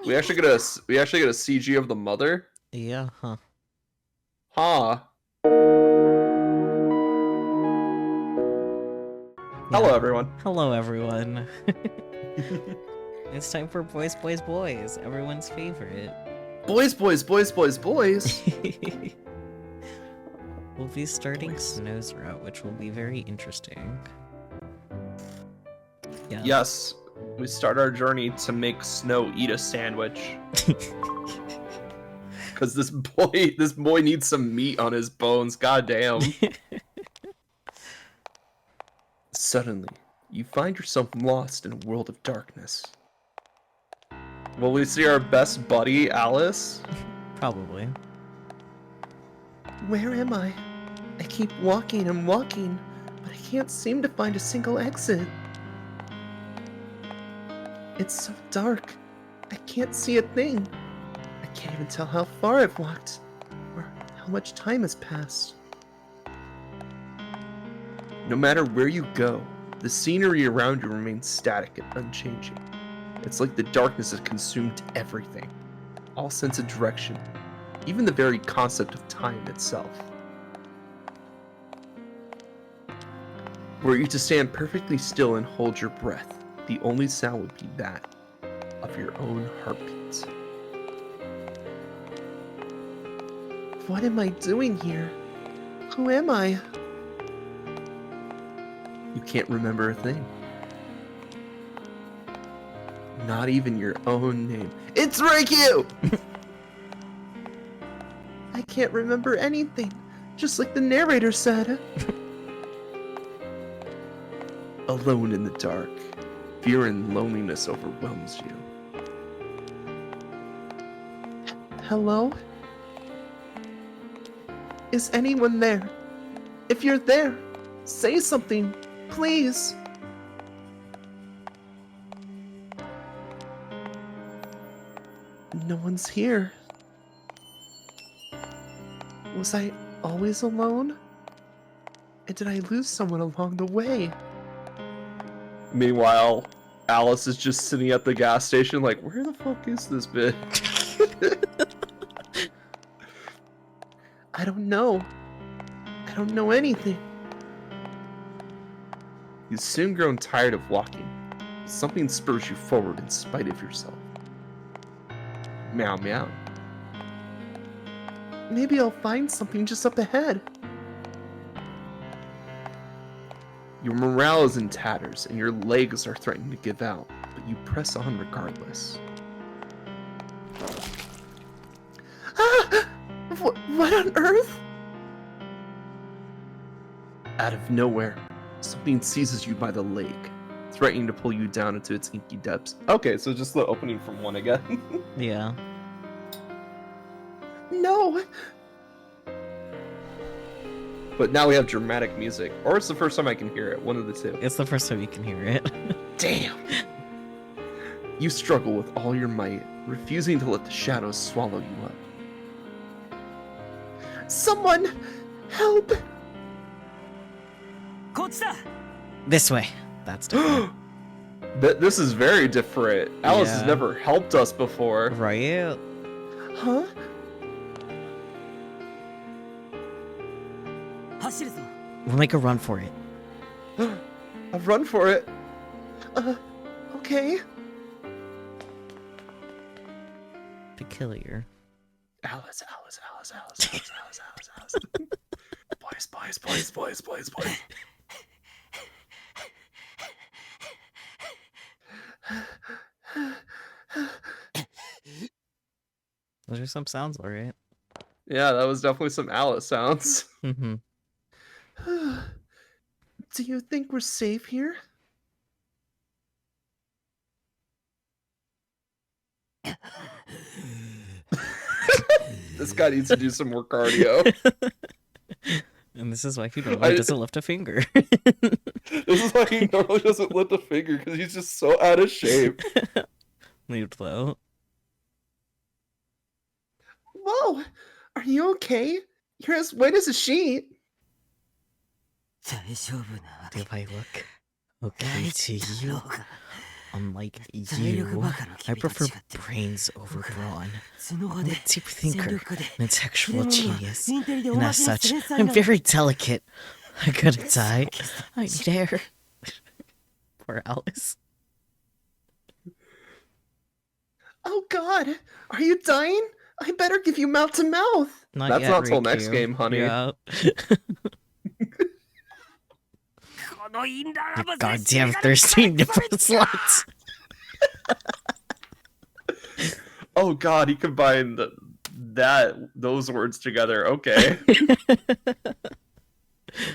We actually get a CG of the mother. Yeah, huh. Huh. Yeah. Hello, everyone. Hello, everyone. It's time for Boys, Boys, Boys, everyone's favorite. Boys, boys, boys, boys, boys. We'll be starting Snow's route, which will be very interesting. Yeah. Yes, we start our journey to make Snow eat a sandwich. Because this boy needs some meat on his bones. Goddamn. Suddenly, you find yourself lost in a world of darkness. Will we see our best buddy, Alice? Probably. Where am I? I keep walking and walking, but I can't seem to find a single exit. It's so dark. I can't see a thing. I can't even tell how far I've walked, or how much time has passed. No matter where you go, the scenery around you remains static and unchanging. It's like the darkness has consumed everything. All sense of direction, even the very concept of time itself. Were you to stand perfectly still and hold your breath, the only sound would be that of your own heartbeat. What am I doing here? Who am I? You can't remember a thing. Not even your own name. It's Reikyu! I can't remember anything, just like the narrator said. Alone in the dark, fear and loneliness overwhelms you. Hello? Is anyone there? If you're there, say something, please. No one's here. Was I always alone? And did I lose someone along the way? Meanwhile, Alice is just sitting at the gas station like, where the fuck is this bitch? I don't know. I don't know anything. You've soon grown tired of walking. Something spurs you forward in spite of yourself. Meow meow. Maybe I'll find something just up ahead. Your morale is in tatters and your legs are threatening to give out, but you press on regardless. Ah! What on earth? Out of nowhere, something seizes you by the leg, threatening to pull you down into its inky depths. Okay, so just the opening from 1 again. Yeah. No! But now we have dramatic music, or it's the first time I can hear it, one of the two. It's the first time you can hear it. Damn! You struggle with all your might, refusing to let the shadows swallow you up. Someone! Help! This way. That's different. This is very different. Alice has Yeah. never helped us before. Right? Huh? We'll make a run for it. I've run for it. Okay. Peculiar. Alice. Boys. Those are some sounds, alright. Yeah, that was definitely some Alice sounds. Mm-hmm. Do you think we're safe here? This guy needs to do some more cardio. And this is why he normally doesn't lift a finger. This is why he normally doesn't lift a finger, because he's just so out of shape. Leave though. Whoa! Are you okay? You're as white as a sheet. Do I look okay to you? unlike you, I prefer brains over brawn. I'm a deep thinker, an intellectual genius, and as such, I'm very delicate. I gotta die. I need air. Poor Alice. Oh God, are you dying? I better give you mouth to mouth. That's not till next game, honey. Yeah. Goddamn thirsty nipple sluts. Oh God, he combined those words together. Okay.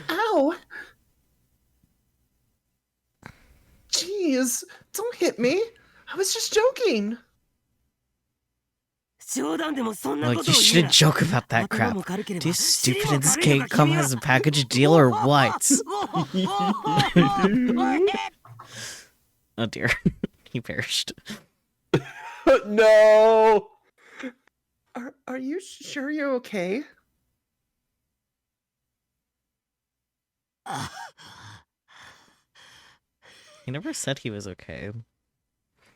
Ow! Jeez, don't hit me. I was just joking. Like, you shouldn't joke about that crap. Do you stupid in this game come as a package deal or what? Oh dear. He perished. No. Are you sure you're okay? He never said he was okay.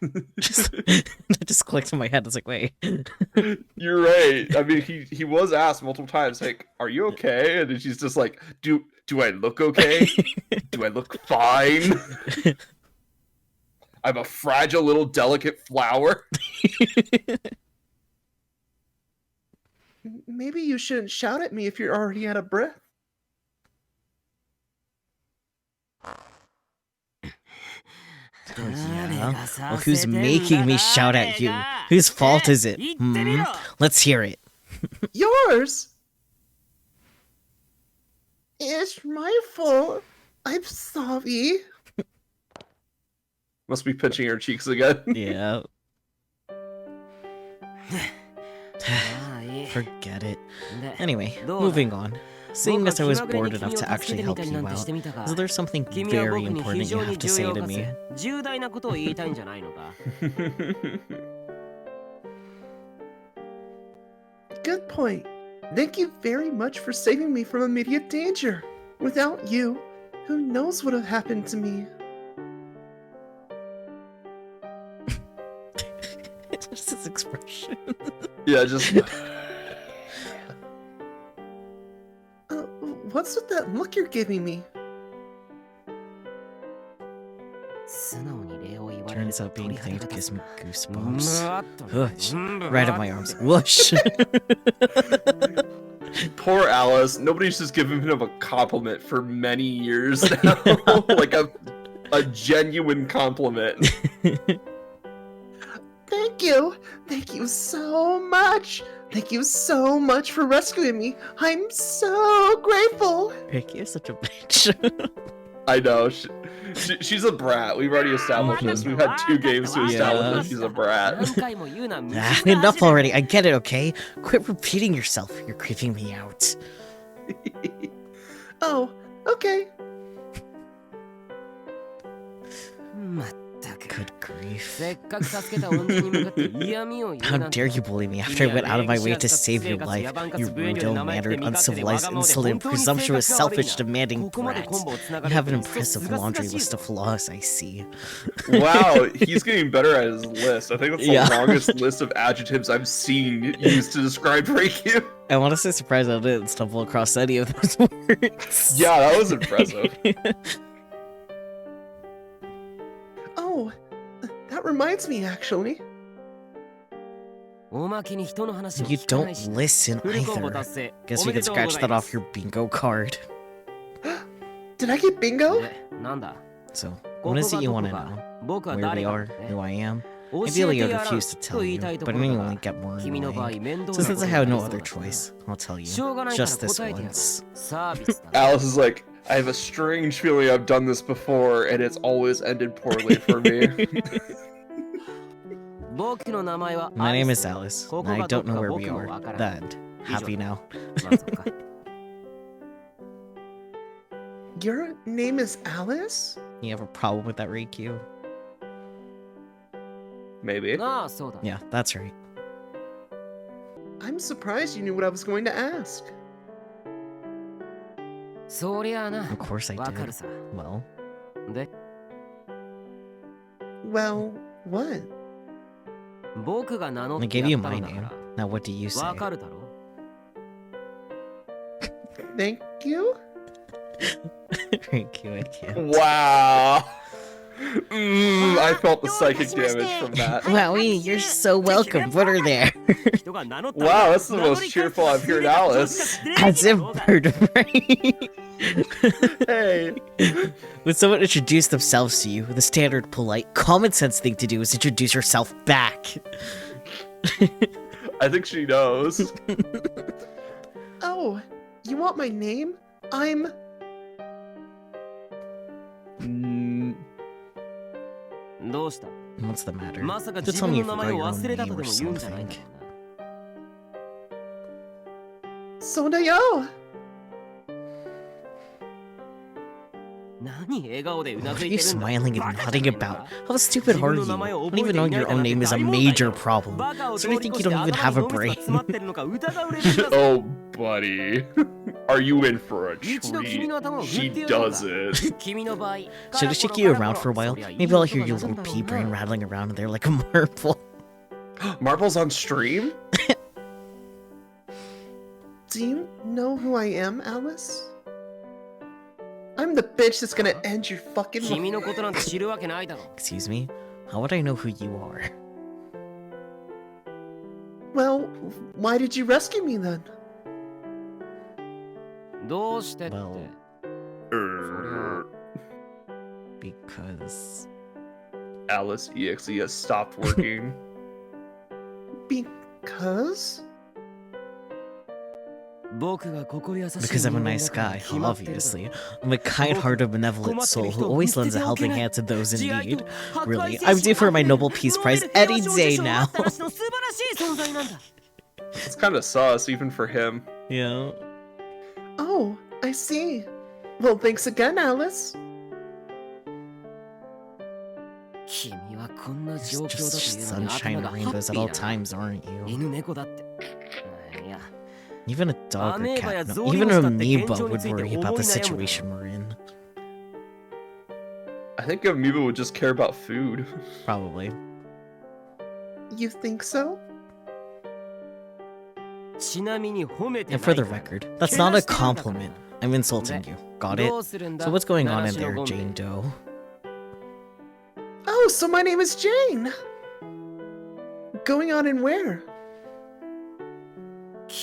That just clicked in my head. I was like, wait. You're right. I mean, he was asked multiple times, like, "Are you okay?" And then she's just like, "Do I look okay? Do I look fine? I'm a fragile little delicate flower." Maybe you shouldn't shout at me if you're already out of breath. Yeah? Well, who's making me shout at you? Whose fault is it? Let's hear it. Yours? It's my fault. I'm sorry. Must be pinching her cheeks again. Yeah. Forget it. Anyway, moving on. Seeing as I was bored enough to actually help you out, is there something very important you have to say to me? Good point. Thank you very much for saving me from immediate danger. Without you, who knows what would have happened to me? Just his expression. Yeah, just. What's with that look you're giving me? Turns out being thanked gives me goosebumps. Whoosh. Right up my arms. Whoosh. Poor Alice. Nobody's just given him a compliment for many years now. Like a genuine compliment. Thank you. Thank you so much. Thank you so much for rescuing me. I'm so grateful. Ricky is such a bitch. I know. She's a brat. We've already established this. We've had 2 games to establish that she's a brat. Enough already. I get it, okay? Quit repeating yourself. You're creeping me out. Oh, okay. Good grief. How dare you bully me after I went out of my way to save your life, you rude, ill-mannered, uncivilized, insolent, presumptuous, selfish, demanding brat. You have an impressive laundry list of flaws, I see. Wow, he's getting better at his list. I think that's the longest list of adjectives I've seen used to describe Reikyu. I'm honestly surprised I didn't stumble across any of those words. Yeah, that was impressive. Oh, that reminds me, actually. You don't listen either. Guess we could scratch that off your bingo card. Did I get bingo? So, what is it you want to know? Where we are, who I am? Ideally, I'd refuse to tell you, but I mean, only get more annoying. So since I have no other choice, I'll tell you. Just this once. Alice is like, I have a strange feeling I've done this before, and it's always ended poorly for me. My name is Alice, and I don't know where we are. The end. Happy now. Your name is Alice? You have a problem with that, Reikyu? Maybe. Yeah, that's right. I'm surprised you knew what I was going to ask. Of course I did. Well, Well, what? I gave you my name. Now what do you say? Thank you? Thank you, I can't. Wow. I felt the psychic damage from that. Wowie, you're so welcome. Put her there. Wow, that's the most cheerful I've heard Alice. As if bird brain. Hey. When someone introduced themselves to you, the standard, polite, common sense thing to do is introduce yourself back. I think she knows. Oh, you want my name? I'm... What's the matter? Just tell me you forgot your own name or something. Sonayo! What are you smiling and nodding about? How stupid are you? Don't even know your own name is a major problem. So do you think you don't even have a brain? Oh, buddy. Are you in for a treat? She does it. Should I shake you around for a while? Maybe I'll hear your little pea brain rattling around in there like a marble. Marbles on stream? Do you know who I am, Alice? I'm the bitch that's gonna end your fucking life. Excuse me? How would I know who you are? Well, why did you rescue me then? Well, Er, because... Alice EXE has stopped working. Because? Because I'm a nice guy, obviously. I'm a kind-hearted, benevolent soul who always lends a helping hand to those in need. Really, I'm due for my Nobel Peace Prize any day now. It's kind of sus, even for him. Yeah. Oh, I see. Well, thanks again, Alice. You're just sunshine and rainbows at all times, aren't you? Even a dog or cat, no, even an amoeba would worry about the situation we're in. I think Amoeba would just care about food. Probably. You think so? And for the record, that's not a compliment. I'm insulting you. Got it? So what's going on in there, Jane Doe? Oh, so my name is Jane. Going on in where?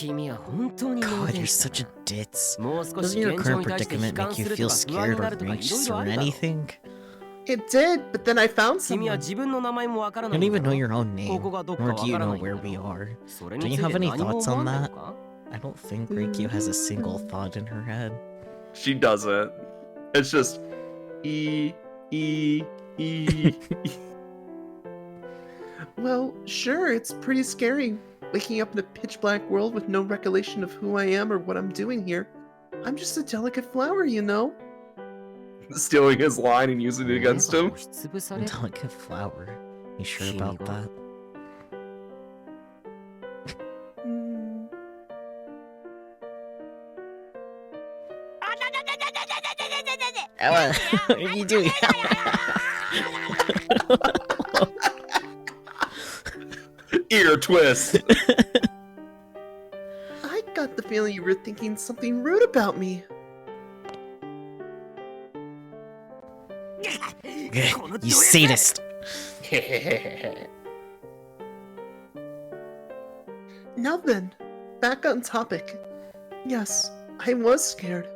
God, you're such a ditz. Doesn't your current predicament make you feel scared or anxious or anything? It did, but then I found someone. You don't even know your own name, nor do you know where we are. Do you have any thoughts on that? I don't think Reikyu has a single thought in her head. She doesn't. It's just E. Well, sure, it's pretty scary. Waking up in a pitch black world with no recollection of who I am or what I'm doing here. I'm just a delicate flower, you know? Stealing his line and using it against him. A delicate flower. You sure about that? Ella, what are you doing? Ear twist. I got the feeling you were thinking something rude about me. You sadist! Now then, back on topic. Yes, I was scared.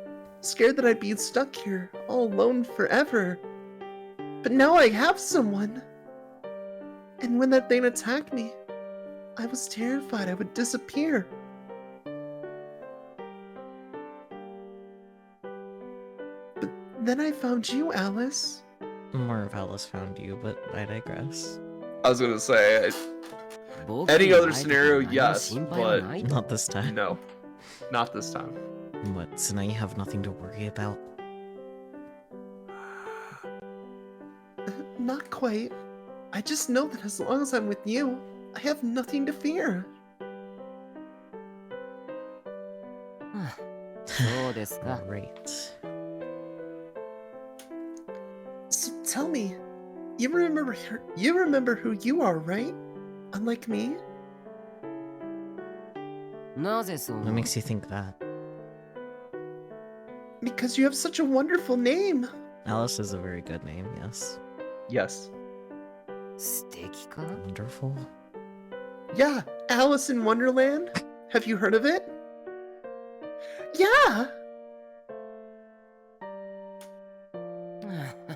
Scared that I'd be stuck here, all alone forever. But now I have someone. And when that thing attacked me, I was terrified I would disappear. But then I found you, Alice. More of Alice found you, but I digress. I was gonna say, any other scenario, yes, but Not this time. no, not this time. What, so now you have nothing to worry about? Not quite. I just know that as long as I'm with you, I have nothing to fear. Great. So tell me, you remember who you are, right? Unlike me? What makes you think that? Because you have such a wonderful name. Alice is a very good name, yes. Yes. Wonderful. Yeah, Alice in Wonderland. Have you heard of it? Yeah.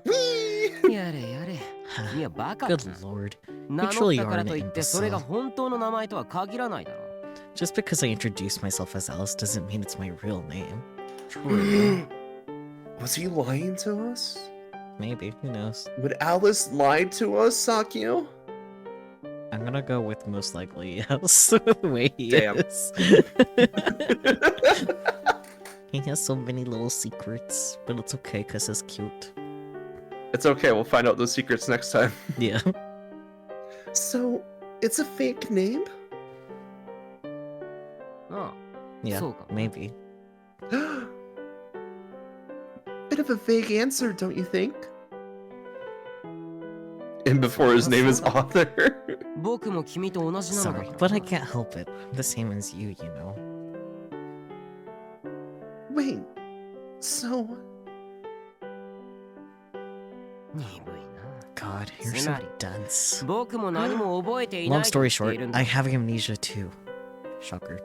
Whee! Good lord. You truly are an imbecile. Just because I introduced myself as Alice doesn't mean it's my real name. True. Was he lying to us? Maybe, who knows? Would Alice lie to us, Sakio? I'm gonna go with most likely yes, the way he Damn. is. He has so many little secrets, but it's okay because he's cute. It's okay, we'll find out those secrets next time. Yeah. So, it's a fake name? Yeah, maybe. Bit of a vague answer, don't you think? And before his name is Author. Sorry, but I can't help it. I'm the same as you, you know. Wait, so... God, you're so dense. Long story short, I have amnesia too. Shocker.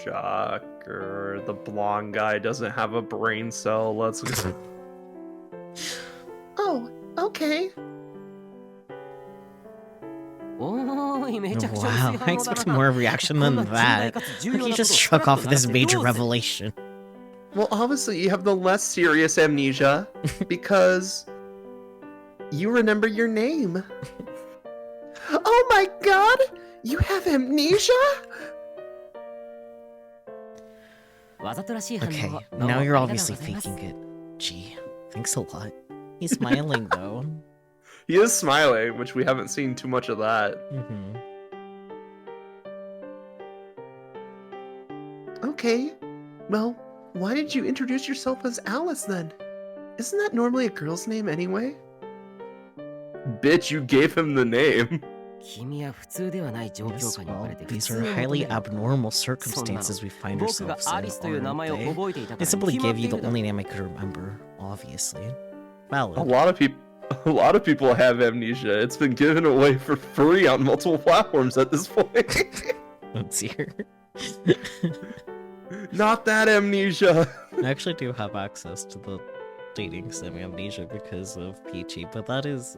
Shocker. The blonde guy doesn't have a brain cell. Let's go. Oh, okay. Wow, I expected more reaction than that. Like he just struck off this major revelation. Well, obviously you have the less serious amnesia, because... you remember your name. Oh my god! You have amnesia? Okay, now you're obviously faking it. Gee, thanks a lot. He's smiling though. He is smiling, which we haven't seen too much of that. Okay, well, why did you introduce yourself as Alice then? Isn't that normally a girl's name anyway? Bitch, you gave him the name. Yes, well, these are highly abnormal circumstances we find ourselves in, aren't they? I simply gave you the only name I could remember, obviously. Valid. A lot of people have amnesia. It's been given away for free on multiple platforms at this point. Let's hear. Not that amnesia. I actually do have access to the dating sim amnesia because of Peachy, but that is...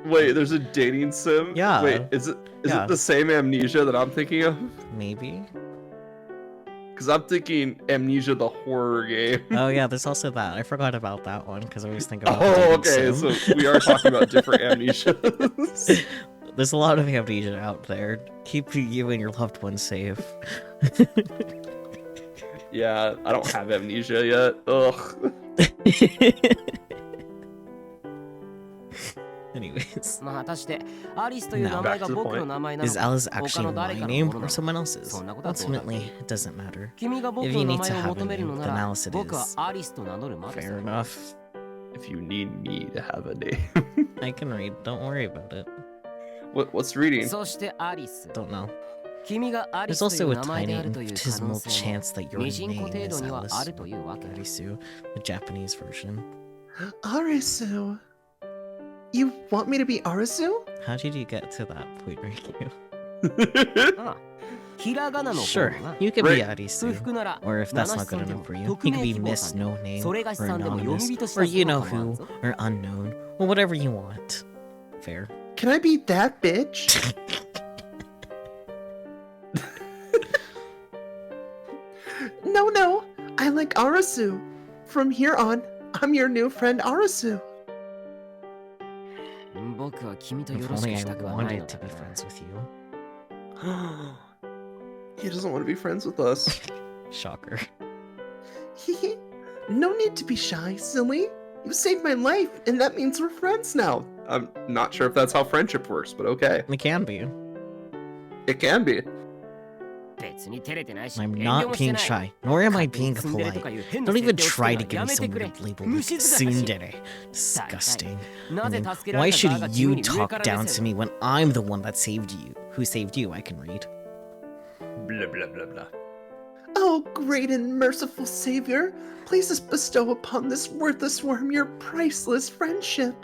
Wait, there's a dating sim? Yeah. Wait, is it the same amnesia that I'm thinking of? Maybe? Because I'm thinking Amnesia the horror game. Oh yeah, there's also that. I forgot about that one because I always think about the Oh, dating okay, sim. so we are talking about different amnesias. There's a lot of amnesia out there. Keep you and your loved ones safe. Yeah, I don't have amnesia yet. Ugh. Anyways. Now, back to the point. Is Alice actually my name or someone else's? Ultimately, it doesn't matter. If you need to have a name, then Alice it is. Fair enough. If you need me to have a name. I can read, don't worry about it. What's reading? Don't know. There's also a tiny infinitesimal chance that your name is Alice Arisu, the Japanese version. Arisu? You want me to be Arisu? How did you get to that point, Riku? Sure, you could be Arisu, or if that's not good enough for you, you could be Miss No Name, or Anonymous, or you know who, or Unknown, or whatever you want. Fair. Can I be that bitch? No, I like Arisu. From here on, I'm your new friend Arisu. If only I wanted to be friends with you. He doesn't want to be friends with us. Shocker. No need to be shy, silly. You saved my life, and that means we're friends now. I'm not sure if that's how friendship works, but okay. It can be. It can be. I'm not being shy, nor am I being polite. Don't even try to give me some weird label like tsundere. Disgusting. I mean, why should you talk down to me when I'm the one that saved you? Who saved you, I can read. Blah blah blah blah. Oh, great and merciful savior, please just bestow upon this worthless worm your priceless friendship.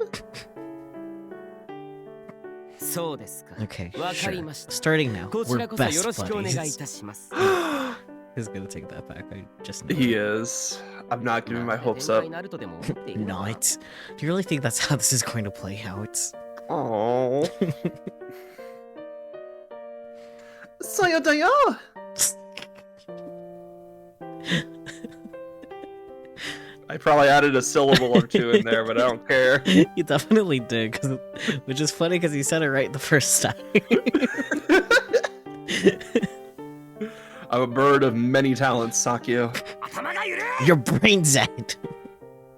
Okay, sure. Starting now, we're best buddies. He's gonna take that back, I just know. He is. I'm not giving my hopes up. Not. Do you really think that's how this is going to play out? Oh. Sayodaya! I probably added a syllable or two in there, but I don't care. You definitely did, which is funny because you said it right the first time. I'm a bird of many talents, Sakio. Your brain's dead.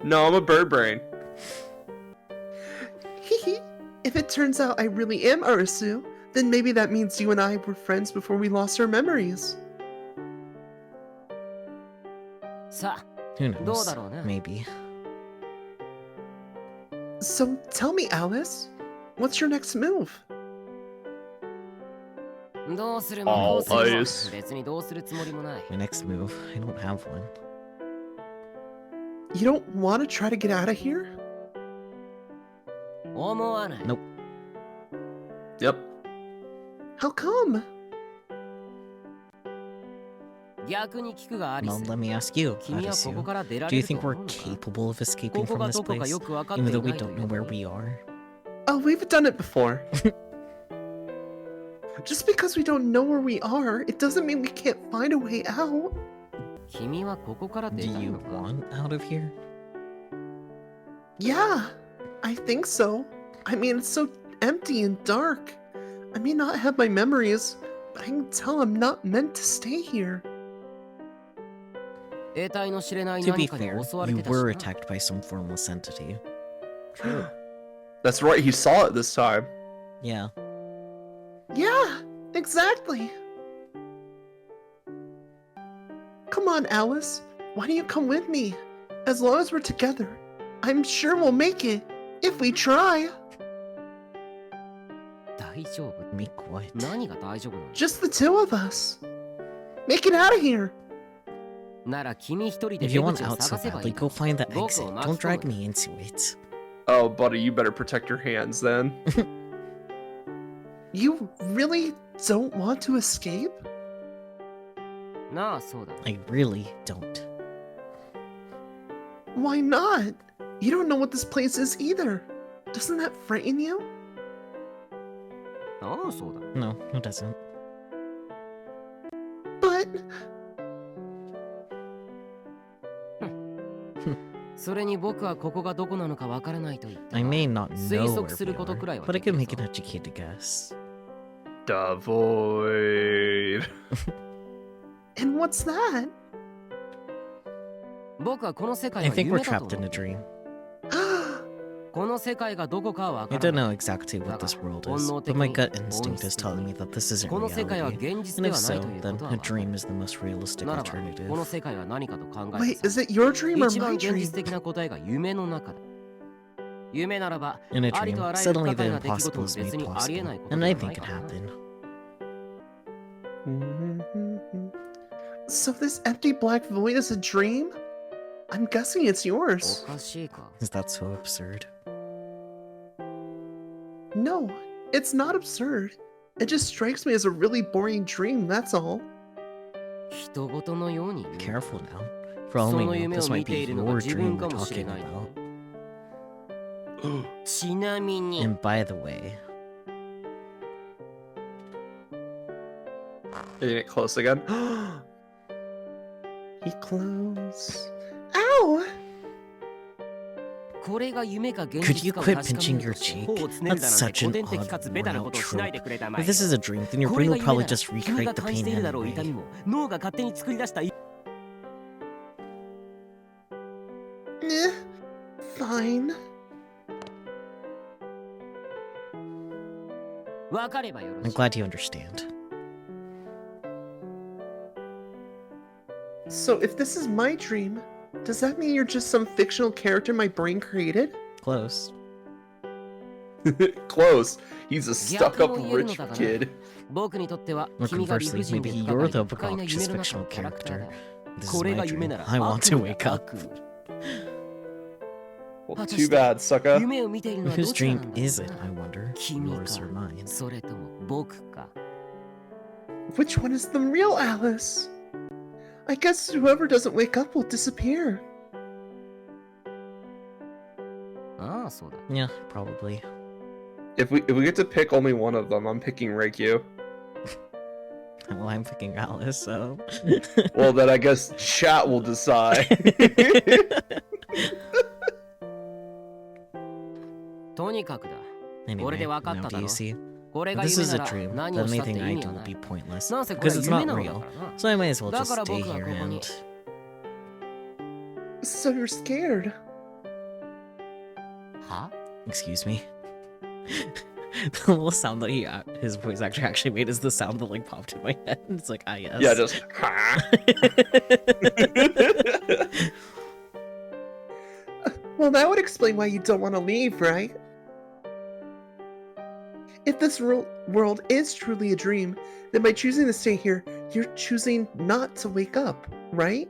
No, I'm a bird brain. Hehe. If it turns out I really am Arisu, then maybe that means you and I were friends before we lost our memories. Who knows? Maybe. So tell me, Alice, what's your next move? All eyes. My next move? I don't have one. You don't want to try to get out of here? Nope. Yep. How come? Well, let me ask you, Arisu. Do you think we're capable of escaping from this place, even though we don't know where we are? Oh, we've done it before. Just because we don't know where we are, it doesn't mean we can't find a way out. Do you want out of here? Yeah, I think so. I mean, it's so empty and dark. I may not have my memories, but I can tell I'm not meant to stay here. To be fair, you were attacked by some formless entity. That's right, he saw it this time. Yeah. Yeah, exactly. Come on, Alice. Why don't you come with me? As long as we're together, I'm sure we'll make it, if we try. Make what? Just the two of us. Make it out of here. If you want out so badly, go find the exit. Don't drag me into it. Oh, buddy, you better protect your hands then. You really don't want to escape? I really don't. Why not? You don't know what this place is either. Doesn't that frighten you? No, it doesn't. But... I may not know where we are, but I can make an educated guess. The void. And what's that? I think we're trapped in a dream. I don't know exactly what this world is, but my gut instinct is telling me that this isn't reality. And if so, then a dream is the most realistic alternative. Wait, is it your dream or my dream? In a dream, suddenly the impossible is made possible, and anything can happen. So this empty black void is a dream? I'm guessing it's yours. Is that so absurd? No, it's not absurd. It just strikes me as a really boring dream, that's all. Careful now. For all we know, this might be your dream we're talking about. And by the way... Getting it close again. He close. Ow! Could you quit pinching your cheek? That's such an odd worn-out trope. If this is a dream, then your brain will probably just recreate the pain anyway. Fine. I'm glad you understand. So if this is my dream, does that mean you're just some fictional character my brain created? Close. Close. He's a stuck-up rich kid. 僕にとっては Or 君が理不 conversely, 尽で maybe 戦 you're い the 不快な obnoxious 夢の fictional 中から character. This is これ my が夢 dream. なら I want to 悪 wake の up. 悪 Well, too bad, sucker. 夢を見ているのは Whose どちら dream なんだろう is it, な I wonder? 君 Yours か or mine? それとも僕か Which one is the real Alice? I guess whoever doesn't wake up will disappear. ああそうだ Yeah, probably. If we get to pick only one of them, I'm picking Reikyu. Well, I'm picking Alice, so. Well, then I guess chat will decide. とにかくだ Anyway, これで分かっ now た do だ you ろ see? これが This 夢 is な a ら dream. 何 Then をしたって anything 意 I 味 do は will ない be pointless. なんせこれ Because は it's 夢 not なのだ real. からな So I might as well だ just から stay 僕は here ここに and. So you're scared. は Excuse me. The little sound that his voice actually made is the sound that like popped in my head. It's like, ah, yes. Yeah, just. Well, that would explain why you don't want to leave, right? If this world is truly a dream, then by choosing to stay here, you're choosing not to wake up, right?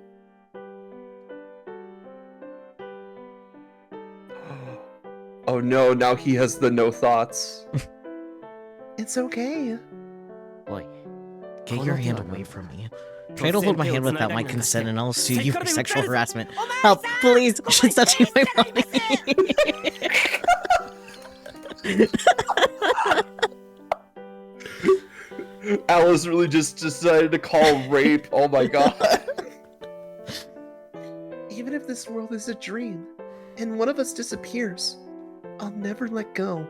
Oh no, now he has the no thoughts. It's okay. おい Get your hand away from me. Try to hold my hand without my consent and I'll sue you for sexual harassment. Help, please! She's touching my body! Alice really just decided to call rape. Oh my god. Even if this world is a dream, and one of us disappears, I'll never let go.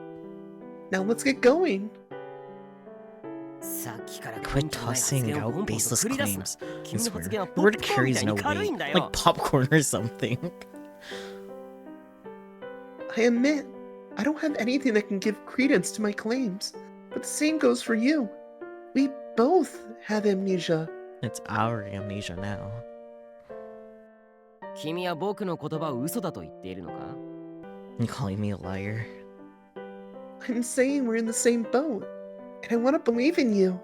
Now let's get going. さっきから Quit tossing out baseless 繰り出すな claims. 君 I の発言 swear. は The ポッ word プコーンみ carries たい no に軽い weight. んだ Like よ popcorn or something. I admit, I don't have anything that can give credence to my claims, but the same goes for you. We both have amnesia. It's our amnesia now. 君は僕の言葉を嘘だと言っているのか You calling me a liar? I'm saying we're in the same boat, and I want to believe in you.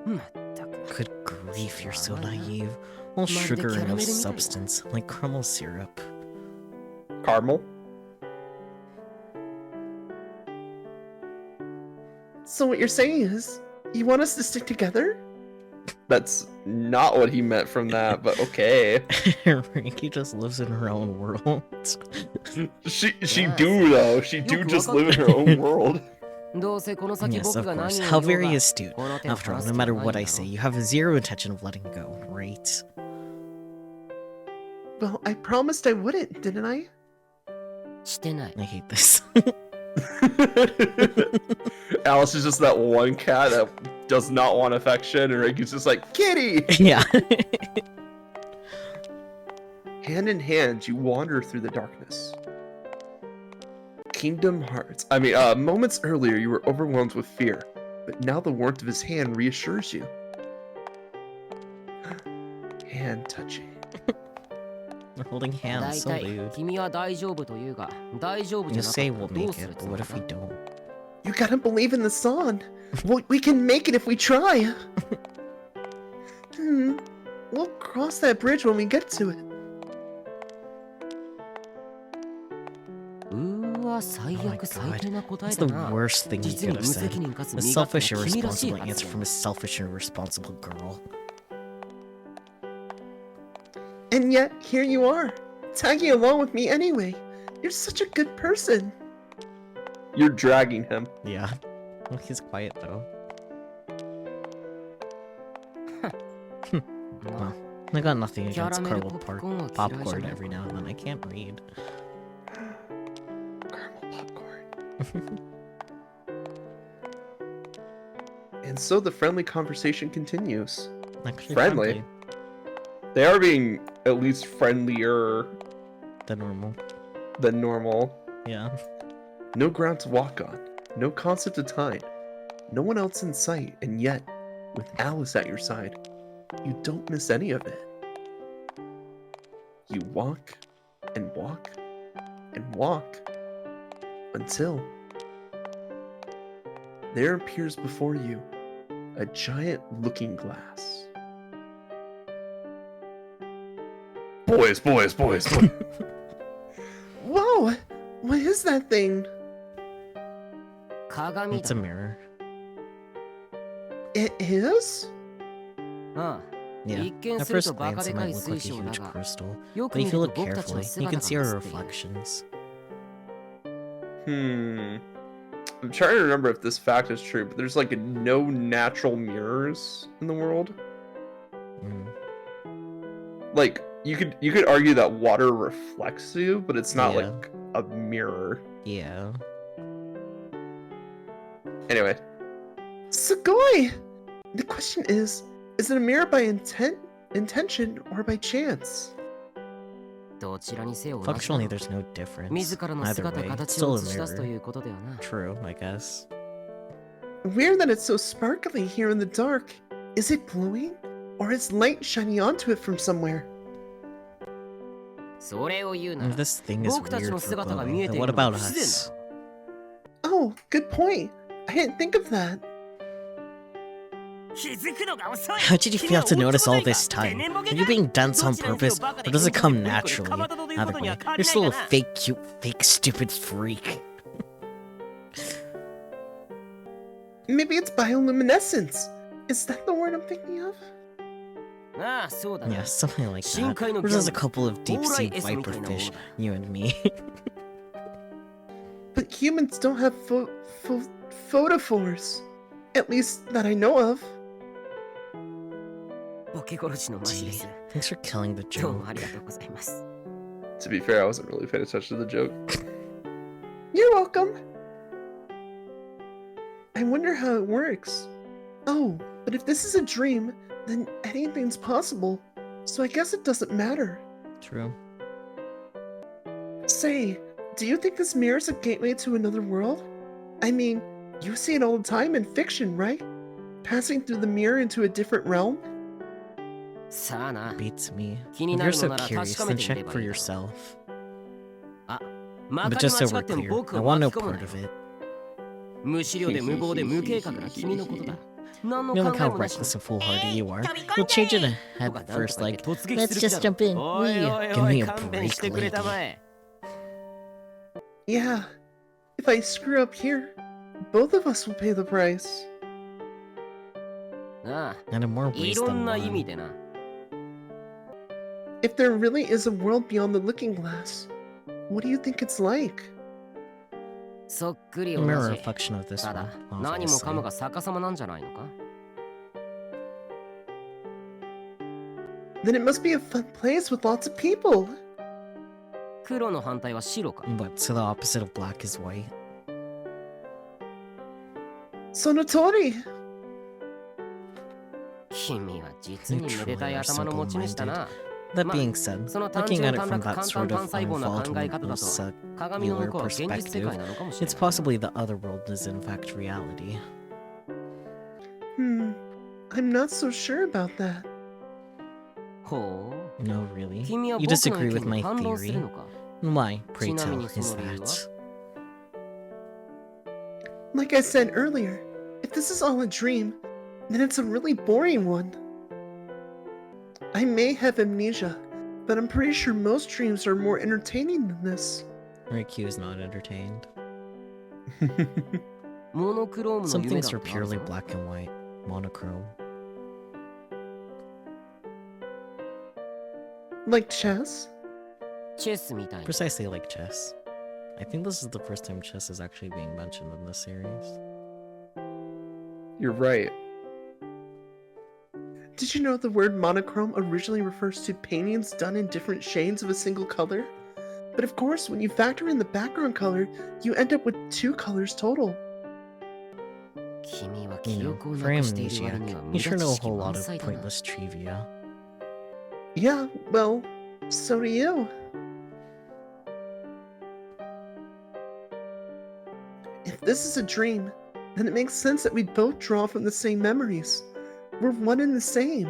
まったく Good grief, you're so naive. All sugar and no substance, like caramel syrup. Caramel? So what you're saying is, you want us to stick together? That's not what he meant from that, but okay. Ricky just lives in her own world. She do though. She do just live in her own world. どうせこの先 Yes, 僕 of が何 course. を How 言おう very が astute. この手を After all, 離す no 気は matter ない what ん I だ say, ろ you have zero intention of letting go, right? Well, I promised I wouldn't, didn't I? してない I hate this. Alice is just that one cat that does not want affection, and Riku's just like, kitty! Yeah. Hand in hand, you wander through the darkness. Kingdom Hearts. I mean, moments earlier you were overwhelmed with fear, but now the warmth of his hand reassures you. Hand touching. We're holding 大 hands, so 体 lewd. 君は大丈夫と言うが大丈夫じ You ゃなか say った we'll らどう make する it, つ but も what り if we だ don't? You gotta believe in the song. We can make it if we try. We'll cross that bridge when we get to it. うーわ最 Oh my 悪最 god. 低な答え That's だ the な worst thing he 実に could 無 have 責 said. 任かつ A 身勝手 selfish, な君らしい irresponsible 発 answer 言 from a selfish and irresponsible girl. And yet, here you are, tagging along with me anyway. You're such a good person. You're dragging him. Yeah. Well, he's quiet though. Well, I got nothing キャ against ラメル caramel ポップコーンは嫌いじゃ popcorn ない every now and then. I can't read. Caramel popcorn. And so the friendly conversation continues. Actually, Friendly? They are being at least friendlier than normal. than normal. Yeah. No ground to walk on, no concept of time, no one else in sight, and yet, with Alice at your side, you don't miss any of it. You walk and walk and walk until there appears before you a giant looking glass. Boys. Whoa! What is that thing? 鏡 It's だ a mirror. It is? ああ Yeah. 一見 At する first とバカ glance, で it か might い look 水 like a 晶だ huge が crystal, よく but 見 if る you と look 僕たちの carefully, you 姿 can が see 映 our っている reflections. I'm trying to remember if this fact is true, but there's like no natural mirrors in the world. Mm. Like you could argue that water reflects you, but it's not Yeah. like a mirror. Yeah. Anyway, Sugoi! The question is it a mirror by intention, or by chance? どちらにせよ同じだ Functionally, there's no difference. 自らの Either 姿 way, it's 形を still 映し出すと a い mirror. うことではな True, I guess. Weird that it's so sparkly here in the dark. Is it glowing? Or is light shining onto it from somewhere? それを言うな If ら this thing is 僕たち weird の for 姿が見 glowing, えて then い what るのは about 不自然 us? だ Oh, good point. I didn't think of that. 気づくのが遅い How did you fail to notice all this time? Are you being dense on purpose, or does it come naturally? Either way, you're still a fake, cute, fake, stupid freak. Maybe it's bioluminescence. Is that the word I'm thinking of? ああそうだな Yeah, something like 深 that. 海の We're ギャ just ン a couple of deep 往 sea 来 S みた viper いなもの fish, だ you and me. But humans don't have photophores. At least that I know of. ボケ殺しのマシで Gee, す thanks for killing the どうも joke. ありがとうございます to be fair, I wasn't really paying attention to the joke. You're welcome. I wonder how it works. Oh, but if this is a dream, then anything's possible. So I guess it doesn't matter. True. Say, do you think this mirror's a gateway to another world? I mean, you see it all the time in fiction, right? Passing through the mirror into a different realm? さあな Beats me. 気に If な you're る so のなら curious, 確かめ then てみれ check ば for いいだろ yourself. あま But かり just so 間違 we're っても clear, 僕 I を want 巻 no き込む part な of it. 無資料で無謀で無計画な君のことだ何の You 考 know え how もなし reckless and foolhardy you are. You'll change it ahead 僕は first, 何 like, とか言って突撃す let's る気 just だ jump in. おい We おい give お me い a 勘弁して break, くれた lady. まえ Yeah. If I screw up here, both of us will pay the price. なあ And in more い ways ろ than んな意味 one. でな If there really is a world beyond the looking glass, what do you think it's like? そっくり A 同 mirror じ reflection of this ただ one, 何もかも obviously. が逆さまなんじゃないのか Then it must be a fun place with lots of people. 黒の反対は白か But so the opposite of black is white. Sonotori! 君は実にめでたい頭の持ち主だな That まあ being said, その単 looking 純 at it 短 from 絡 that 簡 sort 単 of 単細胞な考え unfaultable 方だと circular 鏡の向こうは現実世 perspective, 界なのかもしれ it's ない possibly the other world is in fact reality. I'm not so sure about that. ほ No, really? う君は You 僕の disagree 意 with 見 my に反論する theory? のか Why, pray ちなみ tell, にそ is の理由は that? Like I said earlier, if this is all a dream, then it's a really boring one. I may have amnesia, but I'm pretty sure most dreams are more entertaining than this. Riku is not entertained. モノクローム Some の夢 things だ are ってあるぞ purely black and white, monochrome. Like chess? チェスみたいに Precisely like chess. I think this is the first time chess is actually being mentioned in this series. You're right. Did you know the word monochrome originally refers to paintings done in different shades of a single color? But of course, when you factor in the background color, you end up with 2 colors total. 君は You 記 know, 憶を for なくしている割には amnesiac, 無 you 駄 sure 知 know a 識 whole 満 lot of 載だな pointless trivia. Yeah, well, so do you. If this is a dream, then it makes sense that we both draw from the same memories. We're one and the same.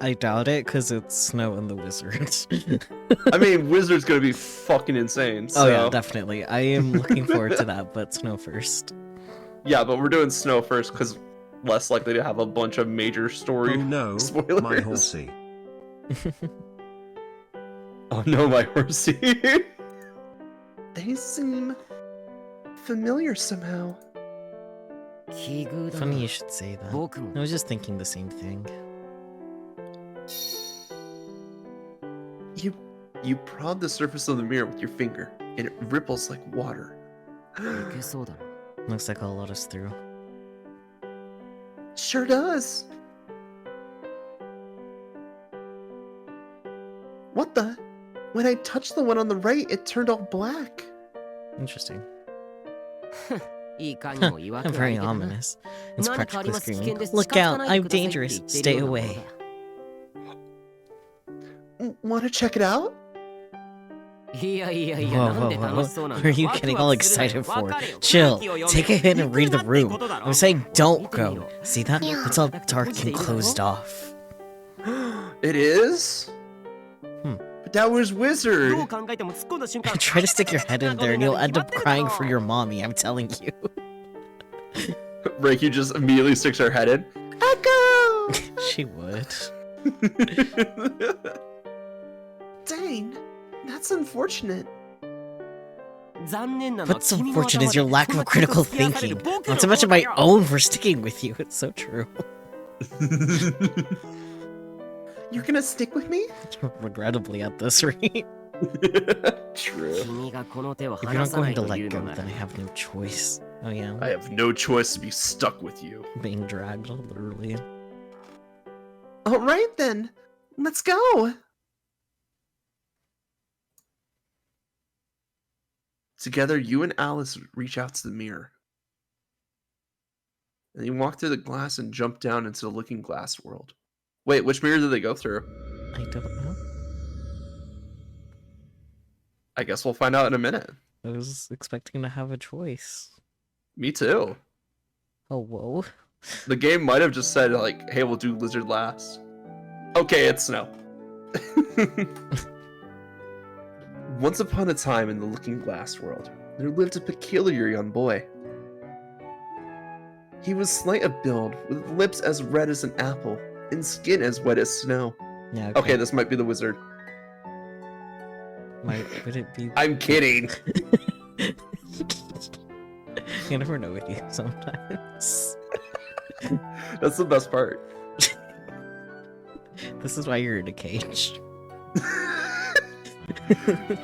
I doubt it, because it's Snow and the Wizards. I mean, Wizard's gonna be fucking insane. So. Oh yeah, definitely. I am looking forward to that, but Snow first. Yeah, but we're doing Snow first because less likely to have a bunch of major story Oh no, spoilers. my horsey. Oh no, my horsey. They seem familiar somehow. Funny you should say that. I was just thinking the same thing. You prod the surface of the mirror with your finger, and it ripples like water. Looks like I'll let us through. Sure does. What the? When I touched the one on the right, it turned all black. Interesting. いかにも曰く Very 相手だな ominous. It's 何かあり practically ます危険 screaming, です Look 近づか out, ないで I'm くださいって dangerous, 言って stay るようなも away. のだ Wanna check it out? いやいやいや Whoa, なんで whoa, 楽 whoa. しそうなん What だ are you ワク getting ワ all クするな excited よ for? わかるよ Chill, 空気を読め take a hit and read the 行くなって room. ことだろ I'm saying don't 見てみろ go. See that? It's all dark and closed off. It is? But that was どう Wizard. 考えても突っ込んだ瞬間 Try to stick your head in there and you'll end up crying for your mommy, I'm telling you. Reiki just immediately sticks her head in. Echo! She would. Dang, that's unfortunate. 残念なのは What's 君の unfortunate is your 頭で lack of こんな critical こと付き合わされる thinking. 僕の Not so much of 方 my だよ own for sticking with you. It's so true. You're gonna stick with me? Regrettably at this rate. True. 君がこの手を If you're 離 not さな going い to と let いう go, のな then ら I have no choice. Oh yeah, I have no choice to be stuck with you. being dragged, literally. Alright then, let's go! Together, you and Alice reach out to the mirror. And you walk through the glass and jump down into the looking glass world. Wait, which mirror did they go through? I don't know. I guess we'll find out in a minute. I was expecting to have a choice. Me too. Oh, whoa. The game might have just said, like, hey, we'll do Lizard last. Okay, it's Snow. Once upon a time in the looking glass world, there lived a peculiar young boy. He was slight of build, with lips as red as an apple, and skin as wet as snow. Yeah, Okay, this might be the wizard. Would it be... I'm kidding. You never know with you sometimes. That's the best part. This is why you're in a cage.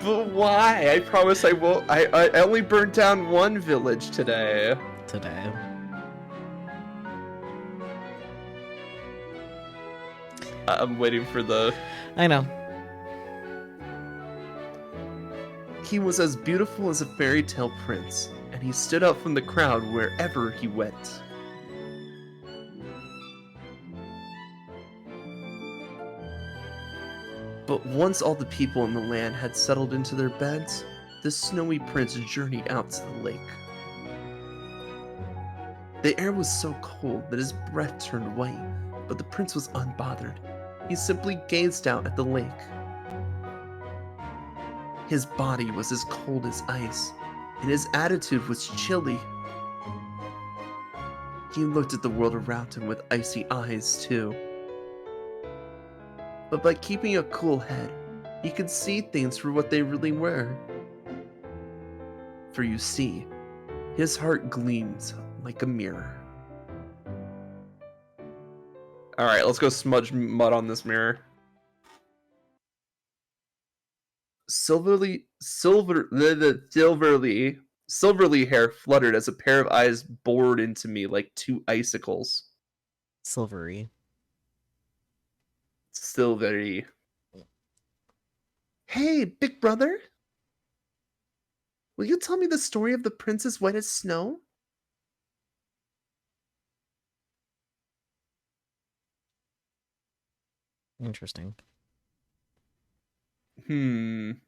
But why? I promise I won't. I only burned down one village today. Today. I'm waiting for the... I know. He was as beautiful as a fairy tale prince, and he stood out from the crowd wherever he went. But once all the people in the land had settled into their beds, the snowy prince journeyed out to the lake. The air was so cold that his breath turned white, but the prince was unbothered. He simply gazed out at the lake. His body was as cold as ice, and his attitude was chilly. He looked at the world around him with icy eyes, too. But by keeping a cool head, he could see things for what they really were. For you see, his heart gleams like a mirror. Alright, let's go smudge mud on this mirror. Silverly hair fluttered as a pair of eyes bored into me like two icicles. Silvery. Silvery. Hey, big brother! Will you tell me the story of the princess white as snow? Interesting. I'm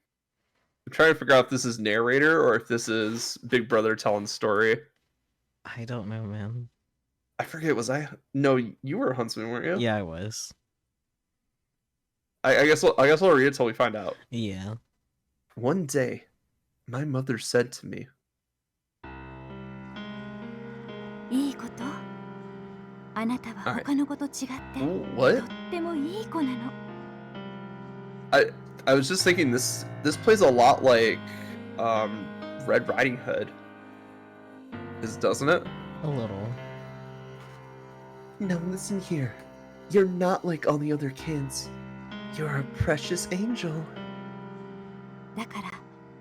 trying to figure out if this is narrator or if this is Big Brother telling the story. I don't know, man. I forget, was I? No, you were a huntsman, weren't you? Yeah, I was. I guess I'll read it till we find out. Yeah. One day, my mother said to me, いいこと。あなたは他の子と違ってと What? ってもいい子なの。 I was just thinking this plays a lot like Red Riding Hood. Doesn't it? A little. Now listen here. You're not like all the other kids. You're a precious angel. だから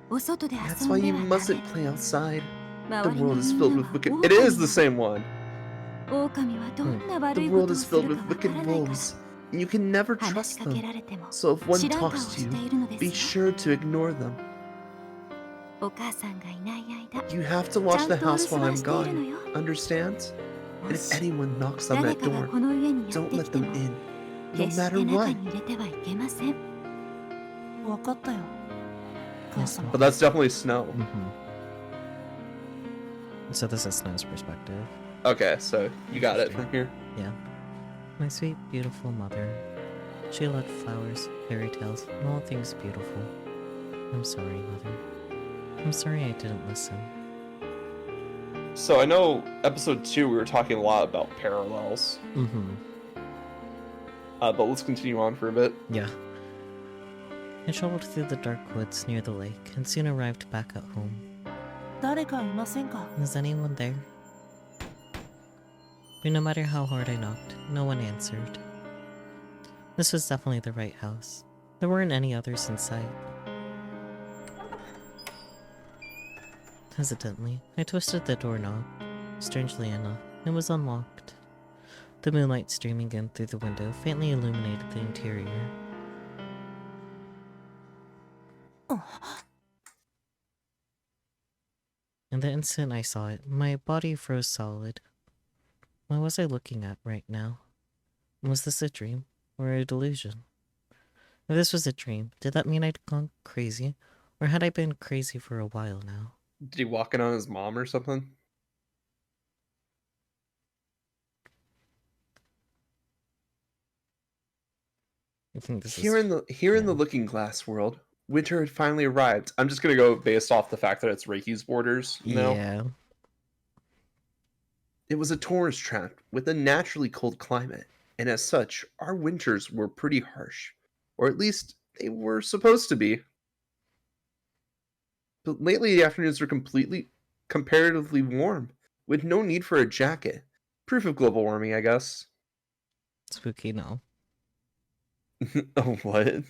お外で That's 遊 why んで you はダ mustn't メ。 play outside. The 周りの world is みん filled な with は wicked. It is the same one. 狼はどんな悪 The いこ world とを is す filled る with かわか wicked らないから wolves, and you can never 話し trust かけ them. られても So if one 知らん顔を talks し to て you, いるので be すよ。 sure to ignore them. お母さんがいない間 You have to ち watch ゃん the とお留 house 守 while は I'm しているの gone. よ。 Understand? も And if し anyone knocks on 誰 that かが door, この家にやっ don't て let きて them も in, no 決して matter 中 what. に入れてはいけません。わかったよ。母様。 But that's definitely Snow. So this is Snow's perspective. Okay, so you got it from here. Yeah. My sweet, beautiful mother. She loved flowers, fairy tales, and all things beautiful. I'm sorry, Mother. I'm sorry I didn't listen. So I know episode 2 we were talking a lot about parallels. But let's continue on for a bit. Yeah. I traveled through the dark woods near the lake and soon arrived back at home. 誰かいませんか？ Was anyone there? But no matter how hard I knocked, no one answered. This was definitely the right house. There weren't any others in sight. Hesitantly, I twisted the doorknob. Strangely enough, it was unlocked. The moonlight streaming in through the window faintly illuminated the interior. And the instant I saw it, my body froze solid. What was I looking at right now? Was this a dream or a delusion? If this was a dream, did that mean I'd gone crazy? Or had I been crazy for a while now? Did he walk in on his mom or something? I think this Here is... in the Looking Glass world, winter had finally arrived. I'm just gonna go based off the fact that it's Reiki's borders. Yeah. It was a tourist trap with a naturally cold climate, and as such, our winters were pretty harsh. Or at least, they were supposed to be. But lately, the afternoons were comparatively warm, with no need for a jacket. Proof of global warming, I guess. Spooky, no. Oh, what?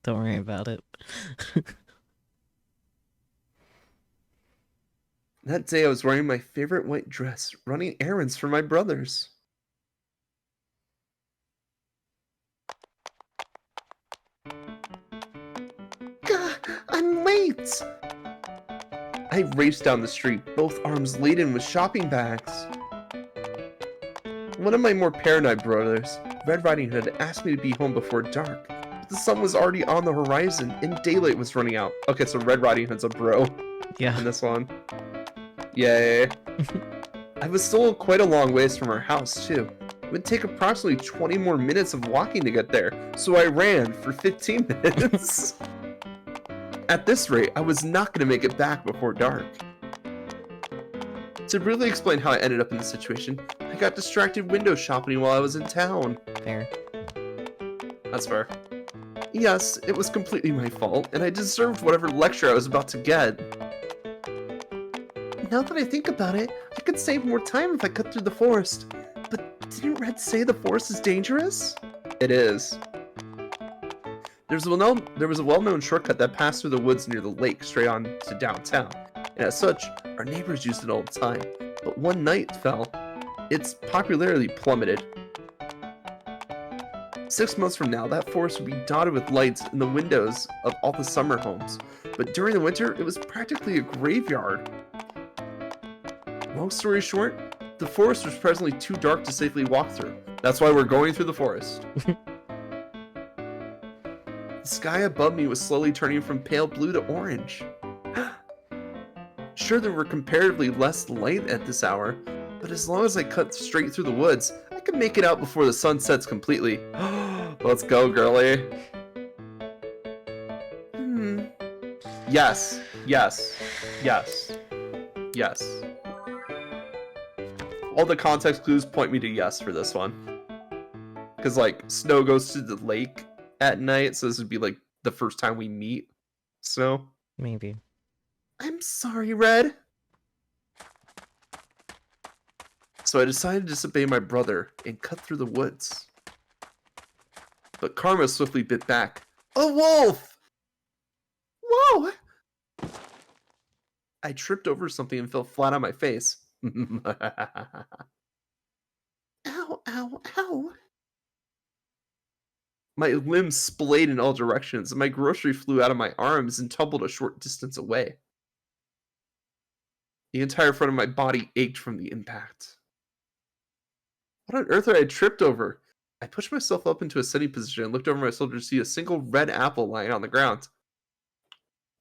Don't worry about it. That day I was wearing my favorite white dress, running errands for my brothers. Gah, I'm late! I raced down the street, both arms laden with shopping bags. One of my more paranoid brothers, Red Riding Hood, asked me to be home before dark, but the sun was already on the horizon and daylight was running out. Okay, so Red Riding Hood's a bro Yeah. in this one. Yay. I was still quite a long ways from our house, too. It would take approximately 20 more minutes of walking to get there, so I ran for 15 minutes. At this rate, I was not going to make it back before dark. To really explain how I ended up in this situation, I got distracted window shopping while I was in town. Fair. That's fair. Yes, it was completely my fault, and I deserved whatever lecture I was about to get. Now that I think about it, I could save more time if I cut through the forest. But didn't Red say the forest is dangerous? It is. There was a well-known shortcut that passed through the woods near the lake straight on to downtown, and as such, our neighbors used it all the time. But one night fell, its popularity plummeted. 6 months from now, that forest would be dotted with lights in the windows of all the summer homes, but during the winter, it was practically a graveyard. Long story short, the forest was presently too dark to safely walk through. That's why we're going through the forest. The sky above me was slowly turning from pale blue to orange. Sure, there were comparatively less light at this hour, but But as long as I cut straight through the woods, I can make it out before the sun sets completely. Let's go, girly. Yes. Yes. Yes. Yes. All the context clues point me to yes for this one. Because, like, Snow goes to the lake at night, so this would be, like, the first time we meet Snow. Maybe. I'm sorry, Red. So I decided to disobey my brother and cut through the woods. But Karma swiftly bit back. A wolf! Whoa! I tripped over something and fell flat on my face. Ow, ow, ow. My limbs splayed in all directions, and my grocery flew out of my arms and tumbled a short distance away. The entire front of my body ached from the impact. What on earth had I tripped over? I pushed myself up into a sitting position and looked over my shoulder to see a single red apple lying on the ground.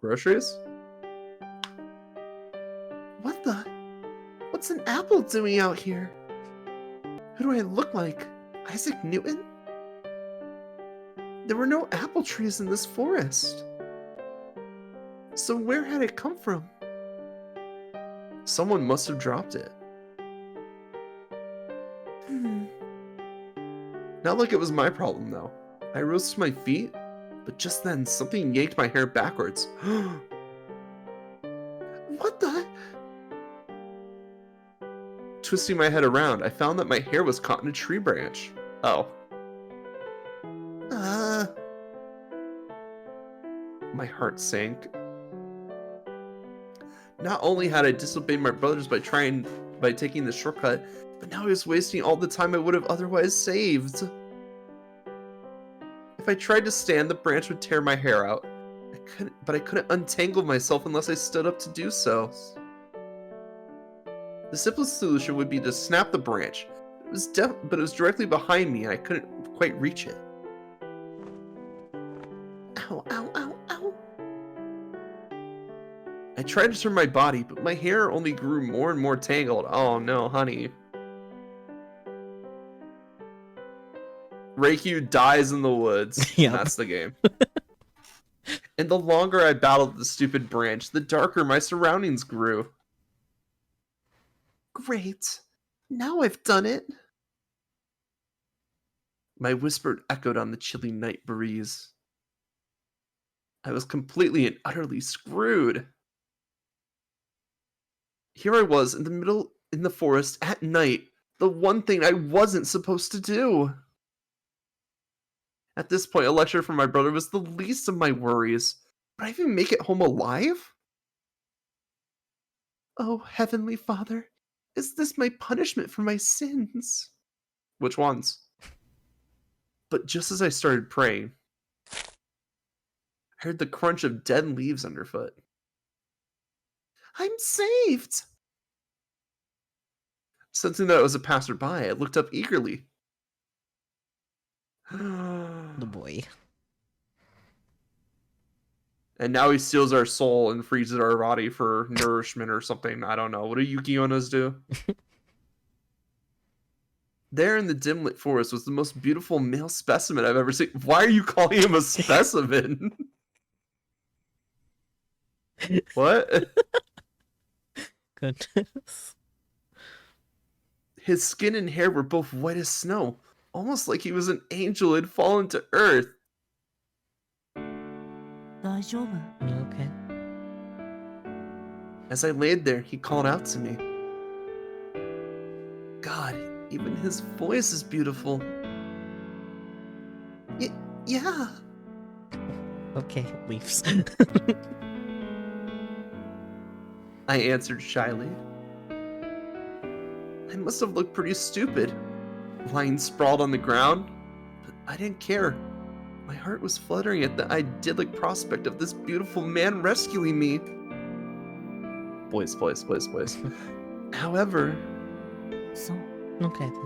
Groceries? What the? What's an apple doing out here? Who do I look like? Isaac Newton? There were no apple trees in this forest. So where had it come from? Someone must have dropped it. Not like it was my problem, though. I rose to my feet, but just then something yanked my hair backwards. What the? Twisting my head around, I found that my hair was caught in a tree branch. Oh. My heart sank. Not only had I disobeyed my brothers by taking the shortcut, but now I was wasting all the time I would have otherwise saved. If I tried to stand, the branch would tear my hair out. I couldn't untangle myself unless I stood up to do so. The simplest solution would be to snap the branch. But it was directly behind me and I couldn't quite reach it. Ow, ow, ow, ow. I tried to turn my body, but my hair only grew more and more tangled. Oh no, honey. Reikyu dies in the woods. Yep. That's the game. And the longer I battled the stupid branch, the darker my surroundings grew. Great. Now I've done it. My whisper echoed on the chilly night breeze. I was completely and utterly screwed. Here I was in the forest at night, the one thing I wasn't supposed to do. At this point, a lecture from my brother was the least of my worries. Would I even make it home alive? Oh, Heavenly Father, is this my punishment for my sins? Which ones? But just as I started praying, I heard the crunch of dead leaves underfoot. I'm saved! Sensing that it was a passerby, I looked up eagerly. The boy. And now he steals our soul and freezes our body for nourishment or something. I don't know. What do Yuki-Onas do? There in the dim lit forest was the most beautiful male specimen I've ever seen. Why are you calling him a specimen? What? Goodness. His skin and hair were both white as snow, almost like he was an angel who had fallen to earth. 大丈夫？ You okay? As I laid there, he called out to me. God, even his voice is beautiful. Yeah. Okay, leaves. I answered shyly. I must have looked pretty stupid, lying sprawled on the ground, but I didn't care. My heart was fluttering at the idyllic prospect of this beautiful man rescuing me. Boys. However... そう Okay then.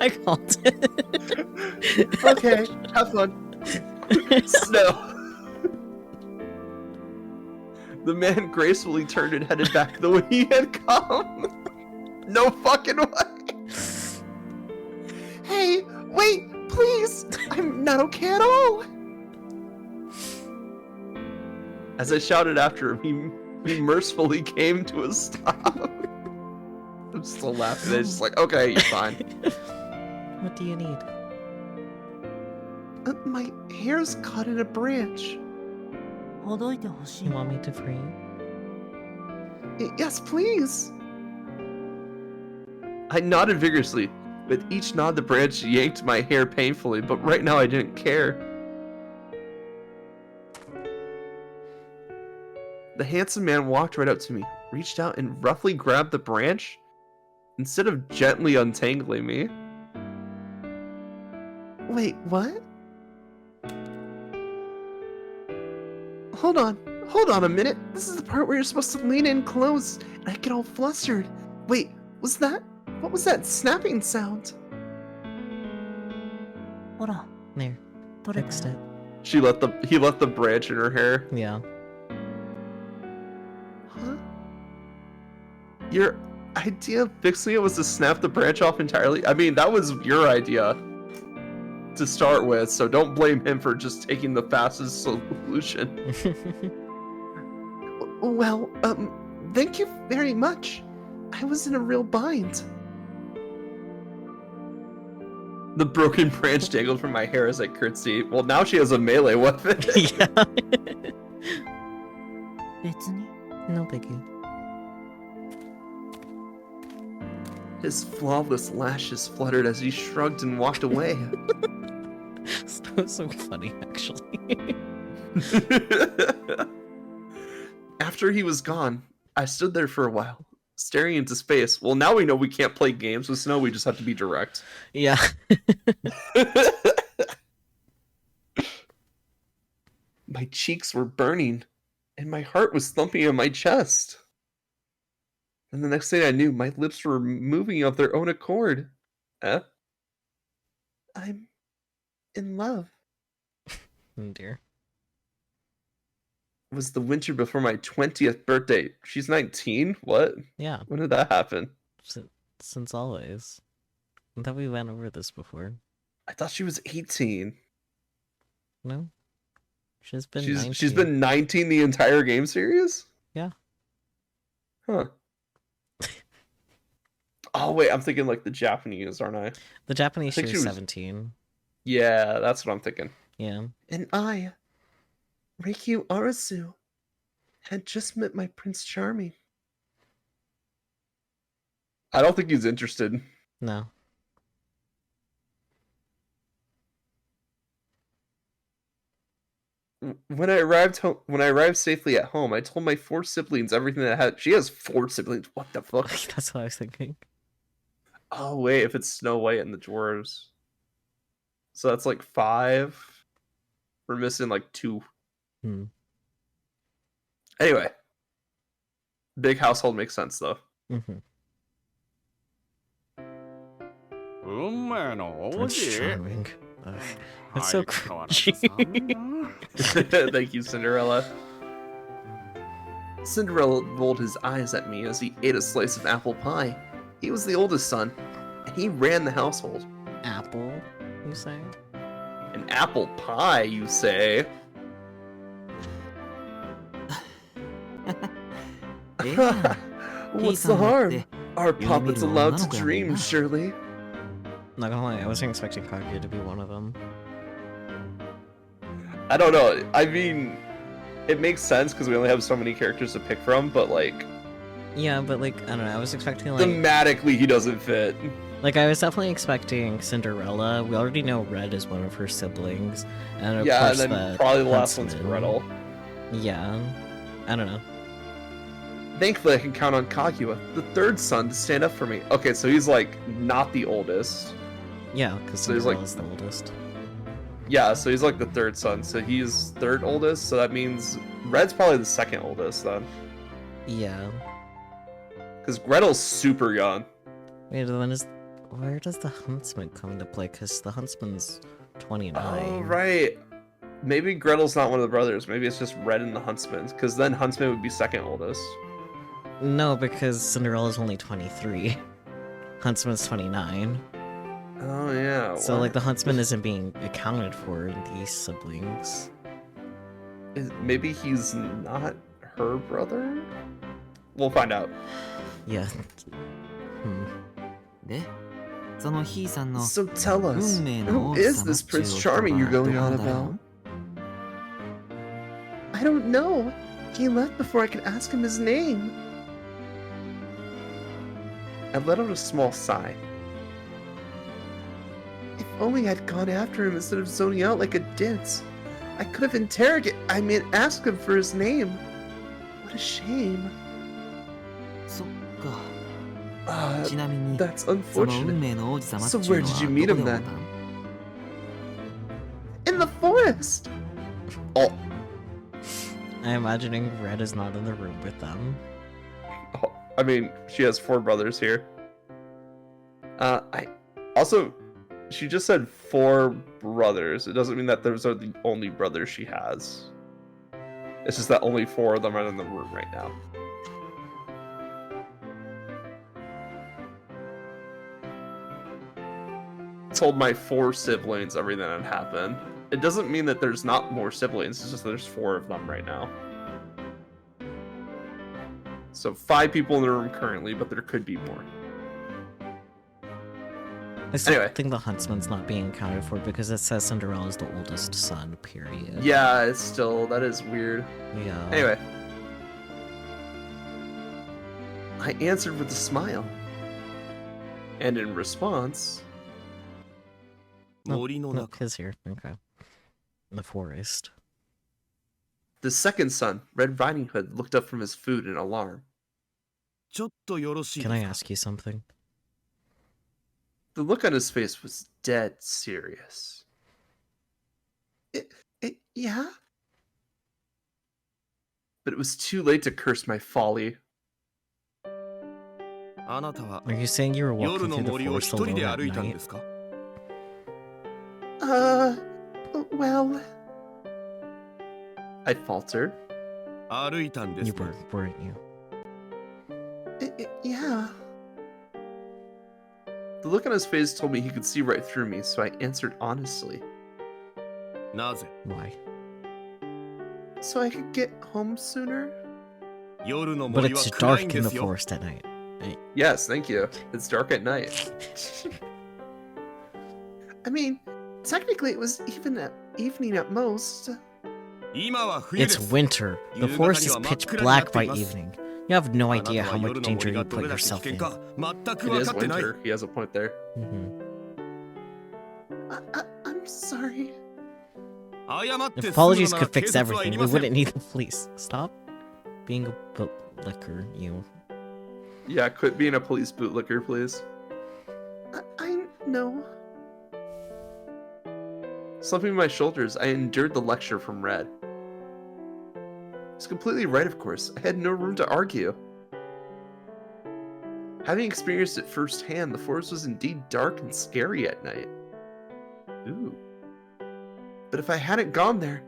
I called it. Okay, have fun. Snow. The man gracefully turned and headed back the way he had come. No fucking way. Hey, wait, please! I'm not okay at all! As I shouted after him, he mercifully came to a stop. I'm still laughing. It's just like, okay, you're fine. What do you need? My hair's caught in a branch. ほどいてほしい You want me to free you? Yes, please! I nodded vigorously. With each nod, the branch yanked my hair painfully, but right now I didn't care. The handsome man walked right up to me, reached out and roughly grabbed the branch, instead of gently untangling me. Wait, what? Hold on a minute. This is the part where you're supposed to lean in close, and I get all flustered. Wait, what was that snapping sound? ほら There. 取れ Fixed た it. He left the branch in her hair. Yeah. Huh? Your idea of fixing it was to snap the branch off entirely? I mean, that was your idea to start with, so don't blame him for just taking the fastest solution. Well, thank you very much. I was in a real bind. The broken branch dangled from my hair as I curtsied. Well, now she has a melee weapon. Yeah. 別に No biggie. His flawless lashes fluttered as he shrugged and walked away. That was so funny, actually. After he was gone, I stood there for a while, staring into space. Well, now we know we can't play games with Snow, we just have to be direct. Yeah. My cheeks were burning, and my heart was thumping in my chest. And the next thing I knew, my lips were moving of their own accord. Eh? I'm in love. Oh dear. It was the winter before my 20th birthday. She's 19? What? Yeah. When did that happen? Since always. I thought we went over this before. I thought she was 18. No? She's been She's 19. been 19 the entire game series? Yeah. Huh. Oh wait, I'm thinking like the Japanese, aren't I? The Japanese I think she she was was- 17. Yeah, that's what I'm thinking. Yeah. And I, Reikyu Arasu, had just met my Prince Charming. I don't think he's interested. No. When I arrived safely at home, I told my 4 siblings everything that I had. She has 4 siblings. What the fuck? That's what I was thinking. Oh wait, if it's Snow White and the dwarves, so that's like 5. We're missing like 2. Hmm. Anyway, big household makes sense though. Mm-hmm. 運命の王 That's 子 charming. Ugh. That's so 相変わらず cringy. さ Thank you, Cinderella. Cinderella rolled his eyes at me as he ate a slice of apple pie. He was the oldest son, and he ran the household. Apple, you say? An apple pie, you say? What's the harm? Our puppet's allowed to dream, surely. Not gonna lie, I wasn't expecting Kaguya to be one of them. I don't know. I mean, it makes sense because we only have so many characters to pick from, but like, Yeah, but like, I don't know, I was expecting like... thematically, he doesn't fit. Like, I was definitely expecting Cinderella. We already know Red is one of her siblings. And of Yeah, course and then the probably the last one's huntsman. Gretel. Yeah. I don't know. Thankfully, I can count on Kaguya, the 3rd son, to stand up for me. Okay, so he's like not the oldest. Yeah, because So he's, like- Cinderella's the oldest. Yeah, so he's like the 3rd son. So he's 3rd oldest. So that means Red's probably the 2nd oldest then, Yeah. because Gretel's super young. Wait, then where does the huntsman come into play? Because the huntsman's 29. Oh right. Maybe Gretel's not one of the brothers. Maybe it's just Red and the Huntsman, because then Huntsman would be second oldest. No, because Cinderella's only 23. Huntsman's 29. Oh yeah. So, what? like, the Huntsman isn't being accounted for in these siblings. Maybe he's not her brother? We'll find out. Yeah. So tell us, who is this Prince Charming you're going on about? I don't know. He left before I could ask him his name. I let out a small sigh. If only I'd gone after him instead of zoning out like a ditz. I could have asked him for his name. What a shame. That's unfortunate. So where did you meet him then? In the forest! Oh, I'm imagining Red is not in the room with them. I mean, she has 4 brothers here. She just said 4 brothers. It doesn't mean that those are the only brothers she has. It's just that only 4 of them are in the room right now. Told my 4 siblings everything that happened. It doesn't mean that there's not more siblings, it's just that there's 4 of them right now. So 5 people in the room currently, but there could be more. I still Anyway. think the Huntsman's not being accounted for because it says Cinderella's the oldest son, period. Yeah, it's still, that is weird. Yeah. Anyway, I answered with a smile. and in response, Look, his here. Okay. In the forest. the second son, Red Riding Hood, looked up from his food in alarm. Can I ask you something? The look on his face was dead serious. Yeah? But it was too late to curse my folly. Are you saying you were walking through the forest alone at night? Well... I faltered. You weren't you? Yeah. The look on his face told me he could see right through me, so I answered honestly. Why? So I could get home sooner? But it's dark in the forest at night. Yes, thank you. It's dark at night. I mean, technically it was evening at most. It's winter. The forest is pitch black by evening. You have no idea how much danger you put yourself in. It is winter. He has a point there. I'm sorry. If apologies could fix everything, we wouldn't need the police. Stop being a bootlicker, you. Yeah, quit being a police bootlicker, please. I know. Slumping my shoulders, I endured the lecture from Red. He's completely right, of course. I had no room to argue. Having experienced it firsthand, the forest was indeed dark and scary at night. Ooh. But if I hadn't gone there,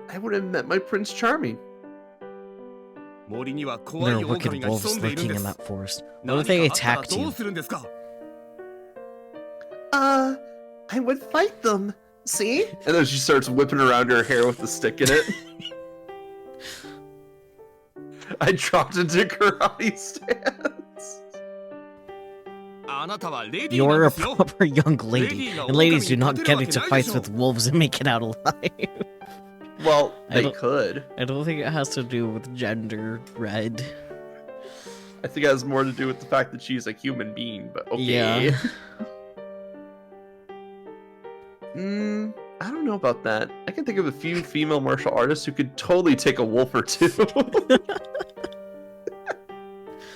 I would have met my Prince Charming. There are wicked wolves lurking in that forest. What if they attacked you? I would fight them. See? And then she starts whipping around her hair with the stick in it. I dropped into karate stance. You're a proper young lady, and ladies do not get into fights with wolves and make it out alive. Well, I they could. I don't think it has to do with gender, Red. I think it has more to do with the fact that she's a human being, but okay. Yeah. I don't know about that. I can think of a few female martial artists who could totally take a wolf or two.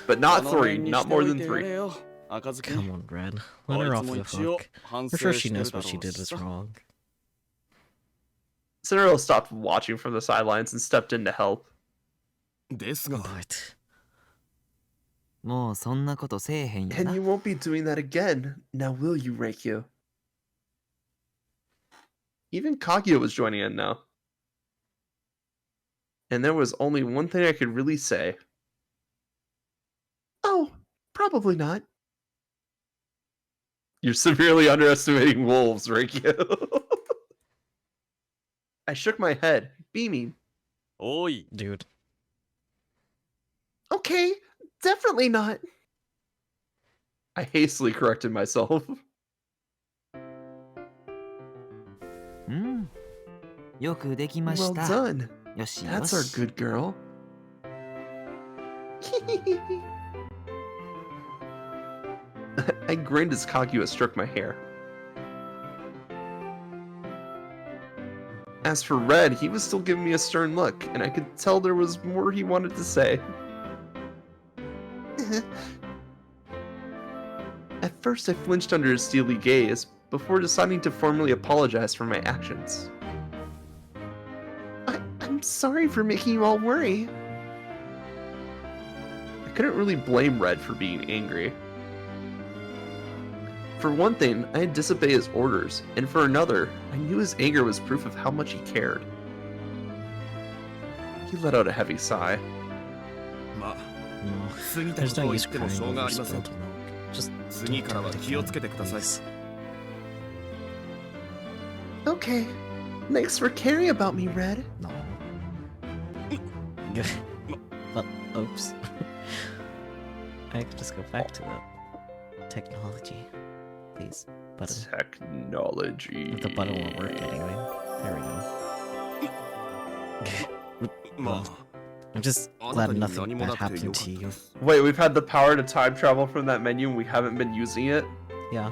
But not 3, not more than 3. Come on, Red. Let her off the hook. I'm sure she knows what she did was wrong. Cinderella stopped watching from the sidelines and stepped in to help. But And you won't be doing that again, now will you, Reikyu? Even Kaguya was joining in now. and there was only one thing I could really say. Oh, probably not. You're severely underestimating wolves, Rikyu. I shook my head, beaming. おい Dude. Okay, definitely not. I hastily corrected myself. よくできま Well した。 done. よしよ That's our し。 good girl. I grinned as Kaguya stroked my hair. As for Red, he was still giving me a stern look, and I could tell there was more he wanted to say. At first, I flinched under his steely gaze, before deciding to formally apologize for my actions. I'm sorry for making you all worry. I couldn't really blame Red for being angry. For one thing, I had disobeyed his orders, and for another, I knew his anger was proof of how much he cared. He let out a heavy sigh. まあ No. 過ぎたこ There's と no を言 use っても crying しょうがあ over りません spilled milk. Just 次 don't からは do it 気を again, つけてください please. Okay. Thanks for caring about me, Red. No. Well, oops. I could just go back to the technology. Please. Button. Technology. If the button won't work anyway. There we go. ま I'm just あ glad あなたに nothing 何も bad なくて happened よか to った you. Wait, we've had the power to time travel from that menu and we haven't been using it? Yeah.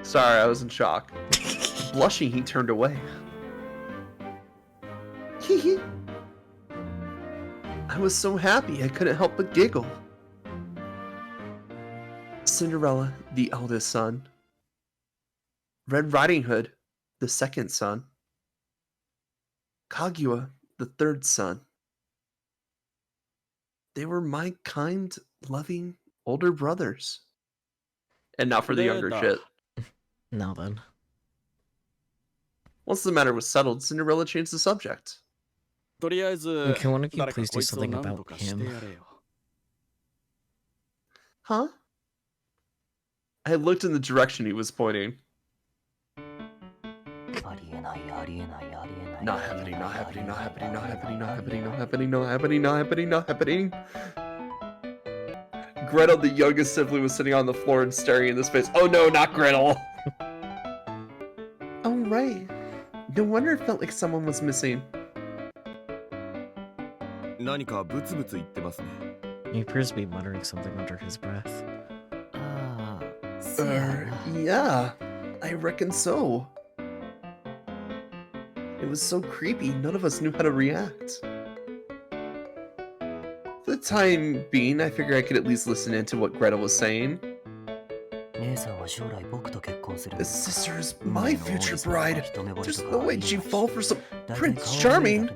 Sorry, I was in shock. Blushing, he turned away. I was so happy I couldn't help but giggle. Cinderella, the eldest son. Red Riding Hood, the second son. Kaguya, the third son. They were my kind, loving older brothers. And not for the younger Reda. shit. Now then. Once the matter was settled, Cinderella changed the subject. とりあえず Can one of you 誰か please こ do いつを something 何 about とかして him? やれよ Huh? I looked in the direction he was pointing. ありえないありえないありえない Not happening, not happening, not happening, not happening, not happening, not happening, not happening, not happening, not happening. Gretel, the youngest sibling, was sitting on the floor and staring in the space. Oh no, not Gretel! Oh, right. No wonder it felt like someone was missing. 何かブツブツ言ってますね He appears to be muttering something under his breath. ああせやな Yeah, I reckon so. It was so creepy, none of us knew how to react. For the time being, I figured I could at least listen into what Gretel was saying. 姉さんは将来僕と結婚する This sister is my future bride. There's no way she'd fall for some Prince Charming.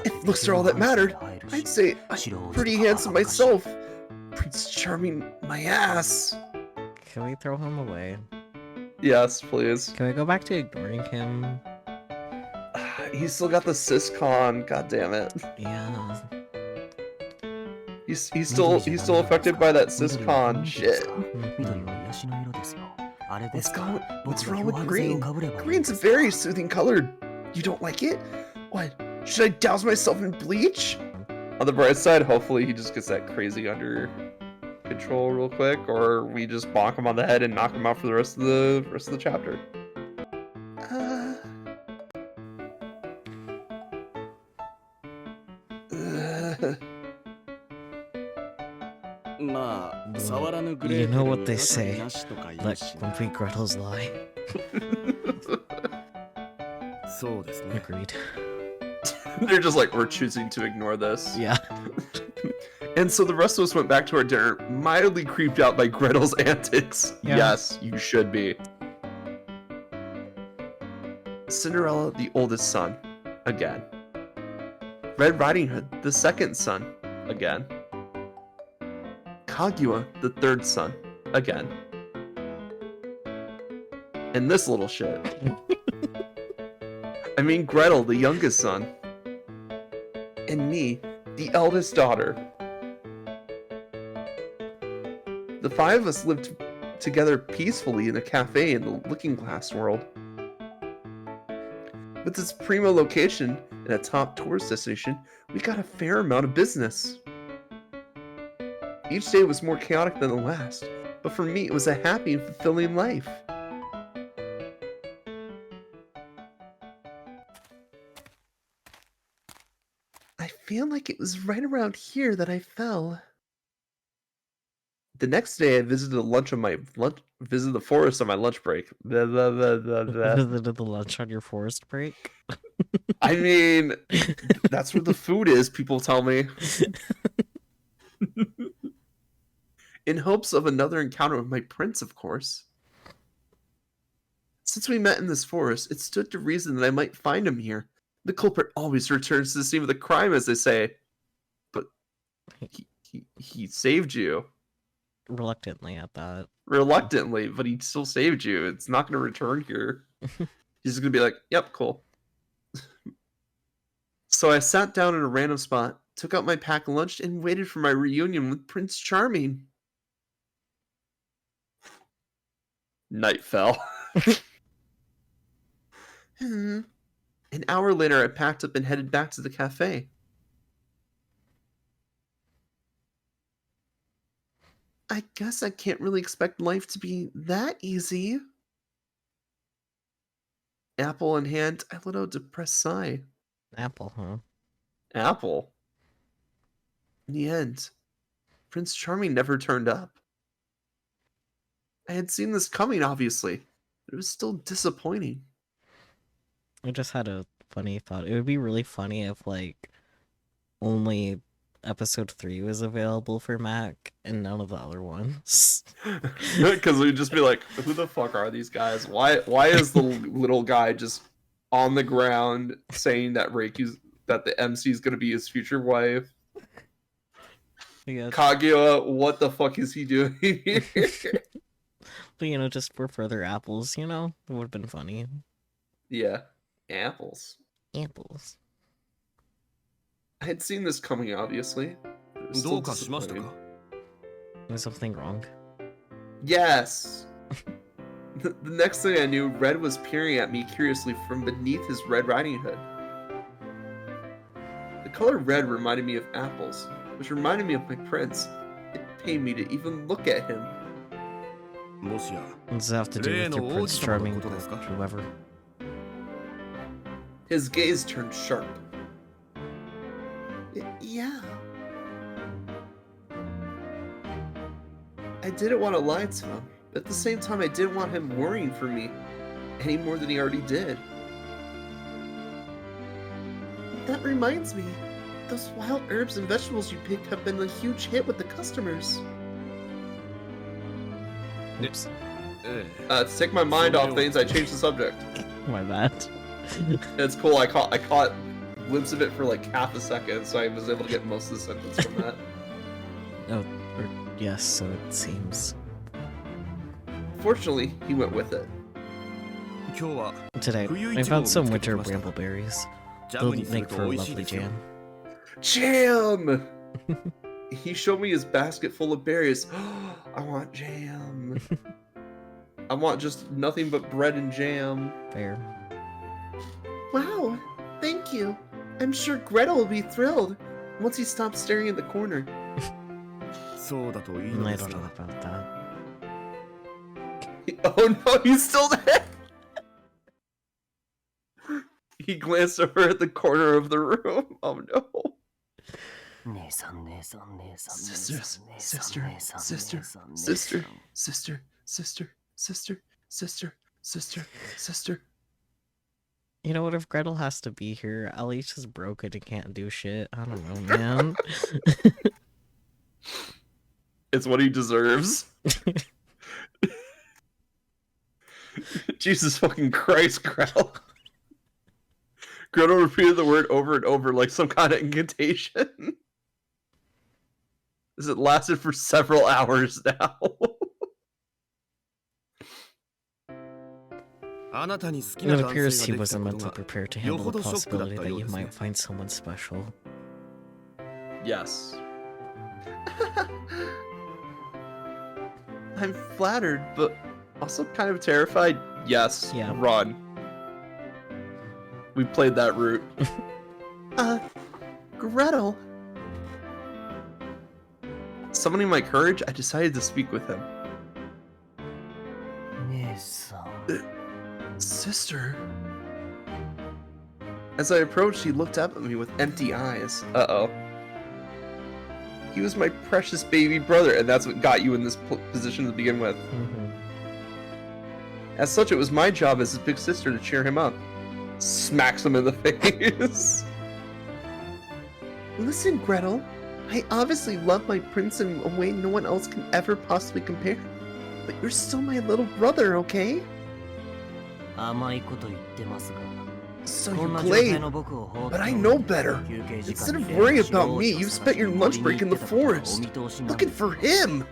If looks are all that mattered, I'd say I'm pretty handsome myself. Prince Charming, my ass. Can we throw him away? Yes, please. Can we go back to ignoring him? He's still got the syscon, god damn it. Yeah. He's still affected by that syscon shit. 緑は癒しの色ですよあれです What's か wrong 僕 with が漂白剤を green? かぶればいい Green's a very soothing color. You don't like it? What? Should I douse myself in bleach? On the bright side, hopefully he just gets that crazy under control real quick, or we just bonk him on the head and knock him out for the rest of the chapter. Uh, まあ触らぬグレ You ーテ know ル what に they 中 say. 身なしとか言 Let うし complete Gretel's lie. そうですね Agreed. They're just like, we're choosing to ignore this. Yeah. And so the rest of us went back to our dinner, mildly creeped out by Gretel's antics. Yeah. Yes, you should be. Cinderella, the oldest son, again. Red Riding Hood, the second son, again. Kaguya, the third son, again. And this little shit. I mean Gretel, the youngest son. And me, the eldest daughter. The five of us lived together peacefully in a cafe in the Looking Glass world. With its primo location and a top tourist destination, we got a fair amount of business. Each day was more chaotic than the last, but for me it was a happy and fulfilling life. I feel like it was right around here that I fell. The next day, I visited visited the forest on my lunch break. Blah, blah, blah, blah, blah. Visited the lunch on your forest break. I mean, that's where the food is, people tell me. In hopes of another encounter with my prince, of course. Since we met in this forest, it stood to reason that I might find him here. The culprit always returns to the scene of the crime, as they say. But he saved you. Reluctantly at that. Reluctantly, but he still saved you. It's not going to return here. He's just going to be like, yep, cool. So I sat down in a random spot, took out my packed lunch, and waited for my reunion with Prince Charming. Night fell. An hour later, I packed up and headed back to the cafe. I guess I can't really expect life to be that easy. Apple in hand, I let out a depressed sigh. Apple, huh? Apple? In the end, Prince Charming never turned up. I had seen this coming, obviously, but it was still disappointing. I just had a funny thought. It would be really funny if, like, only episode 3 was available for Mac and none of the other ones. Because we'd just be like, who the fuck are these guys? Why is the little guy just on the ground saying that that the MC is gonna be his future wife? Yeah. Kaguya, what the fuck is he doing here? But, you know, just for further apples, you know? It would have been funny. Yeah. Apples. Apples. I had seen this coming, obviously. It was still disappointing. There's something wrong. Yes! The next thing I knew, Red was peering at me curiously from beneath his Red Riding Hood. The color red reminded me of apples, which reminded me of my prince. It pained me to even look at him. What does that have to do with your Prince Charming or whoever? His gaze turned sharp. Yeah. I didn't want to lie to him, but at the same time I didn't want him worrying for me any more than he already did. That reminds me, those wild herbs and vegetables you picked have been a huge hit with the customers. Oops. To take my mind off things, I changed the subject. My bad. It's cool, I caught glimpse of it for like half a second, so I was able to get most of the sentence from that. Oh, yes, so it seems. Fortunately, he went with it. Today, I found some winter brambleberries. They'll make for a lovely jam. Jam! He showed me his basket full of berries. I want jam. I want just nothing but bread and jam. Fair. Wow, thank you. I'm sure Gretel will be thrilled once he stops staring in the corner. I don't know about that. Oh no, he's still there! He glanced over at the corner of the room. Oh no. Sisters, sister, sister, sister, sister, sister, sister, sister, sister, sister. You know what, if Gretel has to be here, Alice is broken and can't do shit. I don't know, man. It's what he deserves. Jesus fucking Christ, Gretel. Gretel repeated the word over and over like some kind of incantation. As it lasted for several hours now. It appears he wasn't mentally prepared to handle the possibility that you might find someone special. Yes. I'm flattered, but Also kind of terrified. Yes. Yeah. Run. We played that route. Gretel, Summoning my courage, I decided to speak with him. 姉さん。 sister. As I approached, he looked up at me with empty eyes. Uh-oh. He was my precious baby brother, and that's what got you in this position to begin with. As such, it was my job as his big sister to cheer him up. Smacks him in the face. Listen, Gretel, I obviously love my prince in a way no one else can ever possibly compare. But you're still my little brother, okay? 甘いこと言ってますが。 So こ you んな状態 blame, の僕を放って but お I いて know better. 休憩時 Instead 間 of に worrying 練習 about を me, 探 you し spent your に lunch break in the 行ってたことが forest, お見通しなん looking です for him.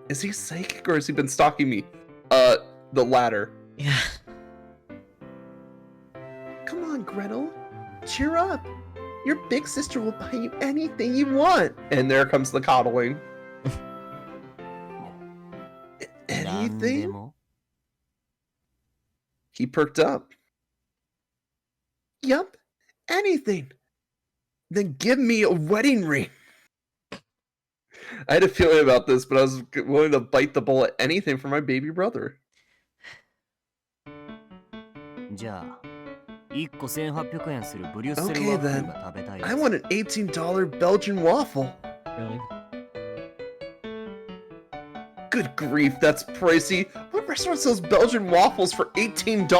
Is he psychic or has he been stalking me? The latter. Yeah. Come on, Gretel. Cheer up. Your big sister will buy you anything you want. And there comes the coddling. 何で Anything? も He perked up. Yup. Anything. Then give me a wedding ring. I had a feeling about this, but I was willing to bite the bullet anything for my baby brother. じゃあ1個1800円するブリュッセル Okay ワッフル then. が食べたいで I す want an $18 Belgian waffle. Really? Good grief, that's pricey. What restaurant sells Belgian waffles for $18?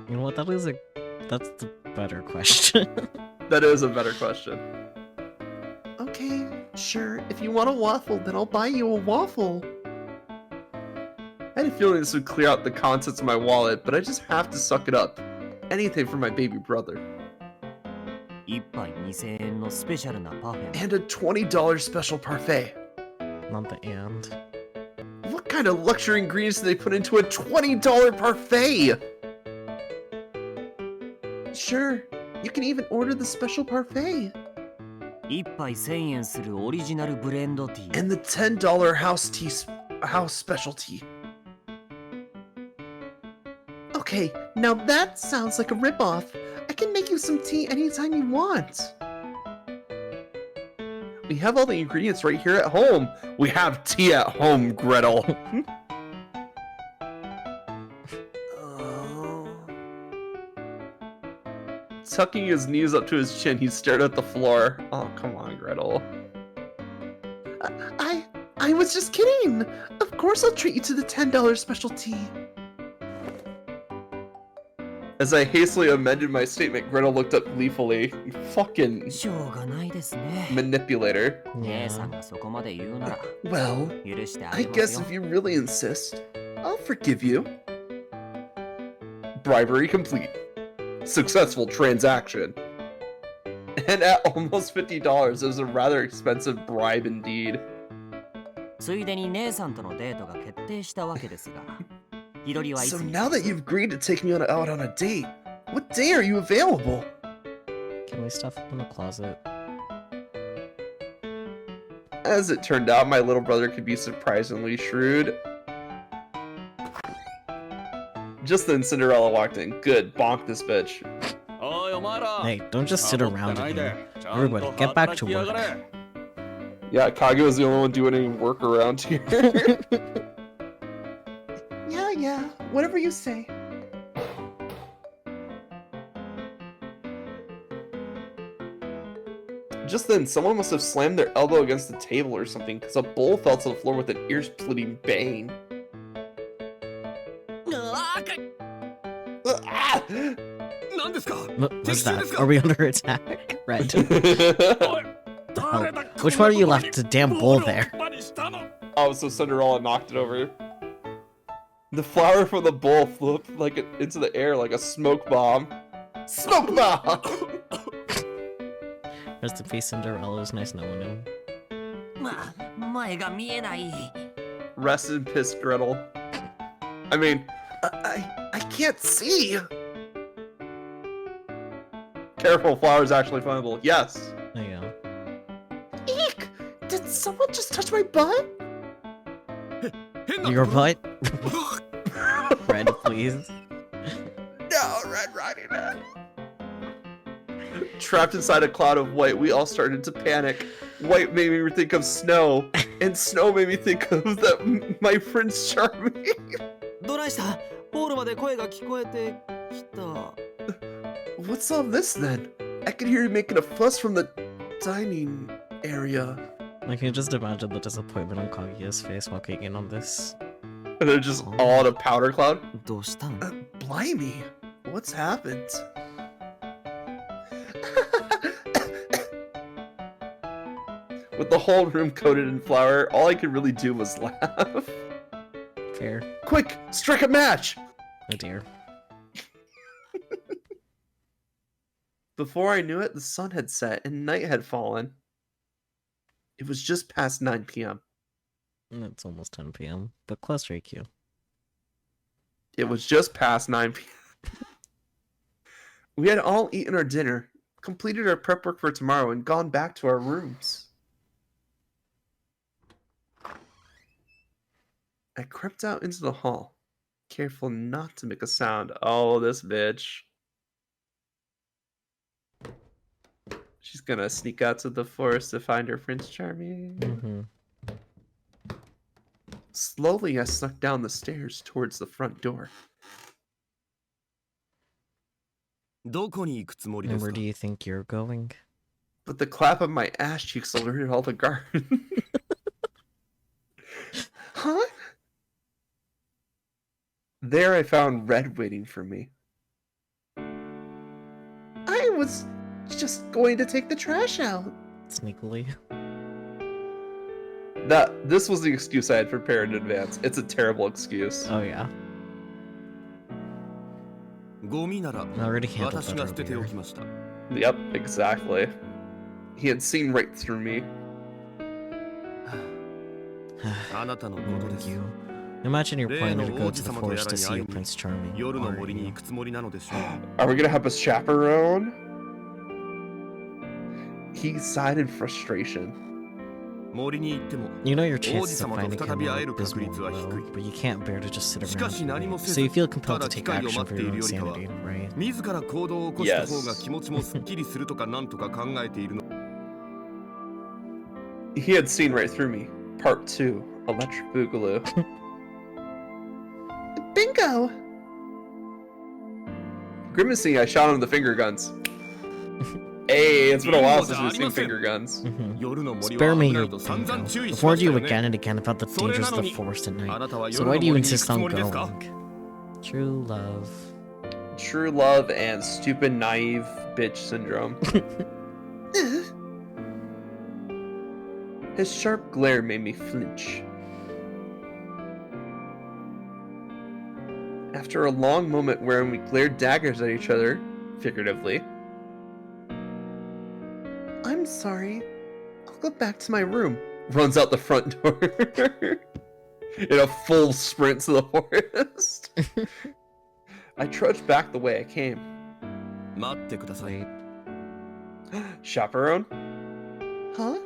You know what? That's the better question. That is a better question. Okay, sure. If you want a waffle, then I'll buy you a waffle. I had a feeling this would clear out the contents of my wallet, but I just have to suck it up. Anything for my baby brother. 1杯2000円のスペシャルなパフェ And a $20 special parfait. Not the and. What kind of luxury ingredients do they put into a $20 parfait? Sure, you can even order the special parfait. 1杯1000円するオリジナルブレンドティー And the $10 house specialty. Okay, now that sounds like a ripoff. I can make you some tea anytime you want. We have all the ingredients right here at home. We have tea at home, Gretel. Tucking his knees up to his chin, he stared at the floor. Oh, come on, Gretel. I was just kidding. Of course I'll treat you to the $10 special tea. As I hastily amended my statement, Gretel looked up gleefully. Fucking しょうがないですね manipulator. 姉さんがそこまで言うなら Well, 許してあ I げます guess よ if you really insist, I'll forgive you. Bribery complete. Successful transaction. And at almost $50, it was a rather expensive bribe indeed. ついでに姉さんとのデートが決定したわけですが日取りはい So つに now that you've agreed to take me out on a date, what day are you available? Can we stuff him in the closet? As it turned out, my little brother could be surprisingly shrewd. Just then, Cinderella walked in. Good, bonk this bitch. Hey, don't just sit around in here. Everybody, get back to work. Yeah, Kage was the only one doing any work around here. Yeah, whatever you say. Just then, someone must have slammed their elbow against the table or something, because a bowl fell to the floor with an ear-splitting bang. Ah! What's that? Are we under attack? Red. Oh, which one of you left the damn bowl there? Oh, so Cinderella knocked it over. The flour from the bowl flew up into the air like a smoke bomb. Smoke bomb! Rest in peace, Cinderella. It was nice knowing him. 前が見えない。 Rest in piss, Gretel. I mean, I can't see. careful, flower's actually flammable. Yes. There you go. Eek! Did someone just touch my butt? Your butt? Red, please. No, Red Riding Hood. Trapped inside a cloud of white, we all started to panic. White made me think of snow, and snow made me think of my Prince Charming. どないした？ホールまで声が聞こえてきた。 What's all this then? I could hear you making a fuss from the dining area. I can just imagine the disappointment on Kaguya's face while kicking on this. And they're just all in a powder cloud. どうしたん？ Blimey, what's happened? With the whole room coated in flour, all I could really do was laugh. Fair. Quick, strike a match! Oh dear. Before I knew it, the sun had set and night had fallen. It was just past 9 p.m. It's almost 10 p.m., but close AQ. It was just past 9 p.m. We had all eaten our dinner, completed our prep work for tomorrow, and gone back to our rooms. I crept out into the hall, careful not to make a sound. Oh, this bitch. She's gonna sneak out to the forest to find her Prince Charming. Mm-hmm. Slowly, I snuck down the stairs towards the front door. どこに行くつもりで And す where か do you think you're going? But the clap of my ass cheeks alerted all the guards. Huh? There I found Red waiting for me. I was just going to take the trash out. Sneakily. This was the excuse I had prepared in advance. It's a terrible excuse. Oh yeah. ゴミなら I already handled 私 that が捨ててお earlier. きました Yep, exactly. He had seen right through me. あなたのことです You. Imagine you're 例 planning の to go 王 to 子 the 様とや forest ら to に see 会い your に Prince Charming. 夜の Are 森に you? 行くつもりなのでしょう Are we gonna have a chaperone? He sighed in frustration. 森に行っても You know your 王子 chances of 様と finding 再 him び会え are る確 abysmal 率は低 low, い but you can't bear to just sit しかし around. 何もせ So ず you feel た compelled だ to 機 take 会を action 待 for ってい your る own よりかは sanity, right? 自ら行動を起こした方が気持ちもすっきりするとかなんとか考えているの He had seen right through me. Part 2, Electric Boogaloo. Bingo! Grimacing, I shot him the finger guns. Hey, it's been a while since we've seen finger guns. Mhm. 夜の森 Spare は me 危な your いと散々 bingo. 注意 I've しま warned した you よね again and again about the それ dangers な of の the に forest at あな night. たは So 夜 why の do you 森に行く insist つ on もりですか going? True love. True love and stupid, naive bitch syndrome. His sharp glare made me flinch. After a long moment wherein we glared daggers at each other, figuratively, I'm sorry. I'll go back to my room. runs out the front door in a full sprint to the forest. I trudged back the way I came. 待ってください Wait. Chaperone? Huh?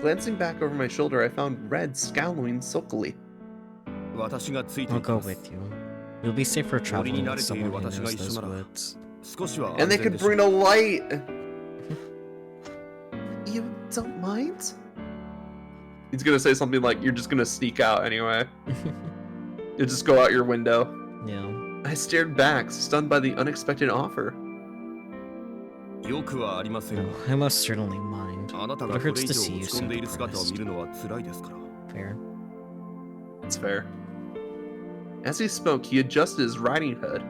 Glancing back over my shoulder, I found Red scowling sulkily. 私がついて I'll いき go ます with you. You'll be safer 森に traveling 慣 with れている someone who 私が knows 一 those 緒なら woods. 少しは And 安 they 全 could でしょ bring a light! You don't mind? He's gonna say something like, you're just gonna sneak out anyway. You'll just go out your window. Yeah. I stared back, stunned by the unexpected offer. よくはありません No, I most certainly mind. あなた But が it これ hurts 以 to 上 see 落 you ち込 so んでいる姿を depressed. 見るのは辛いですから Fair. It's fair. As he spoke, he adjusted his riding hood.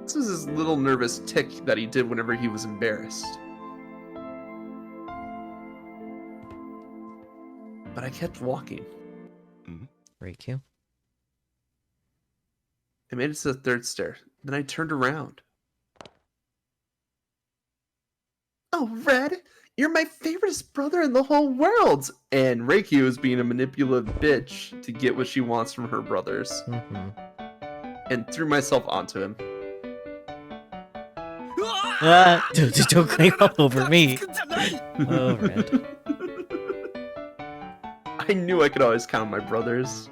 This was his little nervous tick that he did whenever he was embarrassed. But I kept walking. Reikyu. I made it to the third stair. Then I turned around. Oh, Red, you're my favoriteest brother in the whole world. And Reiki was being a manipulative bitch to get what she wants from her brothers. And threw myself onto him. Don't clean all over me. Oh, Red. I knew I could always count on my brothers.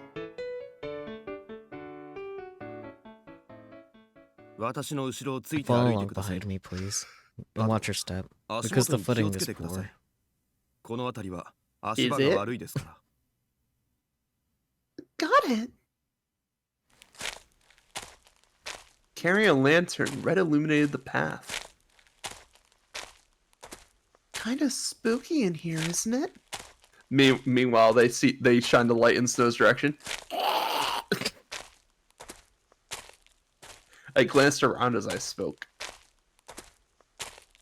Follow along behind me, please. And watch your step, because the footing is poor. Is it? Got it. Carrying a lantern, Red illuminated the path. Kinda spooky in here, isn't it? Meanwhile, they shine the light in Snow's direction. I glanced around as I spoke.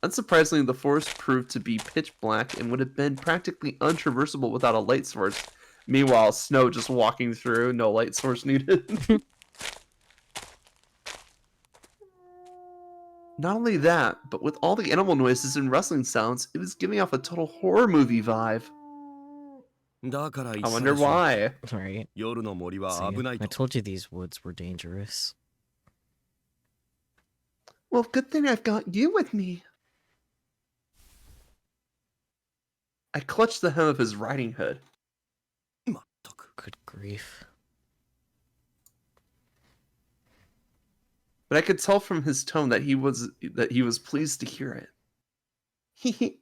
Unsurprisingly, the forest proved to be pitch black and would have been practically untraversable without a light source. Meanwhile, Snow just walking through, no light source needed. Not only that, but with all the animal noises and rustling sounds, it was giving off a total horror movie vibe. I wonder why. Right. See, I told you these woods were dangerous. Well, good thing I've got you with me. I clutched the hem of his riding hood. Good grief. But I could tell from his tone that he was pleased to hear it.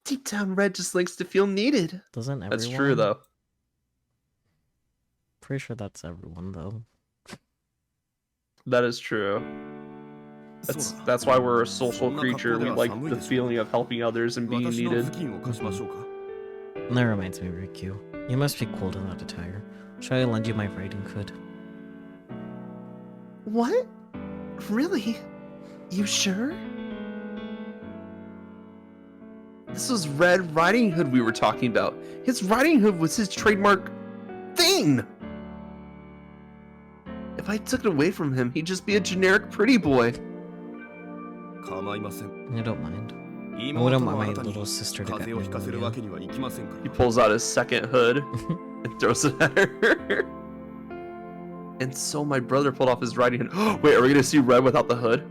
Deep down, Red just likes to feel needed. Doesn't everyone? That's true, though. Pretty sure that's everyone, though. That is true. That's why we're a social creature. We like the feeling of helping others and being needed. That reminds me, Riku. You must be cold without a tire. Shall I lend you my riding hood? What? Really? You sure? This was Red Riding Hood we were talking about. His riding hood was his trademark thing. If I took it away from him, he'd just be a generic pretty boy. I don't mind. I wouldn't want my little sister to get pneumonia. He pulls out his second hood and throws it at her. And so my brother pulled off his riding hood. Wait, are we gonna see Red without the hood?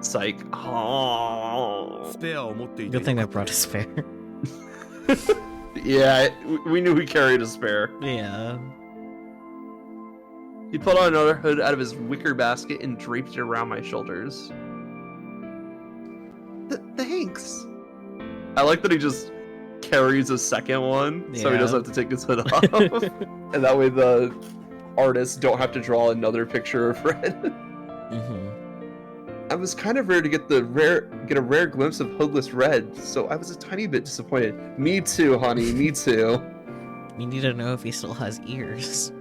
Psych. Oh. Good thing I brought a spare. Yeah, we knew he carried a spare. Yeah. He pulled out another hood out of his wicker basket and draped it around my shoulders. Thanks. I like that he just carries a second one, so he doesn't have to take his hood off. And that way the artists don't have to draw another picture of Red. I was kind of rare to get a rare glimpse of hoodless Red, so I was a tiny bit disappointed. Me too, honey, me too. We need to know if he still has ears.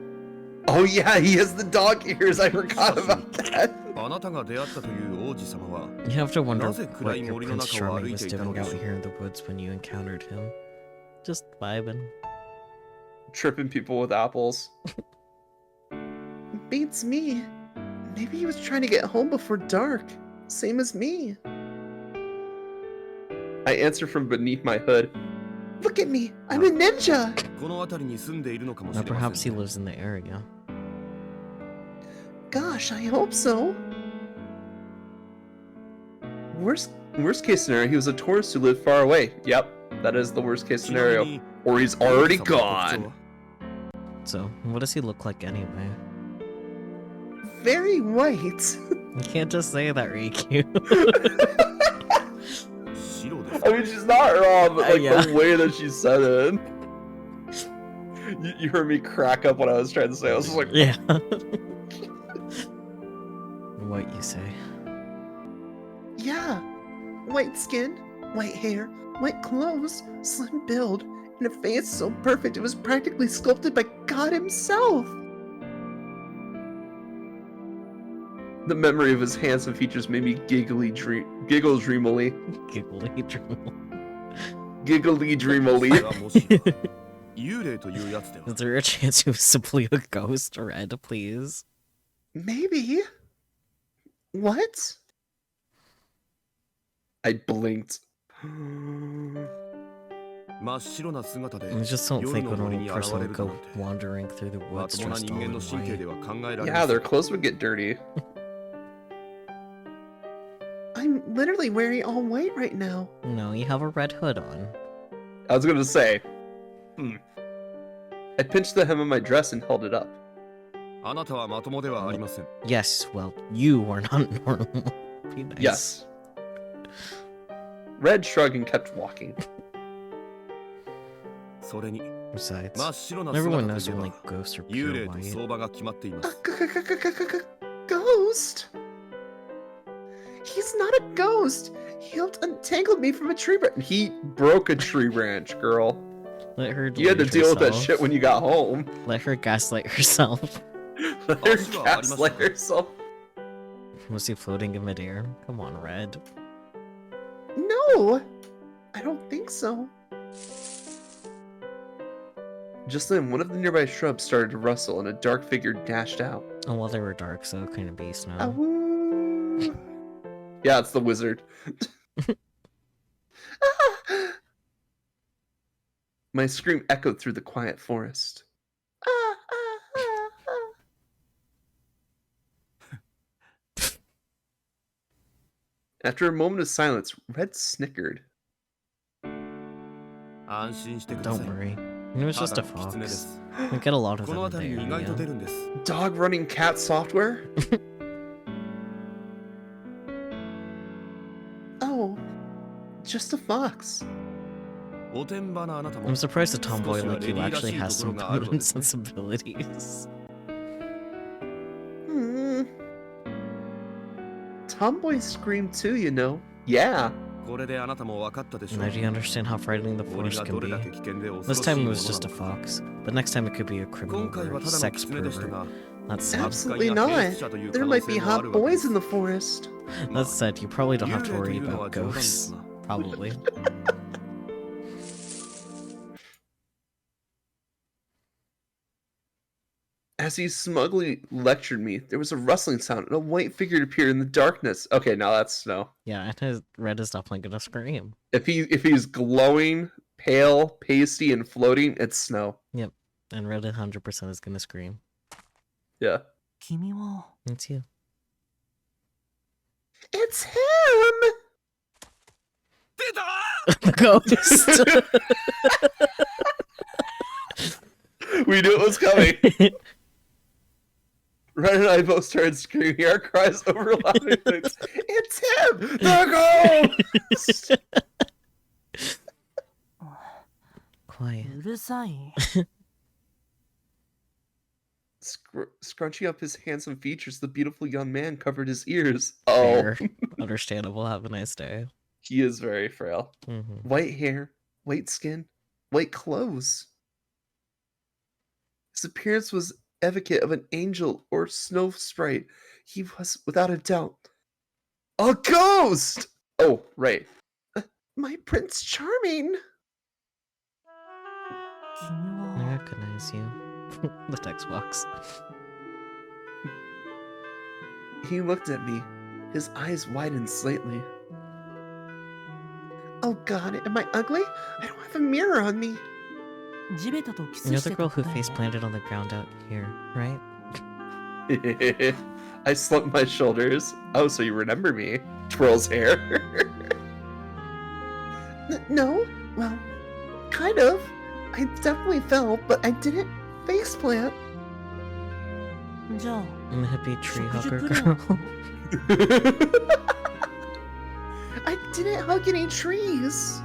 Oh yeah, he has the dog ears, I forgot about that. You have to wonder what your Prince Charming was doing out here in the woods when you encountered him. Just vibing. Tripping people with apples. Beats me. Maybe he was trying to get home before dark. Same as me. I answered from beneath my hood. Look at me. I'm a ninja. Now perhaps he lives in the area. Gosh, I hope so. Worst case scenario, he was a tourist who lived far away. Yep, that is the worst case scenario. Or he's already gone. So, what does he look like anyway? Very white. You can't just say that, Riku. I mean, she's not wrong, but like the way that she said it. You heard me crack up when I was trying to say. I was just like, yeah. What you say? Yeah. White skin, white hair, white clothes, slim build, and a face so perfect it was practically sculpted by God himself. The memory of his handsome features made me giggle dreamily. Giggly dreamily. Giggly dreamily. 幽霊というやつでは。 Is there a chance he was simply a ghost? Red, please. Maybe. What? I blinked. 真っ白な姿で I just don't 夜 think の a 森 normal に現 person れ would るだ go なんて wandering through the ま woods ともな dressed 人 all 間 in の神経で white. は考えられ Yeah, ませ their ん。 clothes would get dirty. I'm literally wearing all white right now. No, you have a red hood on. I was gonna say. I pinched the hem of my dress and held it up. あなたはまともではありません。 Yes, well, you are not normal. Be nice. Yes. Red shrugged and kept walking. それに Besides, 真っ白な everyone knows 姿といえ only ば ghosts are 幽 pure 霊と white. 相場が決まっていま A す。 ghost? He's not a ghost. He helped untangle me from a tree branch. He broke a tree branch, girl. Let her You had to delude deal with that herself. shit when you got home. Let her gaslight herself. Let her gaslight herself. Was he floating in midair? Come on, Red. No, I don't think so. Just then, one of the nearby shrubs started to rustle and a dark figure dashed out. Oh, well, they were dark, so it couldn't be snow. Awoo. Yeah, it's the wizard. My scream echoed through the quiet forest. After a moment of silence, Red snickered. 安心してくださ Don't い。 worry. It was た just だ a の狐で fox. す。 We get a lot of こ them の in the 辺りに意外と出 area. るんです。 Dog running cat software? Oh, just a fox. おてんばなあなたも I'm surprised a 少 tomboy しは like レ you ディーら actually しい has ところ some があるの feminine です。 sensibilities. Tomboys scream too, you know. Yeah. これであなたも分かったでしょう。 Now do you understand how frightening the 森 forest が can どれだ be? け危険で恐ろ This しい time も it の was な just a のか。 fox, but next time it could be a 今 criminal 回は or ただの sex 狐でした pervert. が、 That said, Absolutely 扱いや not. 警察者という可 There 能 might 性 be もあ hot るわけで boys す in the forest. まあ that said, you probably don't have to 幽霊と worry いうのは about 冗談です ghosts. な。 Probably. As he smugly lectured me, there was a rustling sound and a white figure appeared in the darkness. Okay, now that's snow. Yeah, and his Red is definitely gonna scream. If he's glowing, pale, pasty, and floating, it's snow. Yep, and Red 100% is gonna scream. Yeah. 君は It's you. It's him! 出た The ghost! We knew it was coming. Red and I both started screaming. Our cries overlapping. It's him! The ghost! Quiet. うるさい。 Scrunching up his handsome features, the beautiful young man covered his ears. Oh, Fair. Understandable. Have a nice day. he is very frail. Mm-hmm. White hair, white skin, white clothes. His appearance was evocative of an angel or snow sprite. He was, without a doubt, a ghost! Oh, right. My Prince Charming. 君 I は recognize you. The text box. He looked at me. His eyes widened slightly. Oh God, am I ugly? I don't have a mirror on me. 地べたとキス You're し the て girl た who 子だよ face ね planted on the ground out here, right? I slumped my shoulders. Oh, so you remember me? Twirls hair. No, well, kind of. I definitely fell, but I didn't face plant. じゃあ I'm the hippie tree 食事 hugger プレイ girl. I didn't hug any trees.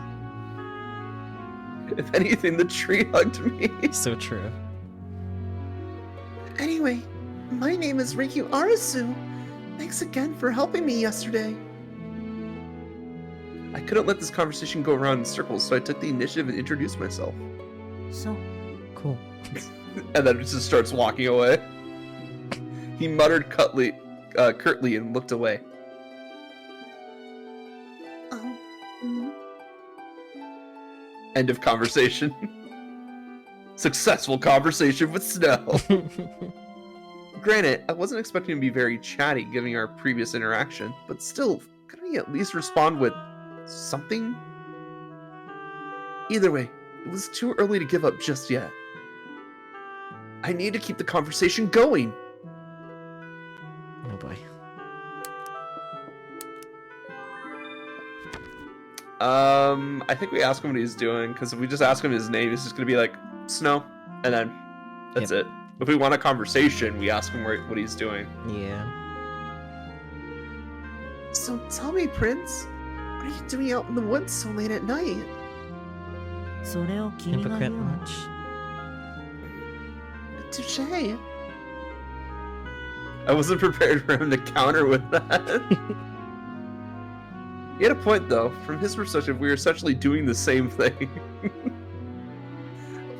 If anything, the tree hugged me. So true. Anyway, my name is Rikyu Arasu. Thanks again for helping me yesterday. I couldn't let this conversation go around in circles, so I took the initiative and introduced myself. そう Cool. And then just starts walking away. He muttered curtly and looked away. Mm, End of conversation. Successful conversation with Snow. Granted, I wasn't expecting him to be very chatty given our previous interaction, but still, couldn't he at least respond with something? Either way, it was too early to give up just yet. I need to keep the conversation going. Oh boy. I think we ask him what he's doing, because if we just ask him his name, he's just gonna be like, Snow, and then that's it. If we want a conversation, we ask him what he's doing. Yeah. So tell me, Prince, what are you doing out in the woods so late at night? それを君が言う Hypocrite の much? Touche. I wasn't prepared for him to counter with that. He had a point, though. From his perspective, we were essentially doing the same thing.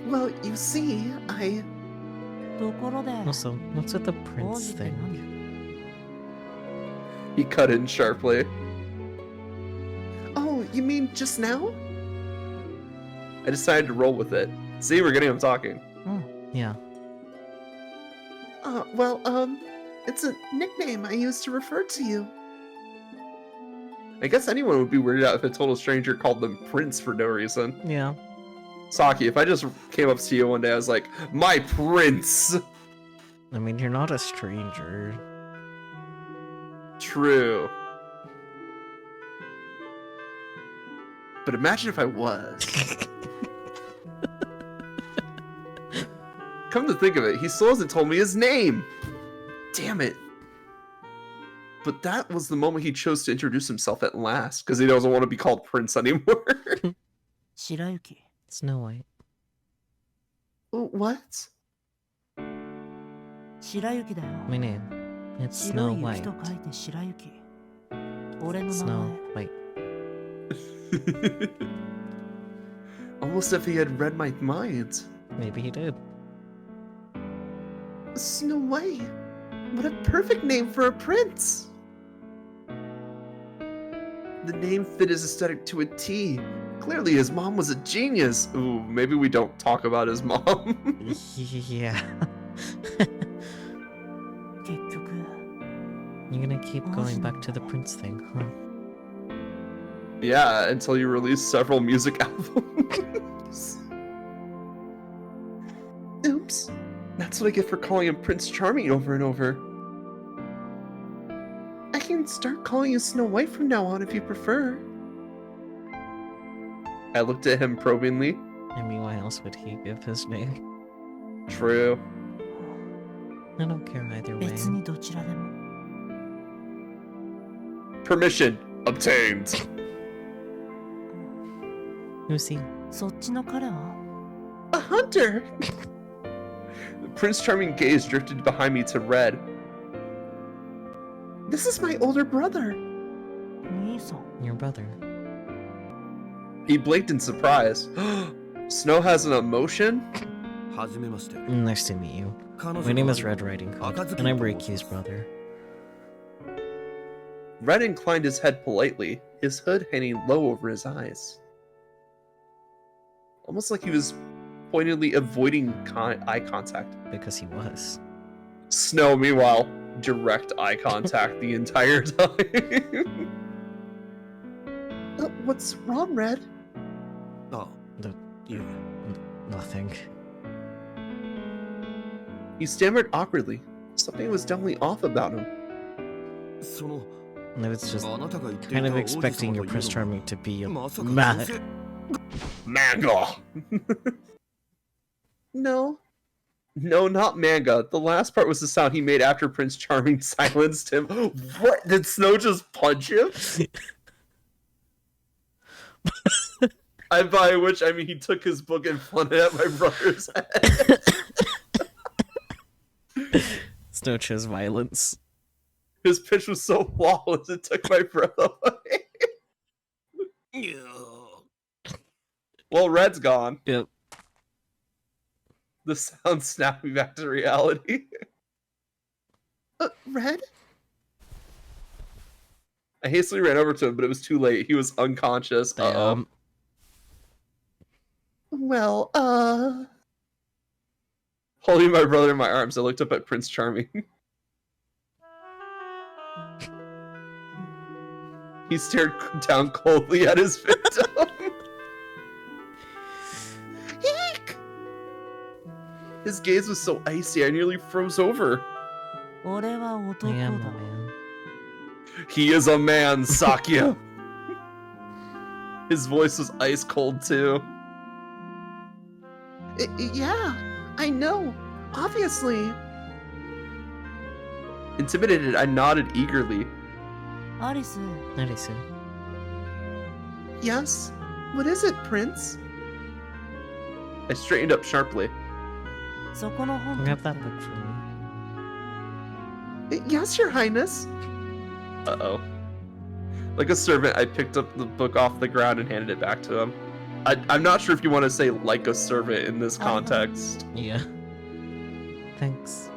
Well, you see, I... ところで Also, what's with the 王 prince 子って thing? 何 He cut in sharply. Oh, you mean just now? I decided to roll with it. See, we're getting him talking. Yeah. Well, it's a nickname I use to refer to you. I guess anyone would be weirded out if a total stranger called them Prince for no reason. Yeah. Saki, if I just came up to you one day, I was like, my Prince! I mean, you're not a stranger. True. But imagine if I was. Come to think of it, he still hasn't told me his name! Damn it. But that was the moment he chose to introduce himself at last, because he doesn't want to be called Prince anymore. 白雪 Snow White. What? 白雪だよ My name. It's 白 Snow い雪 White. と書いて白雪俺の名 Snow 前 White. Almost if he had read my mind. Maybe he did. Snow White. What a perfect name for a prince. The name fit his aesthetic to a T. Clearly his mom was a genius. Ooh, maybe we don't talk about his mom. Yeah. 結局 You're gonna keep going back to the prince thing, huh? Yeah, until you release several music albums. Oops. That's what I get for calling him Prince Charming over and over. I can start calling you Snow White from now on if you prefer. I looked at him probingly. I mean, why else would he give his name? True. I don't care either way. 別にどちらでも Permission obtained. Who's he? そっちの彼は A hunter! Prince Charming gaze drifted behind me to red. This is my older brother. 兄さん Your brother. He blinked in surprise. Snow has an emotion? はじめまして。 Nice to meet you. 彼女 My の name is 兄は Red Riding Hood, 赤ずき and I'm んと申 Reiki's します brother. Red inclined his head politely, his hood hanging low over his eyes. Almost like he was pointedly avoiding eye contact. Because he was. Snow, meanwhile, direct eye contact the entire time. What's wrong, Red? あ、The- いえ Nothing. He stammered awkwardly. Something was definitely off about him. その I was just あなたが言ってい kind た of 王子様 expecting と your いう Prince のは Charming to be a まさか man. 女性 Manga! No. No, not manga. The last part was the sound he made after Prince Charming silenced him. What? Did Snow just punch him? By which I mean he took his book and flung it at my brother's head. Snow chose violence. His pitch was so flawless it took my breath away. Well, Red's gone. Yep. The sound snapped me back to reality. Red? I hastily ran over to him, but it was too late. He was unconscious. Uh-oh. Well, Holding my brother in my arms, I looked up at Prince Charming. He stared down coldly at his victim. Eek! His gaze was so icy, I nearly froze over. 俺は I 男 am だ a man. He is a man, Sakya. His voice was ice cold too. Yeah, I know. Obviously. Intimidated, I nodded eagerly. アリス Narisu. Yes? What is it, Prince? I straightened up sharply. そこの本 Grab that book for me. Yes, Your Highness. Uh-oh. Like a servant, I picked up the book off the ground and handed it back to him. I'm not sure if you want to say like a servant in this context. Yeah. Thanks.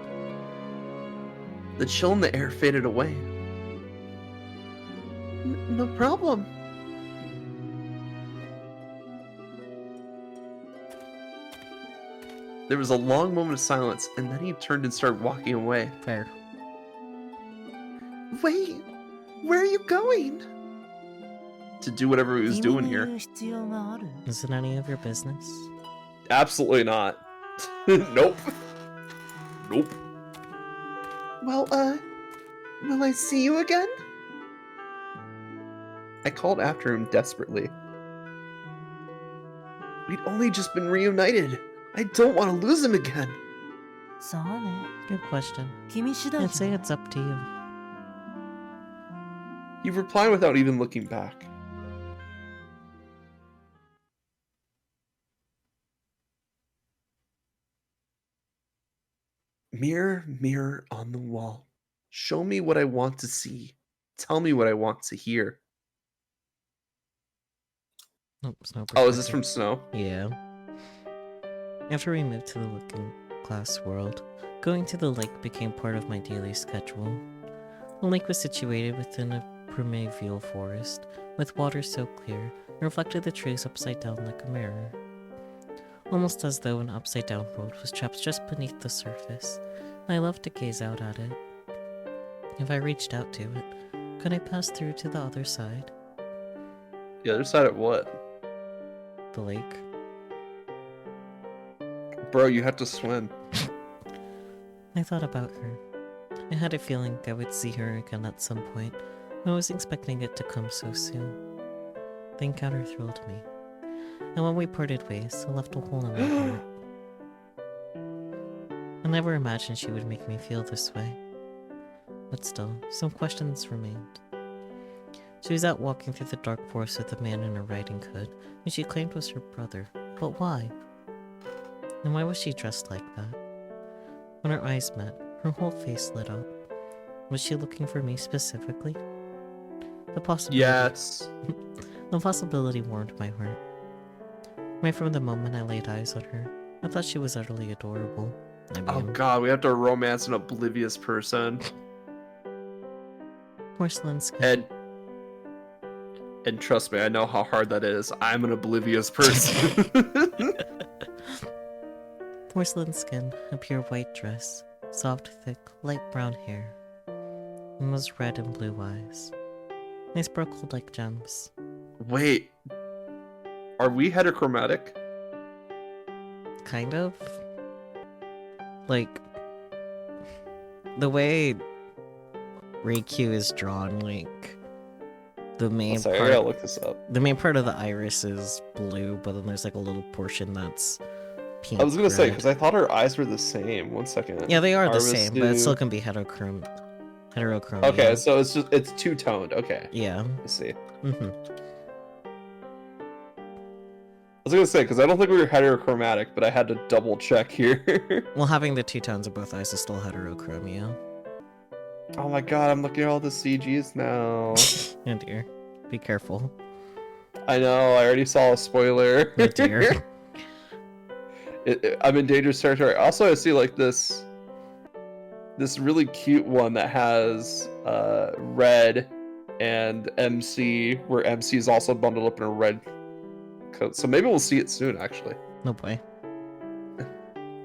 The chill in the air faded away. No problem. There was a long moment of silence, and then he turned and started walking away. Fair. Wait, where are you going? To do whatever he was 君 doing に here. 言う必要がある Is it any of your business? Absolutely not. Nope. Nope. Well, will I see you again? I called after him desperately. We'd only just been reunited. I don't want to lose him again. さあね Good question. 君次第 I'd じ say ゃん it's up to you. He replied without even looking back. Mirror, mirror on the wall. Show me what I want to see. Tell me what I want to hear. Nope, Snow Oh, is this Protector. from Snow? Yeah. After we moved to the looking glass world, going to the lake became part of my daily schedule. The lake was situated within a primeval forest, with water so clear it reflected the trees upside down like a mirror. Almost as though an upside down world was trapped just beneath the surface, and I loved to gaze out at it. If I reached out to it, could I pass through to the other side? The other side of what? The lake? Bro, you have to swim. I thought about her. I had a feeling I would see her again at some point. I was expecting it to come so soon. The encounter thrilled me. And when we parted ways, it left a hole in my heart. I never imagined she would make me feel this way. But still, some questions remained. She was out walking through the dark forest with a man in a riding hood, who she claimed was her brother. But why? And why was she dressed like that? When our eyes met, her whole face lit up. Was she looking for me specifically? The possibility. Yes. The possibility warmed my heart. Right from the moment I laid eyes on her, I thought she was utterly adorable. I Oh mean, god, we have to romance an oblivious person. porcelain skin. And trust me, I know how hard that is. I'm an oblivious person. Porcelain skin, a pure white dress, soft, thick, light brown hair, and those red and blue eyes. They sparkled like gems. Wait. Are we heterochromatic? Kind of. Like, the way Reikyu is drawn, like, the main Sorry, I part. gotta look this up. The main part of the iris is blue, but then there's like a little portion that's pink. I was gonna say, red. because I thought our eyes were the same. One second. Yeah, they are the Ours same, but it still do- can be heterochrome. Heterochrome. Okay, yeah. so it's two-toned. Okay, Yeah. I see. Mm-hmm. I was gonna say, because I don't think we were heterochromatic, but I had to double check here. Well, having the two tones of both eyes is still heterochrome, yeah. Oh my god, I'm looking at all the CGs now. Oh dear. Be careful. I know, I already saw a spoiler. Oh dear. I'm in dangerous territory. Also, I see like this really cute one that has red and MC, where MC is also bundled up in a red coat. So maybe we'll see it soon, actually. No boy.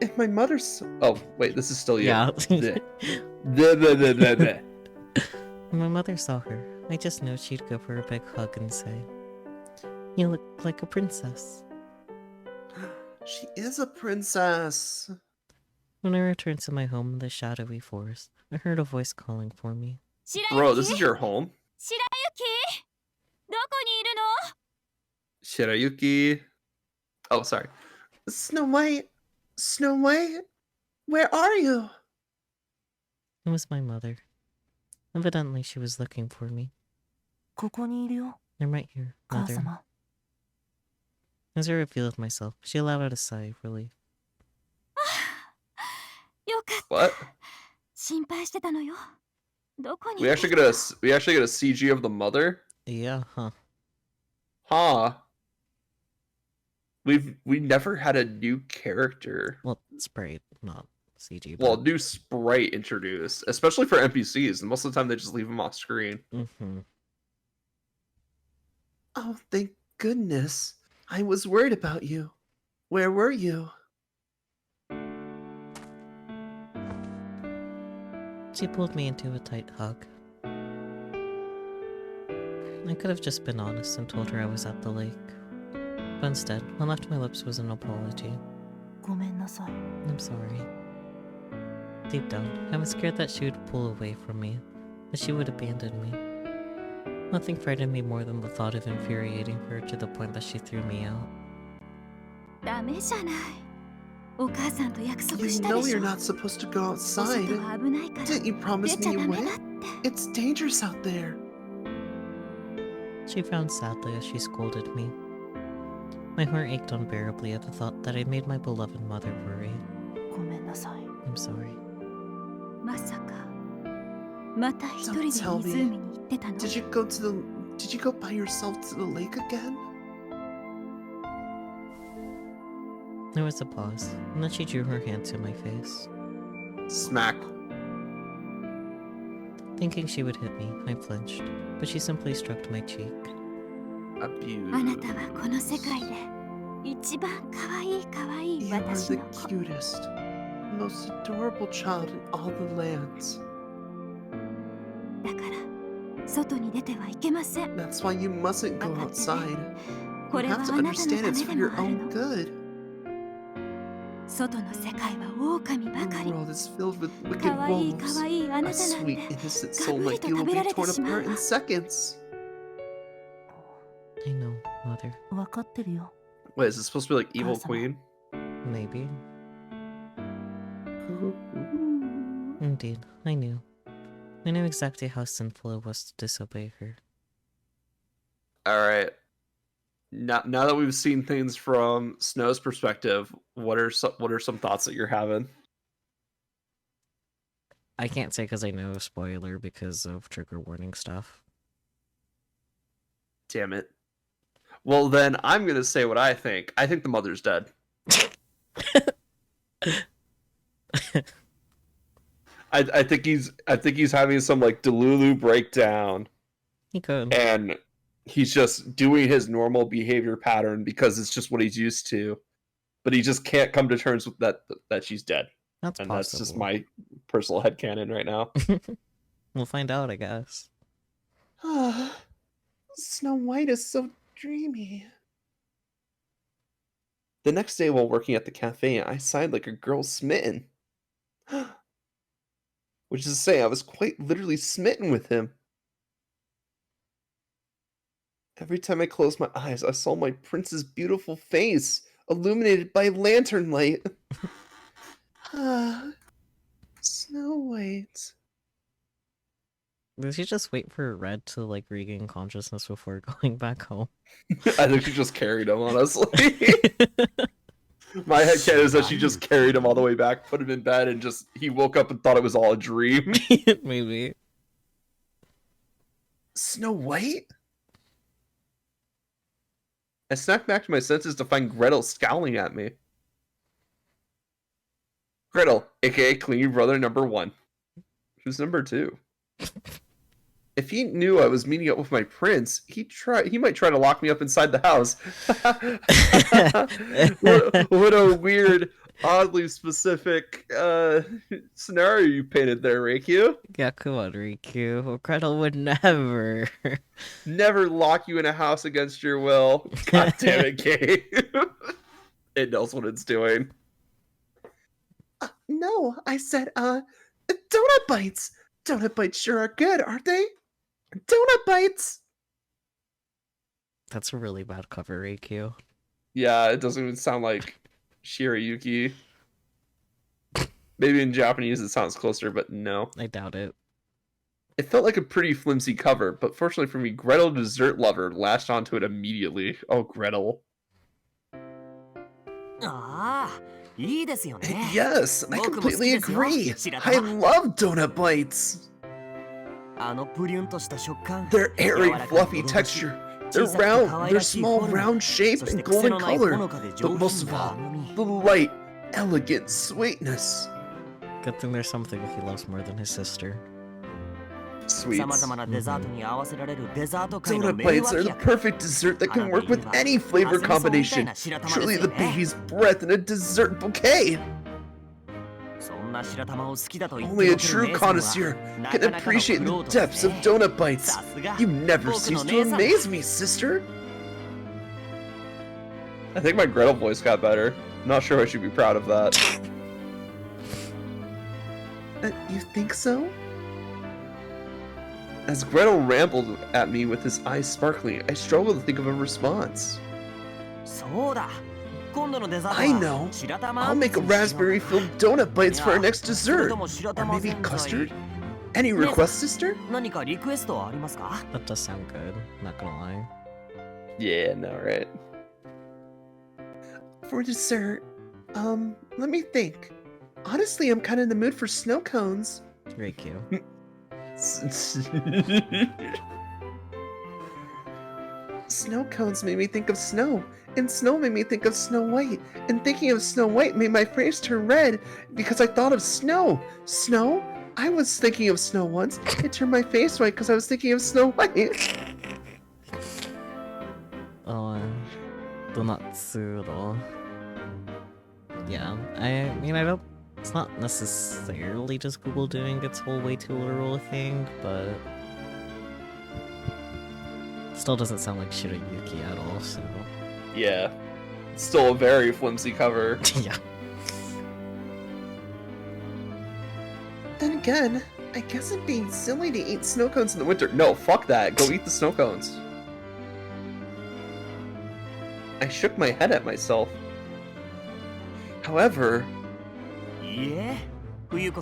And my mother's... Oh, wait, this is still you. Yeah. Bleh. Bleh, bleh, bleh, bleh, bleh. When my mother saw her, I just knew she'd give her a big hug and say, "You look like a princess." She is a princess. When I returned to my home in the shadowy forest, I heard a voice calling for me. Bro, this is your home? 白雪どこにいるの Shirayuki. Oh, sorry. Snow White. Snow White? Where are you? It was my mother. Evidently, she was looking for me. ここにいるよ、 I'm right here, 母 mother. 様。 As I revealed myself, she let out a sigh of relief. よかった What? 心配してたのよどこに We actually get a CG of the mother? Yeah, huh? Huh. We never had a new character. Well, sprite, not CG. Well, new sprite introduced, especially for NPCs. Most of the time, they just leave them off screen. Mm-hmm. Oh, thank goodness. I was worried about you. Where were you? She pulled me into a tight hug. I could have just been honest and told her I was at the lake. But instead, what left my lips was an apology. ごめんなさい。 I'm sorry. Deep down, I was scared that she would pull away from me, that she would abandon me. Nothing frightened me more than the thought of infuriating her to the point that she threw me out. ダメじゃないお母さんと約束 You した know でし you're ょ not supposed to go お外 outside. は危ないから Didn't you 出 promise ちゃ me ダ you メだっ wouldn't? て It's dangerous out there. She frowned sadly as she scolded me. My heart ached unbearably at the thought that I made my beloved mother worry. ごめんなさい。 I'm sorry. まさかまた一人で Don't tell me. 湖に行ってたの Did you go by yourself to the lake again? There was a pause, and then she drew her hand to my face. Smack. Thinking she would hit me, I flinched, but she simply stroked my cheek. あな Abuse. たはこの世界で一番可愛い可愛い You are 私 the の子 cutest, most adorable child in all the lands. だから外に出てはいけません That's why you mustn't go outside. こ You れは have あ to なたの understand た it's め for でも your ある own の good. 外の世界は狼ばか The り world is filled with wicked 可愛い wolves. 可愛いあな A たなん sweet, て innocent が soul ぶり like と you 食 will べ be られて torn しまう apart in わ seconds. I know, mother. わかってるよ。 Wait, is this supposed to be like Evil Awesome. Queen? Maybe. Indeed, I knew. I knew exactly how sinful it was to disobey her. All right. Now that we've seen things from Snow's perspective, what are some thoughts that you're having? I can't say because I know spoiler because of trigger warning stuff. Damn it. Well, then I'm gonna say what I think. I think the mother's dead. I think he's having some like Delulu breakdown, He could. and he's just doing his normal behavior pattern because it's just what he's used to, but he just can't come to terms with that she's dead, That's and possible. that's just my personal headcanon right now. We'll find out, I guess. Snow White is so dreamy. The next day, while working at the cafe, I sighed like a girl smitten. Which is to say, I was quite literally smitten with him. Every time I closed my eyes, I saw my prince's beautiful face, illuminated by lantern light. Snow White. Did she just wait for Red to like regain consciousness before going back home? I think she just carried him, honestly. My headcanon is that she just carried him all the way back, put him in bed, and just he woke up and thought it was all a dream. Maybe. Snow White? I snapped back to my senses to find Gretel scowling at me. Gretel, aka Clingy Brother number 1. Who's number 2? If he knew I was meeting up with my prince, he might try to lock me up inside the house. what a weird, oddly specific scenario you painted there, Reikyu. Yeah, come on, Riku. Gretel would never. Never lock you in a house against your will. God damn it, Kay. It knows what it's doing. No, I said, donut bites. Donut bites sure are good, aren't they? Donut bites! That's a really bad cover, Riku. Yeah, it doesn't even sound like Shirayuki. Maybe in Japanese it sounds closer, but no. I doubt it. It felt like a pretty flimsy cover, but fortunately for me, Gretel Dessert Lover latched onto it immediately. Oh, Gretel. Yes, I completely agree. I love donut bites. Their airy, fluffy texture. They're round, their small round shape and golden color. But most of all, the light, elegant sweetness. Good thing there's something he loves more than his sister. Sweets. Mm-hmm. Donut bites are the perfect dessert that can work with any flavor combination. Truly the baby's breath in a dessert bouquet. Only a true connoisseur can appreciate the depths of donut bites. You never cease to amaze me, sister. I think my Gretel voice got better. I'm not sure I should be proud of that. You think so? As Gretel rambled at me with his eyes sparkling, I struggled to think of a response. I know! I'll make a raspberry-filled donut bites for our next dessert! Or maybe custard? Any requests, sister? That does sound good, not gonna lie. Yeah, no, right? For dessert, let me think. Honestly, I'm kind of in the mood for snow cones. Riku. Snow cones made me think of snow, and snow made me think of Snow White, and thinking of Snow White made my face turn red because I thought of snow. Snow? I was thinking of snow once. It turned my face white because I was thinking of Snow White. Oh, Donatsuro. Yeah, I mean, I don't. It's not necessarily just Google doing its whole way too literal thing, but still doesn't sound like Shirayuki at all, so. Yeah. It's still a very flimsy cover. Yeah. Then again, I guess it'd be silly to eat snow cones in the Winter. No, fuck that. Go eat the snow cones. I shook my head at myself. However, I beg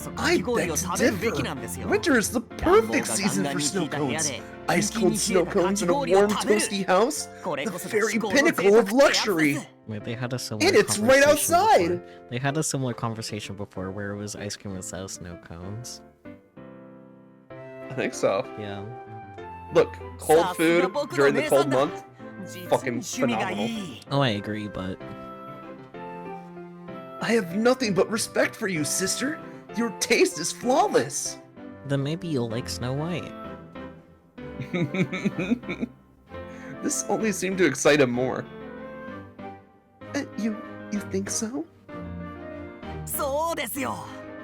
to differ. Winter is the perfect season for snow cones. Ice-cold snow cones in a warm, toasty house. The very pinnacle of luxury. Wait, they had a similar And it's right conversation outside! before. They had a similar conversation before where it was ice cream without snow cones. I think so. Yeah. Look, cold food during the cold month, fucking phenomenal. Oh, I agree, but I have nothing but respect for you, sister. Your taste is flawless. then maybe you'll like Snow White. This only seemed to excite him more. You think so?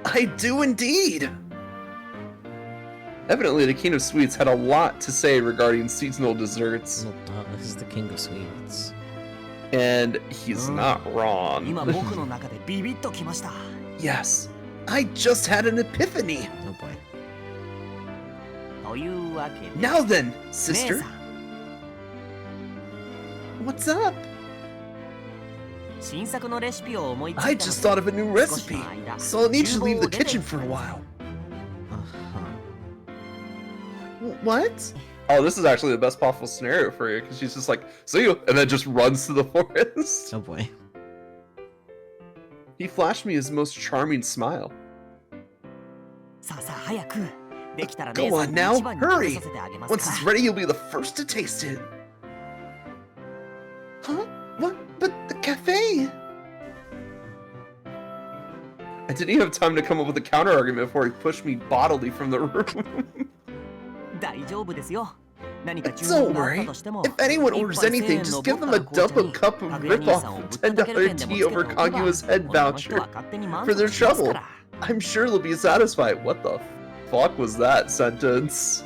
I do indeed. Evidently, the King of Sweets had a lot to say regarding seasonal desserts, Well, duh, he's the king of sweets. and he's not wrong. Yes, I just had an epiphany. Oh boy. Now then, sister. What's up? I just thought of a new recipe, so I'll need you to leave the kitchen for a while. Uh-huh. What? Oh, this is actually the best possible scenario for you, because she's just like, see you, and then just runs to the forest. Oh boy. He flashed me his most charming smile. Go on now, hurry! Once it's ready, you'll be the first to taste it. Huh? What? But the cafe! I didn't even have time to come up with a counter argument before he pushed me bodily from the room. 大丈夫ですよ。何か注 Don't 文があった worry. としても、 If anyone 一 orders 杯 anything, 1000 just の give ボ them ッ a カの dump 紅 of cup 茶 of に、かぐや兄 rip-off さんをぶっ $10 たたける券でもつ tea けて over おけば、 Kaguya's head 女の voucher 人は勝手に満 for 足 their しますか trouble. ら。 I'm sure they'll be satisfied. What the fuck was that sentence?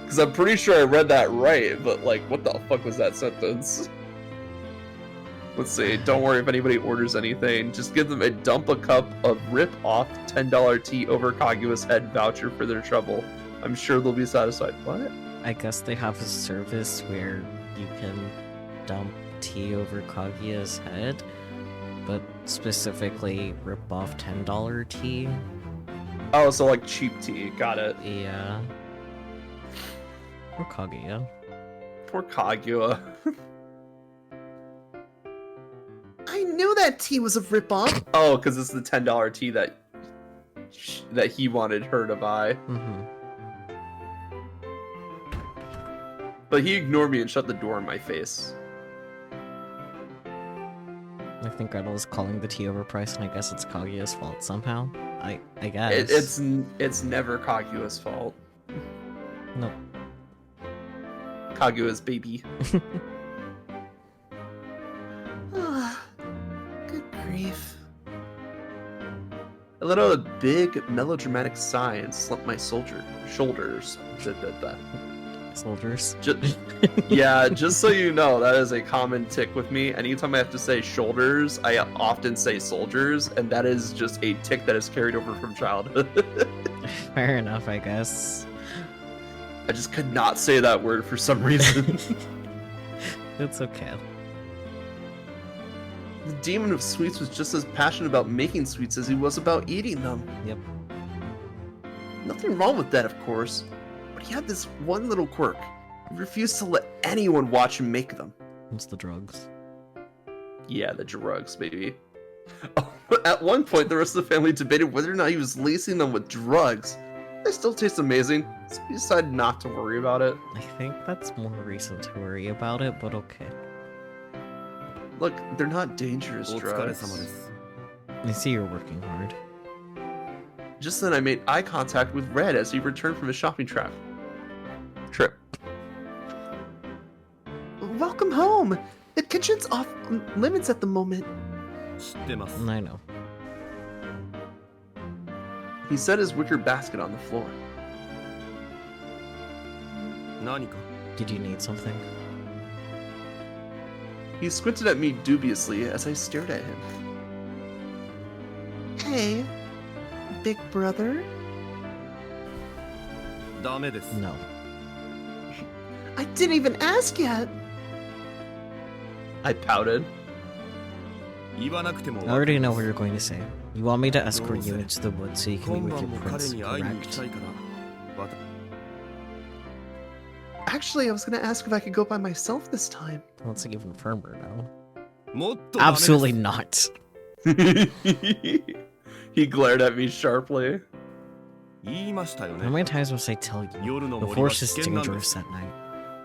Because I'm pretty sure I read that right, but like, what the fuck was that sentence? Let's see. Don't worry if anybody orders anything. Just give them a dump a cup of rip-off $10 tea over Kaguya's head voucher for their trouble. I'm sure they'll be satisfied. What? I guess they have a service where you can dump tea over Kaguya's head, but specifically rip off $10 tea. Oh, so like cheap tea. Got it. Yeah. Or Kaguya. Poor Kaguya. I knew that tea was a rip-off. Oh, because it's the $10 tea that he wanted her to buy. Mm-hmm. But he ignored me and shut the door in my face. I think Gretel is calling the tea overpriced, and I guess it's Kaguya's fault somehow. I guess. It's never Kaguya's fault. No. Kaguya's baby. Good grief. I let out a big melodramatic sigh and slumped my shoulders. Soldiers. Yeah, just so you know, that is a common tick with me. Anytime I have to say shoulders, I often say soldiers, and that is just a tick that is carried over from childhood. Fair enough, I guess. I just could not say that word for some reason. It's okay. The demon of sweets was just as passionate about making sweets as he was about eating them. Yep. Nothing wrong with that, of course, but he had this one little quirk. He refused to let anyone watch him make them. It's the drugs. Yeah, the drugs, baby. Oh, at one point, the rest of the family debated whether or not he was lacing them with drugs. They still taste amazing, so we decided not to worry about it. I think that's more reason to worry about it, but okay. Look, they're not dangerous お疲れ様 drugs. です。 I see you're working hard. Just then, I made eye contact with Red as he returned from his shopping trip. Welcome home. The kitchen's off limits at the moment. 知ってます。 I know. He set his wicker basket on the floor. 何か Did you need something? He squinted at me dubiously as I stared at him. Hey, big brother. ダメです。 No. I didn't even ask yet. I pouted. 言わなくても I already know what you're going to say. You want me to escort you into the woods so you can be 今 with 晩 your も彼 prince, に会いに行き correct? たいから。わた Actually, I was gonna ask if I could go by myself this time. That's like even firmer now. もっとダメです Absolutely not. He glared at me sharply. 言いましたよ How ね。 many times must I tell you? 夜の The 森は forest 危 is 険なんで dangerous す。 at night.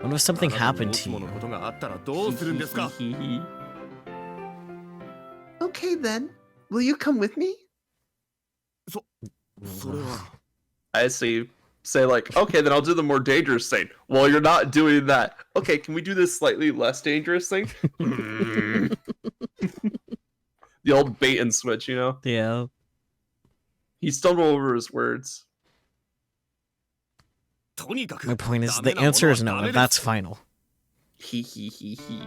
What if something あなたに happened もし to も you? のことがあったらどうするんですか Okay then. Will you come with me? それは I see. Say like, okay, then I'll do the more dangerous thing. Well, you're not doing that. Okay, can we do this slightly less dangerous thing? The old bait and switch, you know? Yeah. He stumbled over his words. とにかく My point is, ダメ the なもの answer は is no, ダメ and です that's final. He he he he.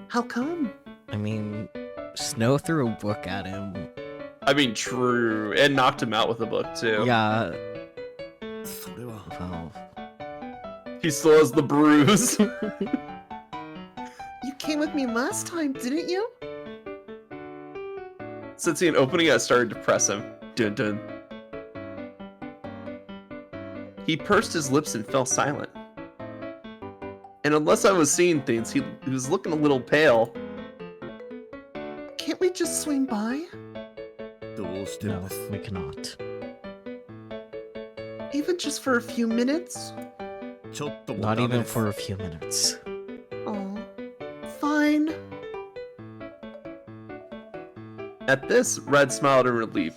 How come? I mean, Snow threw a book at him. I mean, true. And knocked him out with a book, too. Yeah, それは well, He still has the bruise. You came with me last time, didn't you? Since an opening had started to press him. Dun dun. He pursed his lips and fell silent. And unless I was seeing things, he was looking a little pale. Can't we just swing by? どうしても no, です。 we cannot. Even just for a few minutes? ちょっとも Not ダメ even です。 for a few minutes. Oh, fine. At this, Red smiled in relief.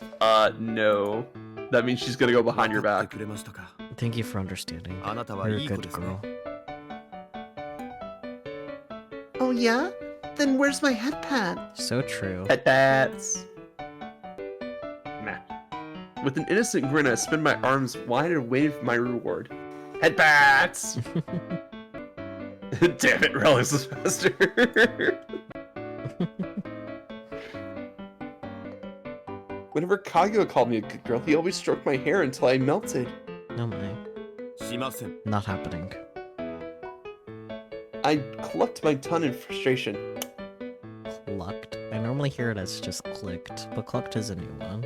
No. That means she's gonna go behind your 分かっ back. てくれましたか Thank you for understanding. あなたは You're い a い子 good ですね girl. Oh yeah? Then where's my head pad? So true. Pet bats. Nah. With an innocent grin, I spin my arms wide and waiting for my reward. Head bats! Damn it, Relics is faster. Whenever Kaguya called me a good girl, he always stroked my hair until I melted. No my. しません Not happening. I clucked my tongue in frustration. Clucked. I normally hear it as just clicked, but clucked is a new one.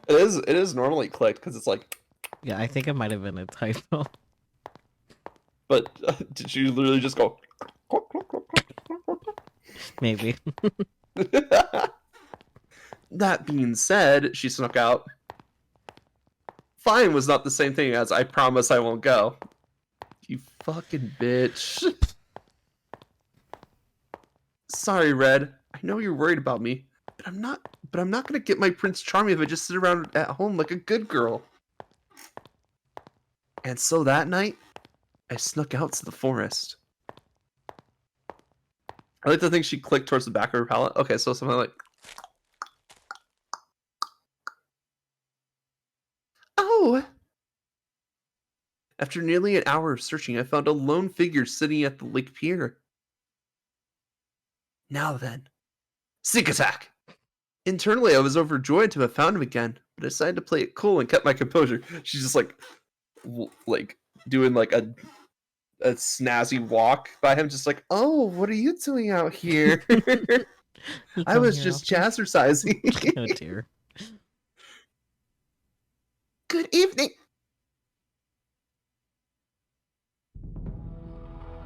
It is normally clicked because it's like, Yeah, I think it might have been a typo. but did you literally just go? Maybe. That being said, she snuck out. Fine was not the same thing as I promise I won't go. You fucking bitch. Sorry, Red. I know you're worried about me, but I'm not gonna get my Prince Charming if I just sit around at home like a good girl. And so that night, I snuck out to the forest. I like to think she clicked towards the back of her palette. Okay, so something like, oh! After nearly an hour of searching, I found a lone figure sitting at the lake pier. Now then, sneak attack! Internally, I was overjoyed to have found him again, but I decided to play it cool and kept my composure. She's just like doing like a snazzy walk by him, just like, oh, what are you doing out here? I was just jazzercising. Oh dear. Good evening.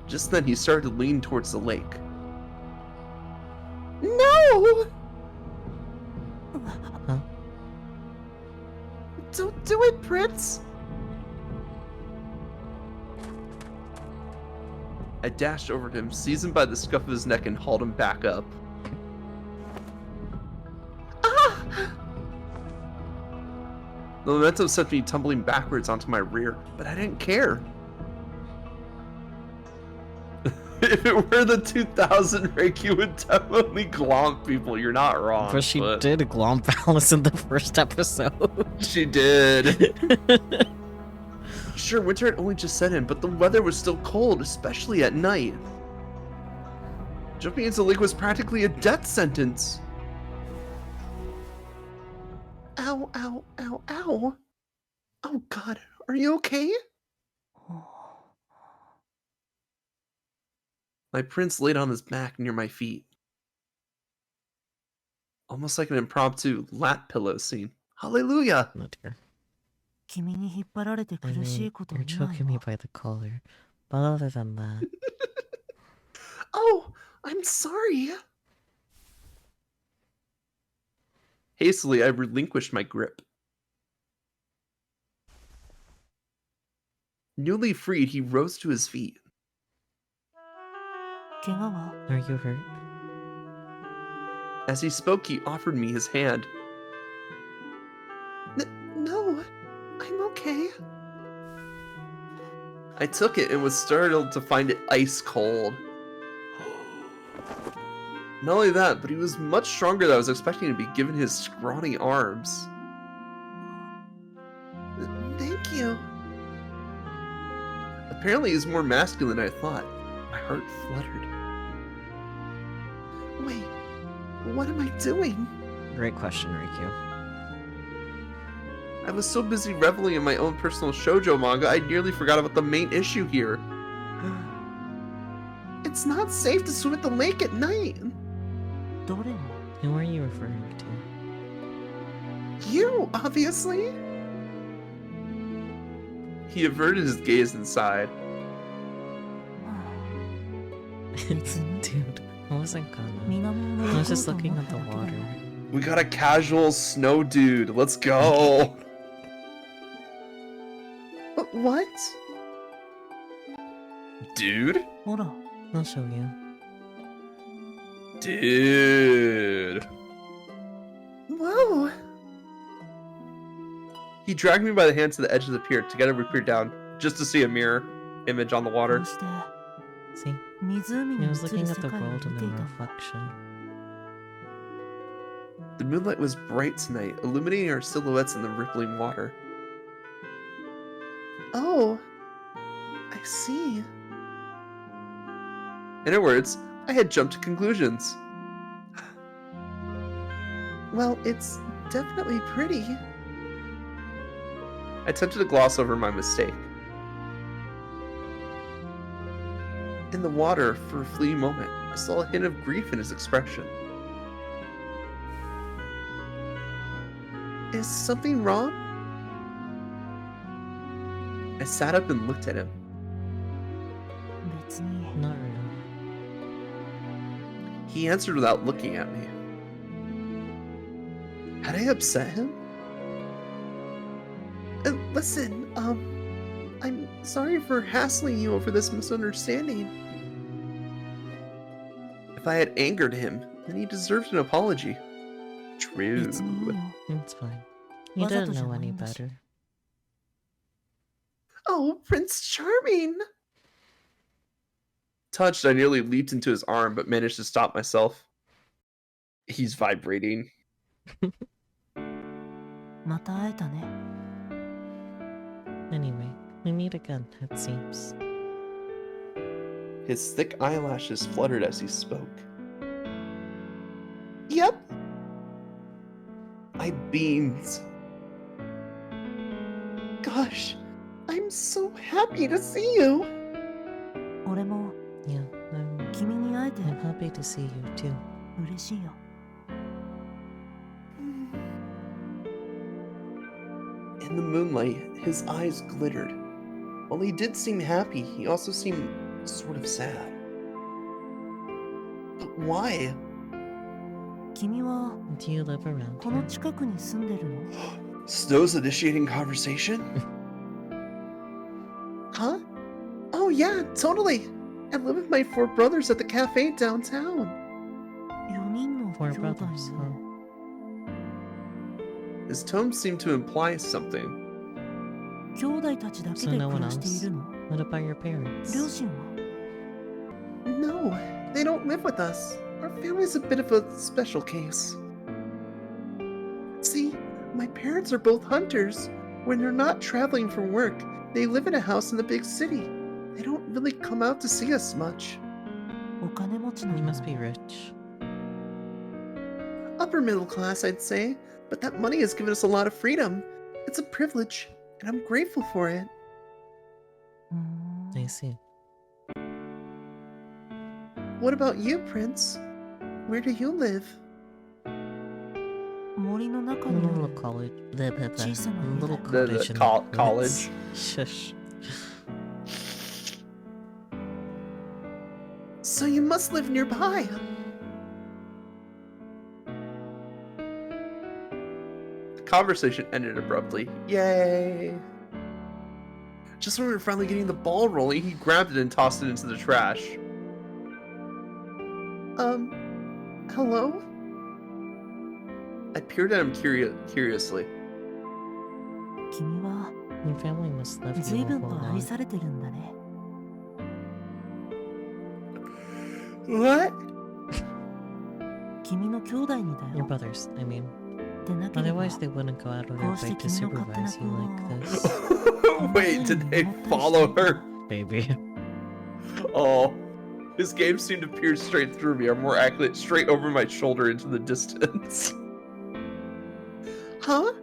Just then, he started to lean towards the lake. No! Huh? Don't do it, Prince! I dashed over to him, seized him by the scruff of his neck, and hauled him back up. Ah! The momentum sent me tumbling backwards onto my rear, but I didn't care. If it were the 2000 Reiki, you would definitely glomp people. You're not wrong. But she did glomp Alice in the first episode. She did. Sure, winter had only just set in, but the weather was still cold, especially at night. Jumping into the lake was practically a death sentence. Ow, ow, ow, ow. Oh god, are you okay? My prince laid on his back near my feet. Almost like an impromptu lap pillow scene. Hallelujah! Oh dear. 君に引っ張られて I 苦しい mean, こと you're ない choking me わ by the collar. But other than that, Oh, I'm sorry. Hastily, I relinquished my grip. Newly freed, he rose to his feet. 怪我は are you hurt? As he spoke, he offered me his hand. No, I'm okay. I took it and was startled to find it ice cold. Not only that, but he was much stronger than I was expecting to be given his scrawny arms. Thank you. Apparently he's more masculine than I thought. My heart fluttered. Wait, what am I doing? Great question, Riku. I was so busy reveling in my own personal shoujo manga, I nearly forgot about the main issue here. It's not safe to swim at the lake at night. 誰を Who are you referring to? You, obviously. He averted his gaze and sighed. Dude, I wasn't gonna. 水面を I 覗 was こう just と looking 思っ at た the だけだ water. よ We got a casual snow dude. Let's go. What? Dude? ほら I'll show you. Dude. Whoa! He dragged me by the hand to the edge of the pier. Together we peered down, just to see a mirror image on the こ water. うして See, 湖 he に was 映る looking 世 at the 界を world 見 in てい a たんだ。 reflection. The moonlight was bright tonight, illuminating our silhouettes in the rippling water. Oh, I see. In other words, I had jumped to conclusions. Well, it's definitely pretty. I attempted to gloss over my mistake. In the water, for a fleeting moment, I saw a hint of grief in his expression. Is something wrong? I sat up and looked at him. 別に Not really. He answered without looking at me. Had I upset him? Listen, I'm sorry for hassling you over this misunderstanding. If I had angered him, then he deserved an apology. True. 別にいいよ。 It's fine. He わざ didn't とじゃ know ない any んだし。 better. Oh, Prince Charming! Touched, I nearly leaped into his arm, but managed to stop myself. He's vibrating. また会えたね。 Anyway, we meet again, it seems. His thick eyelashes fluttered as he spoke. Yep. I beamed. Gosh, I'm so happy to see you. 俺も Yeah, I'm 君に会えて I'm happy to see you too. 嬉しいよ。 In the moonlight, his eyes glittered. While he did seem happy, he also seemed sort of sad. But why? 君は Do you live around この here? 近くに住んでるの？ Snow's initiating conversation? Huh? Oh yeah, totally. I live with my 4 brothers at the cafe downtown. 4人の Four 兄弟 brothers, よ。 huh? His tone seemed to imply something. 兄弟たちだけ So で no 暮 one らしてい else? るの？ What about your parents? 両親は？ No, they don't live with us. Our family's a bit of a special case. See, my parents are both hunters. When they're not traveling for work, they live in a house in the big city. They don't really come out to see us much. お金持ちな You の？ must be rich. Upper middle class, I'd say, but that money has given us a lot of freedom. It's a privilege, and I'm grateful for it. うーん I see. What about you, Prince? Where do you live? 森の中 A にあ little る college. Blah, blah, blah. She's in a A little little- cottage in col- the college. woods. Shush. So you must live nearby. The conversation ended abruptly. Yay! Just when we were finally getting the ball rolling, he grabbed it and tossed it into the trash. Hello? I peered at him curiously. 君は Your family must love you 随 a 分 whole と愛 lot. されてるんだね。 What? 君の兄弟にだ Your よ。 brothers, I mean. でなければ Otherwise, they wouldn't go out of their way to こうして君の勝手な supervise you like 行動を this. Wait, did they follow her? Baby. Oh. His game seemed to pierce straight through me, or more accurately, straight over my shoulder into the distance. Huh?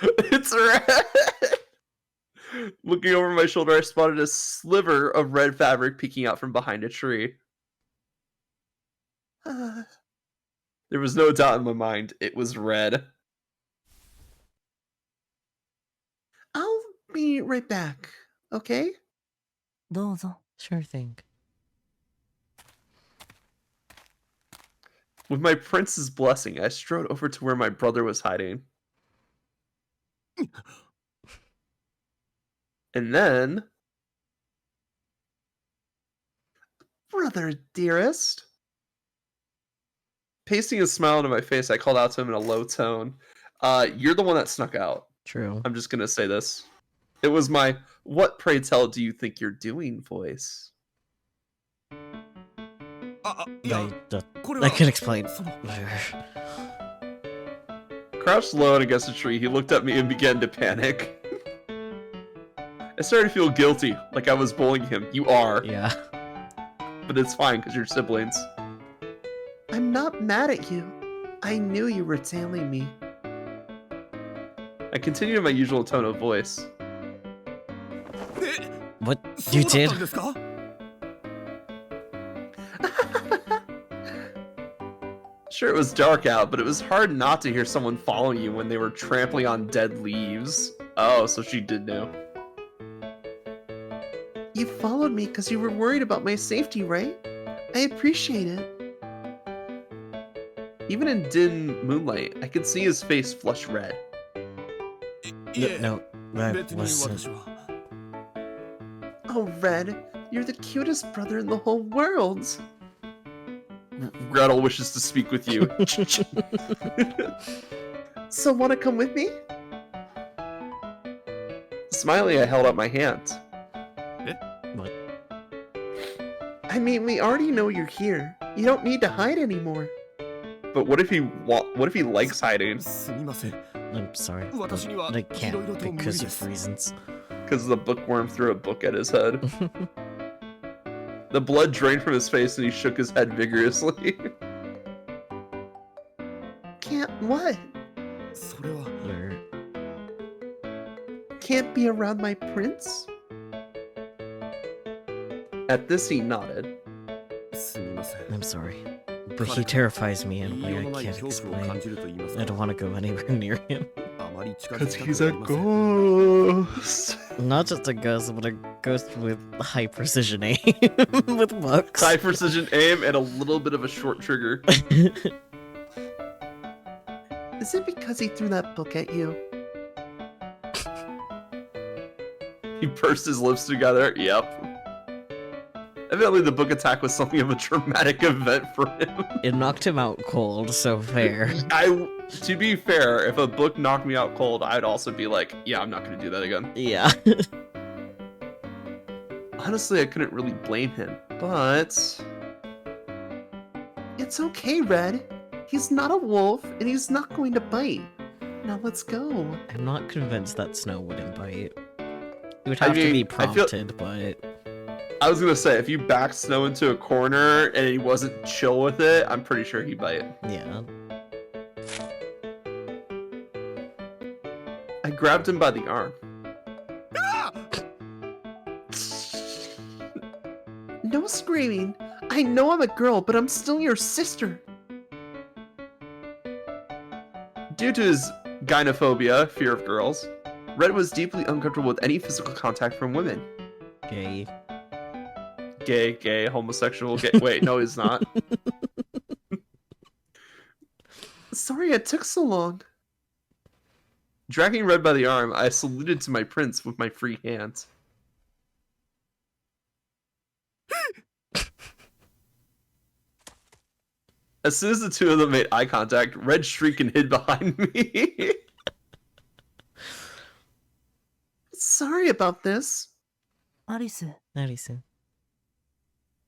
It's red! Looking over my shoulder, I spotted a sliver of red fabric peeking out from behind a tree. There was no doubt in my mind, it was red. I'll be right back, okay? どうぞ。 Sure thing. With my prince's blessing, I strode over to where my brother was hiding. And then... Brother dearest. pasting a smile into my face, I called out to him in a low tone. You're the one that snuck out. True. I'm just gonna say this. It was my "What, pray tell, do you think you're doing?" voice. I can explain. Crouched low against a tree, he looked at me and began to panic. I started to feel guilty, like I was bullying him. You are. Yeah. But it's fine, because you're siblings. I'm not mad at you. I knew you were tailing me. I continued in my usual tone of voice. What you did? Sure, it was dark out, but it was hard not to hear someone following you when they were trampling on dead leaves. Oh, so she did know. You followed me because you were worried about my safety, right? I appreciate it. Even in dim moonlight, I could see his face flush red. No, that wasn't. Oh, Red, you're the cutest brother in the whole world. Gretel wishes to speak with you. So, wanna come with me? Smiling, I held out my hand. What? I mean, we already know you're here. You don't need to hide anymore. But what if he likes hiding? I'm sorry. But I can't because of reasons. Because the bookworm threw a book at his head. The blood drained from his face and he shook his head vigorously. Can't what? You're... Can't be around my prince? At this he nodded. I'm sorry. But he terrifies me in a way I can't explain. I don't want to go anywhere near him. Because he's a ghost. Not just a ghost, but a ghost with high precision aim with books. High precision aim and a little bit of a short trigger. Is it because he threw that book at you? He pursed his lips together. Yep. Evidently the book attack was something of a traumatic event for him. It knocked him out cold, so fair. To be fair, if a book knocked me out cold, I'd also be like, yeah, I'm not going to do that again. Yeah. Honestly, I couldn't really blame him, but... It's okay, Red. He's not a wolf, and he's not going to bite. Now let's go. I'm not convinced that Snow wouldn't bite. It would have to be prompted, but... I was gonna say, if you backed Snow into a corner and he wasn't chill with it, I'm pretty sure he'd bite. Yeah. I grabbed him by the arm. No screaming. I know I'm a girl, but I'm still your sister. Due to his gynophobia, fear of girls, Red was deeply uncomfortable with any physical contact from women. Gay. Gay, homosexual, gay. Wait, no, he's not. Sorry it took so long. Dragging Red by the arm, I saluted to my prince with my free hands. As soon as the two of them made eye contact, Red shrieked and hid behind me. Sorry about this. アリス、 Alison,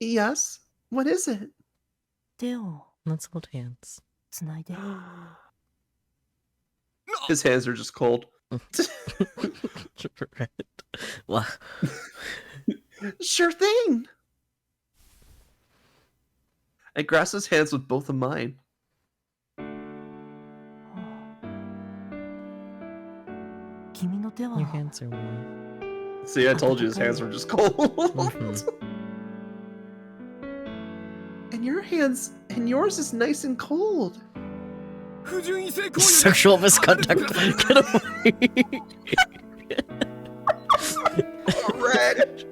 Yes? What is it? 手を let's hold hands. つないで。 His hands are just cold. Red. Well, Sure thing. I grasped his hands with both of mine. 君の手は your hands are warm. See, I told you his hands were just cold. And your hands and yours is nice and cold. Sexual misconduct. Get away. Red.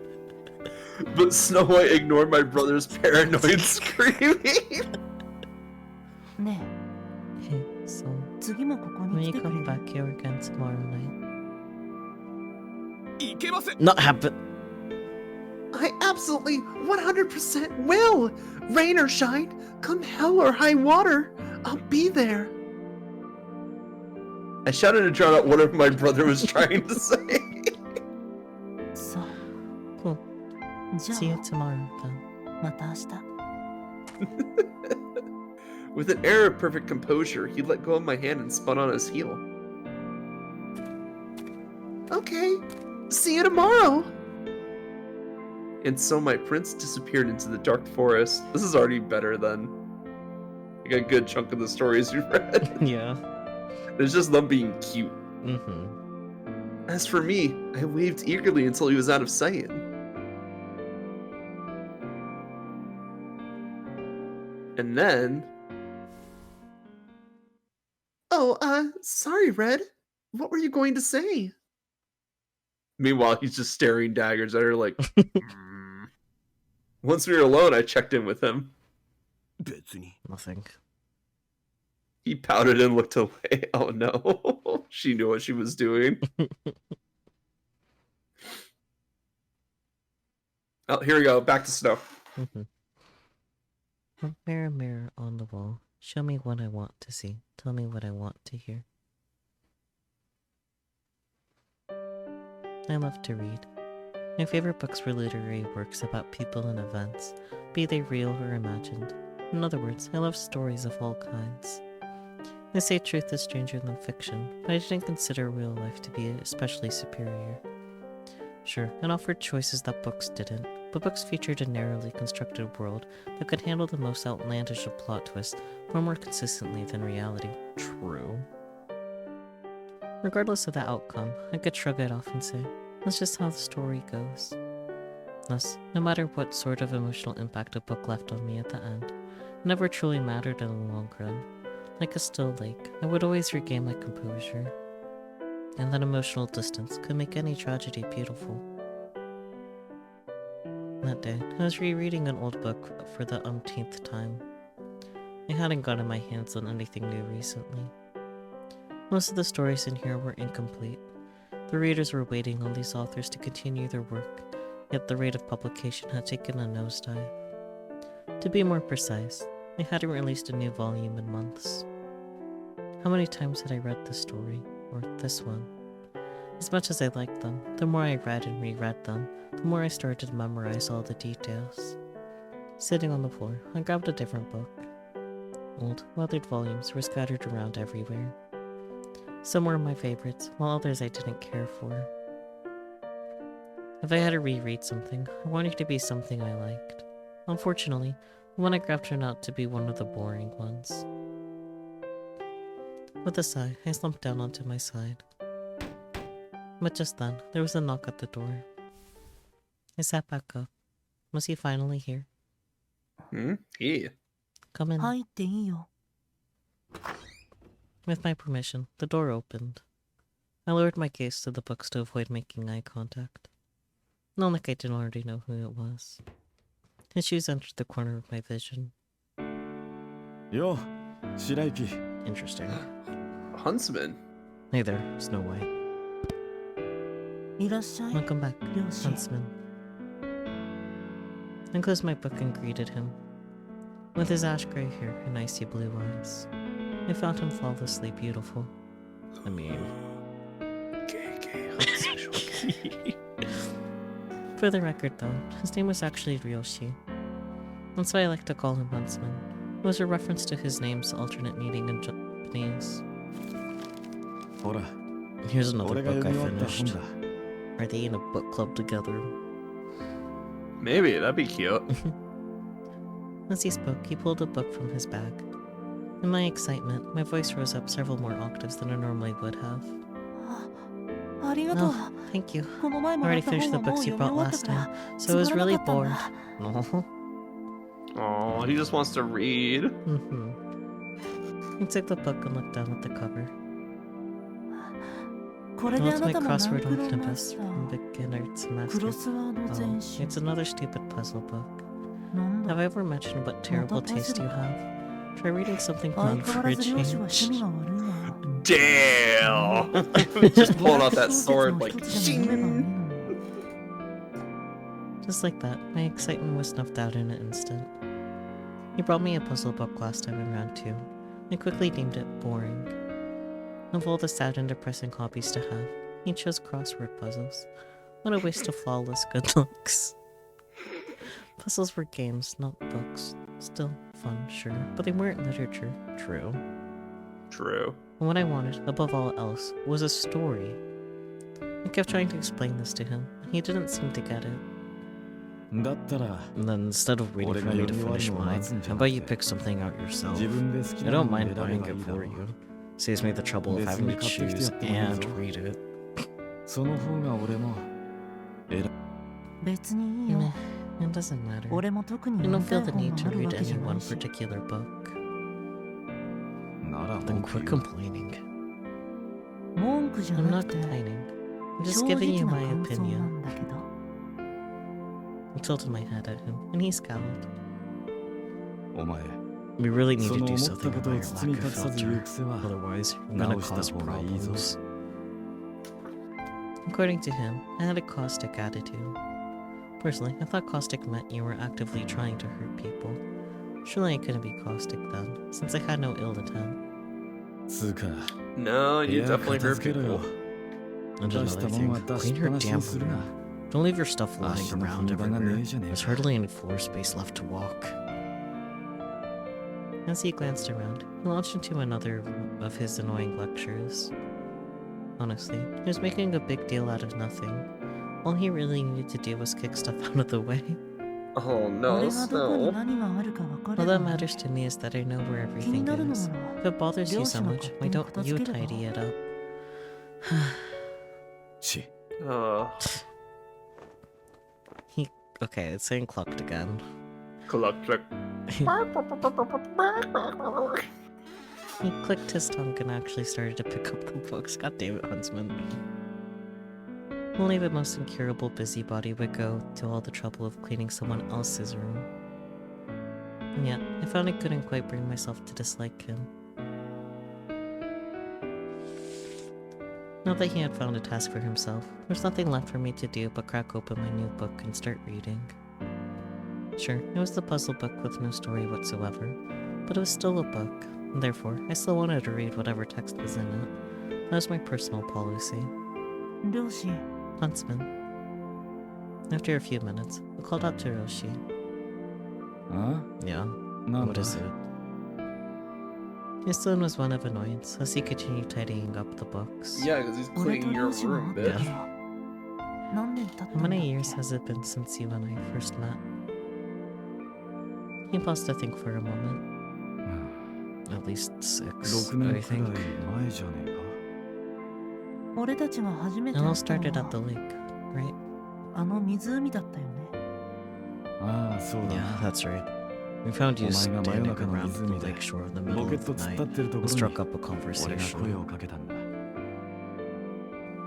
But Snow White ignored my brother's paranoid screaming. ね Okay, so え、次もここ when に you 来てくれ come る back here again tomorrow night. いけません。 Not happen. I absolutely 100% will! Rain or shine, come hell or high water, I'll be there. I shouted to drown out whatever my brother was trying to say. そう Cool. じゃ See you あ tomorrow, then. また明日 With an air of perfect composure, he let go of my hand and spun on his heel. Okay, see you tomorrow! And so my prince disappeared into the dark forest. This is already better than like a good chunk of the stories you've read. Yeah. It's just them being cute. Mm-hmm. As for me, I waved eagerly until he was out of sight. And then... Oh, sorry, Red. What were you going to say? Meanwhile, he's just staring daggers at her like... "Mm." Once we were alone, I checked in with him. 別に Nothing. He pouted and looked away. Oh no. She knew what she was doing. Oh, here we go. Back to snow. Mm-hmm. Mirror, mirror on the wall. Show me what I want to see. Tell me what I want to hear. I love to read. My favorite books were literary works about people and events, be they real or imagined. In other words, I love stories of all kinds. They say truth is stranger than fiction, but I didn't consider real life to be especially superior. Sure, it offered choices that books didn't, but books featured a narrowly constructed world that could handle the most outlandish of plot twists far more consistently than reality. True. Regardless of the outcome, I could shrug it off and say, that's just how the story goes. Thus, no matter what sort of emotional impact a book left on me at the end, it never truly mattered in the long run. Like a still lake, I would always regain my composure. And that emotional distance could make any tragedy beautiful. That day, I was rereading an old book for the umpteenth time. I hadn't gotten my hands on anything new recently. Most of the stories in here were incomplete. The readers were waiting on these authors to continue their work, yet the rate of publication had taken a nosedive. To be more precise, they hadn't released a new volume in months. How many times had I read this story, or this one? As much as I liked them, the more I read and reread them, the more I started to memorize all the details. Sitting on the floor, I grabbed a different book. Old, weathered volumes were scattered around everywhere. Some were my favorites, while others I didn't care for. If I had to reread something, I wanted it to be something I liked. Unfortunately, the one I grabbed turned out to be one of the boring ones. With a sigh, I slumped down onto my side. But just then, there was a knock at the door. I sat back up. Was he finally here? Yeah. Come in. 入っていいよ With my permission, the door opened. I lowered my gaze to the books to avoid making eye contact. Not like I didn't already know who it was. His shoes entered the corner of my vision. よ白雪 Interesting. Huntsman. Hey there, Snow White. いらっしゃい Welcome back, 両親 Huntsman. I closed my book and greeted him. With his ash gray hair and icy blue eyes, I found him flawlessly beautiful. I mean... For the record though, his name was actually Ryoshi. That's why I like to call him Huntsman. It was a reference to his name's alternate meaning in Japanese. ほら Here's another 俺が book 読 I み終わった本 finished. だ Are they in a book club together? Maybe, that'd be cute. As he spoke, he pulled a book from his bag. In my excitement, my voice rose up several more octaves than it normally would have. ありがとう Oh, thank you. この前 I もらっ already た finished 本 the はもう books you 読み brought 終わった last から time, つ so I ま was らな really かったん bored. だ No. Oh, he just wants to read. He took the book and looked down at the cover. これ The であな ultimate たも何 crossword 苦労 omnibus マスタ from ー beginner to ク master. ロスワード Oh, 全集 it's another stupid puzzle book. なんだ Have I ever mentioned what terrible Another taste puzzle. you have? Try reading something 相 fun 変 for わら a ず漁師は趣 change. 味が悪いな Damn! Just pulling out that 小説 sword の like 一つでも読めばいい shing. のに Just like that, my excitement was snuffed out in an instant. He brought me a puzzle book last time in round 2. I quickly deemed it boring. Of all the sad and depressing hobbies to have, he chose crossword puzzles. What a waste of flawless good looks. Puzzles were games, not books. Still fun, sure, but they weren't literature. True. True. And what I wanted, above all else, was a story. I kept trying to explain this to him, and he didn't seem to get it. And then instead of waiting for me to finish mine, how about you pick something out yourself? I don't mind buying it for you. Saves me the trouble of having to choose and read it. 別にいいよ Meh, it doesn't matter. 俺も特に I 読 don't みた feel い the 本 need が to ある read わけ any じゃな one いし particular book. Then quit complaining. 文句じゃ I'm な not くて complaining. I'm 正 just giving 直 you な my 感想な opinion. んだけど I tilted my head at him, and he scowled. お前 We really need そ to の do 思っ something たこと about を your 包み lack 隠 of さず言う filter. 癖は Otherwise, you're gonna 直した cause 方がいいぞ problems. According to him, I had a caustic attitude. Personally, I thought caustic meant you were actively trying to hurt people. Surely I couldn't be caustic then, since I had no ill intent. つうか No, 部 you 屋 definitely 片 hurt 付けろよ people. And 出した another もんは thing, 出し clean っ your ぱなし damn にする room. な Don't leave your stuff lying 足の踏 around み場がね everywhere. えじゃねえ There's か hardly any floor space left to walk. As he glanced around, he launched into another of his annoying lectures. Honestly, he was making a big deal out of nothing. All he really needed to do was kick stuff out of the way. Oh no, 俺がどこに Snow. 何があるか分か All れ that ば matters to me is that I know where 気に everything なるの is. な If it bothers you so 両親が much, 勝手 why に don't 片 you 付ければ tidy it up? し Okay, it's saying clucked again. Cluck, cluck. He clicked his tongue and actually started to pick up the books. God damn it, Huntsman. Only the most incurable busybody would go to all the trouble of cleaning someone else's room. And yet, I found I couldn't quite bring myself to dislike him. Now that he had found a task for himself, there was nothing left for me to do but crack open my new book and start reading. Sure, it was the puzzle book with no story whatsoever, but it was still a book, and therefore I still wanted to read whatever text was in it. That was my personal policy. 両親 Huntsman. After a few minutes, I called out to Roshi. あ Yeah, なん what だ is it? His tone was one of annoyance as he continued tidying up the books. Yeah, because he's 俺 cleaning と your 両親も room, 会って bitch. から何年経ったん How だっ many け years has it been since you and I first met? He paused to think for a moment. At least 6, 6年 I くらい think. 前じゃねえか俺たちが初めて It 会 all った started の at the は lake, right? あの湖だったよねああそうだ Yeah, な that's right. We found you お前が真夜 standing 中の around the 湖で lake shore in the ロ middle ケッ of ト the 突っ立 night ってるとこ and ろに struck up a 俺が声 conversation. をかけたんだ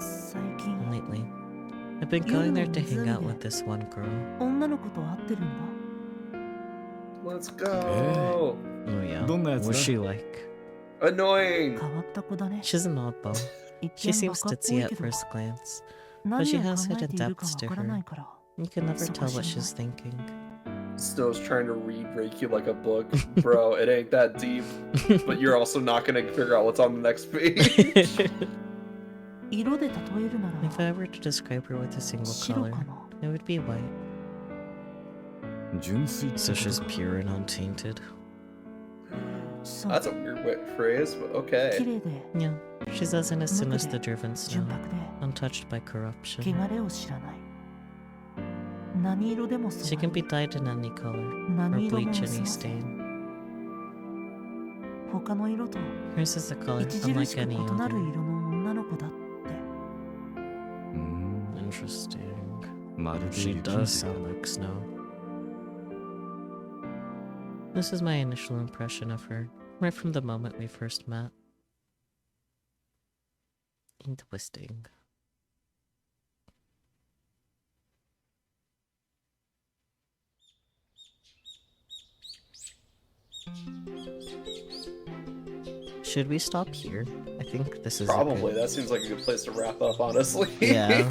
最近 Lately, I've been going there to hang out with this one girl. 女の子と会ってるんだ Let's go. Oh yeah. どんなやつ What's だ she like? Annoying. 変わった子だね She's an oddball. 一 She 見 seems バカっぽ ditzy い at けど first glance. 何 she を考 has え hidden ているか depths to わからな her. いから You can never So tell what passionate. she's thinking. Snow's trying to read Reiki like a book. Bro, it ain't that deep. But you're also not gonna figure out what's on the next page. 色で例えるなら If I were to describe her with a single 白 color, かな it would be white. 純粋って So こと she's か pure and untainted. そう That's a weird phrase, but 綺 okay. 麗で Yeah, she's as innocent as the driven 純 snow, 白で untouched by corruption. 汚れを知らない何色でも She 染 can ま be る dyed in any color, or 何色も bleach 結 any ばせ stain. 他の色と Hers is a color 著 unlike しく any 異なる other. 色の女の子だってうーん Interesting. まるで She 雪 does み sound たい like snow. This is my initial impression of her, right from the moment we first met. Interesting. Should we stop here? I think this is a Probably. good- That seems like a good place to wrap up, honestly. Yeah.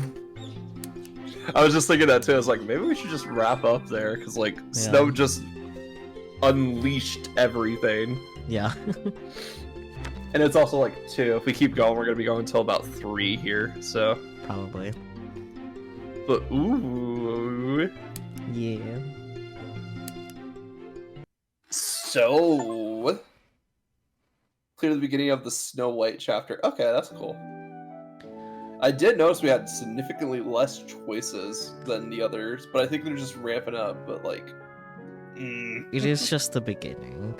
I was just thinking that too. I was like, maybe we should just wrap up there, because like Snow just unleashed everything. Yeah. And it's also like 2. If we keep going, we're gonna be going until about 3 here. So Probably. but ooh. Yeah. So clear the beginning of the Snow White chapter. Okay, that's cool. I did notice we had significantly less choices than the others, but I think they're just ramping up. But like, It is just the beginning.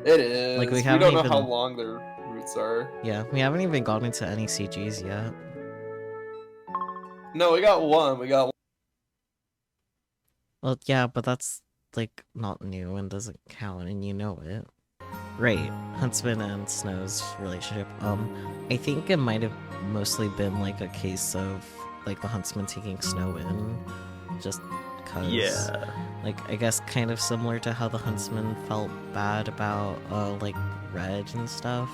it is. Like, we we haven't don't know even- how long their roots are. Yeah, we haven't even gotten into any CGs yet. No, we got one. We got one. Well, yeah, but that's, like, not new and doesn't count, and you know it. Right, Huntsman and Snow's relationship. I think it might have mostly been, like, a case of, like, the Huntsman taking Snow in, just cause. Yeah. Like, I guess kind of similar to how the Huntsman felt bad about, like, Red and stuff,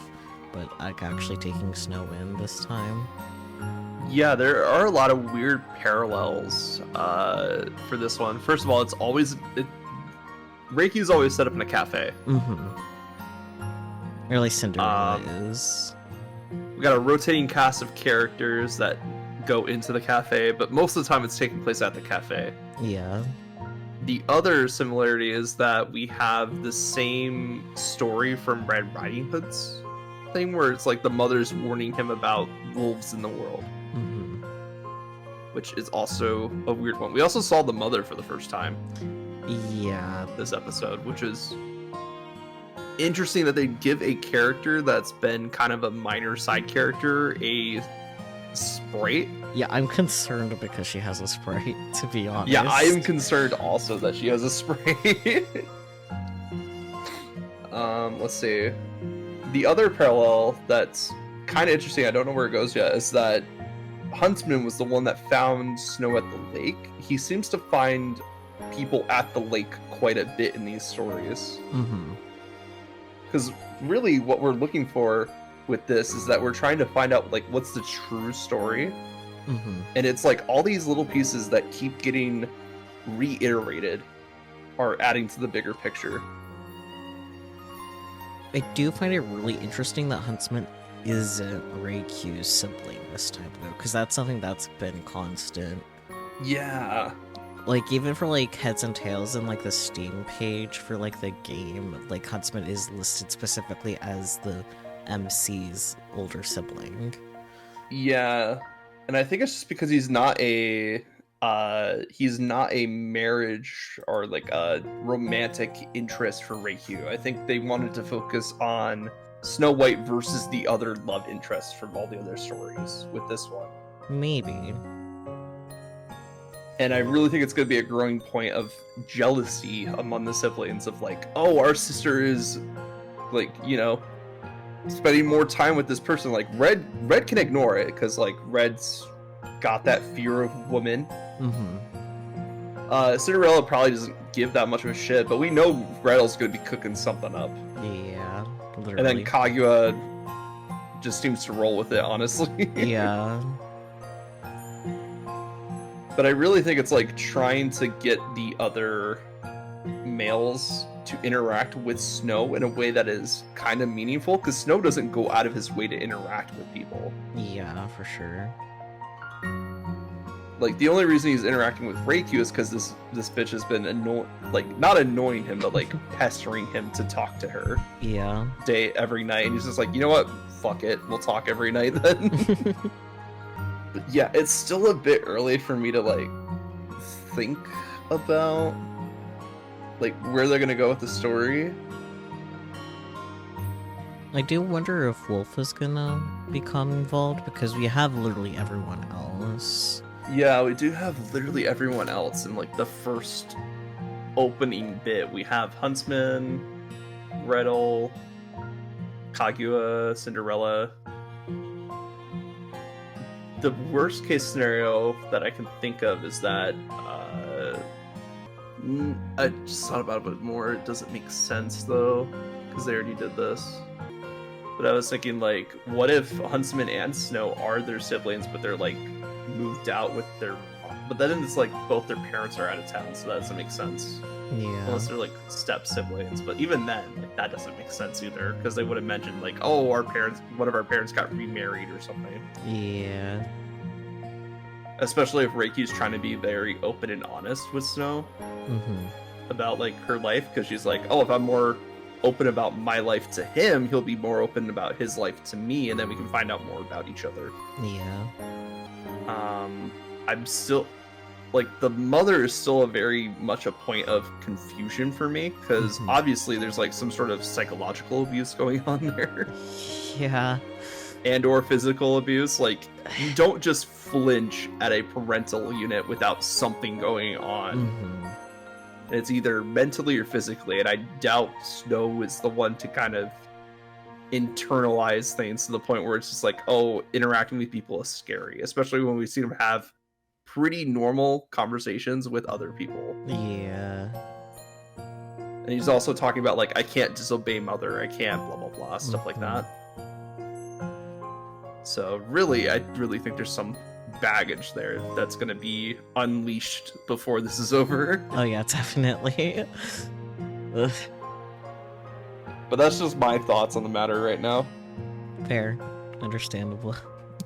but, like, actually taking Snow in this time. Yeah, there are a lot of weird parallels for this one. First of all, Reiki's always set up in a cafe. Mm-hmm. Or at least Cinderella is. We got a rotating cast of characters that go into the cafe, but most of the time it's taking place at the cafe. Yeah. The other similarity is that we have the same story from Red Riding Hood's thing, where it's like the mother's warning him about wolves in the world, Mm-hmm. which is also a weird one. We also saw the mother for the first time Yeah. this episode, which is interesting that they give a character that's been kind of a minor side character a sprite. Yeah, I'm concerned because she has a sprite, to be honest. Yeah, I am concerned also that she has a sprite. Let's see. The other parallel that's kind of interesting, I don't know where it goes yet, is that Huntsman was the one that found Snow at the lake. He seems to find people at the lake quite a bit in these stories. Mm-hmm. Because really what we're looking for with this is that we're trying to find out like what's the true story. Mm-hmm. And it's like all these little pieces that keep getting reiterated are adding to the bigger picture. I do find it really interesting that Huntsman isn't Reikyu's sibling this time, though, because that's something that's been constant. Yeah. Like, even for, like, Heads and Tails and, like, the Steam page for, like, the game, like, Huntsman is listed specifically as the MC's older sibling. Yeah. And I think it's just because he's not a marriage or like a romantic interest for Reikyu. I think they wanted to focus on Snow White versus the other love interests from all the other stories with this one. Maybe. And I really think it's going to be a growing point of jealousy among the siblings of like, oh, our sister is like, you know, spending more time with this person. Like Red can ignore it because like Red's got that fear of women. Mm-hmm. Cinderella probably doesn't give that much of a shit, but we know Gretel's going to be cooking something up. Yeah, literally. And then Kaguya just seems to roll with it, honestly. Yeah. But I really think it's like trying to get the other males to interact with Snow in a way that is kind of meaningful, because Snow doesn't go out of his way to interact with people. Yeah, for sure. Like, the only reason he's interacting with Reikyu is because this bitch has been not annoying him, but like pestering him to talk to her Yeah. every night, and he's just like, you know what, fuck it, we'll talk every night then. But yeah, it's still a bit early for me to like think about like where they're gonna go with the story. I do wonder if Wolf is gonna become involved, because we have literally everyone else. Yeah, we do have literally everyone else in like the first opening bit. We have Huntsman, Gretel, Kaguya, Cinderella. The worst case scenario that I can think of is that I just thought about it a bit more. It doesn't make sense though, because they already did this. But I was thinking, like, what if Huntsman and Snow are their siblings, but they're like moved out with their But then it's like both their parents are out of town, so that doesn't make sense. Yeah. Unless they're like step siblings, but even then, like, that doesn't make sense either, because they would have mentioned like, oh, one of our parents got remarried or something. Yeah. Especially if Reiki's trying to be very open and honest with Snow about like her life, because she's like, oh, if I'm more open about my life to him, he'll be more open about his life to me, and then we can find out more about each other. Yeah. I'm still like, the mother is still a very much a point of confusion for me, because obviously there's like some sort of psychological abuse going on there. Yeah. And or physical abuse. Like, you don't just flinch at a parental unit without something going on. It's either mentally or physically, and I doubt Snow is the one to kind of internalize things to the point where it's just like, oh, interacting with people is scary, especially when we see him have pretty normal conversations with other people. Yeah. And he's also talking about like, I can't disobey mother, I can't blah blah blah, stuff like that. So really, I really think there's some baggage there that's going to be unleashed before this is over. Oh yeah, definitely. Ugh. But that's just my thoughts on the matter right now. Fair. Understandable.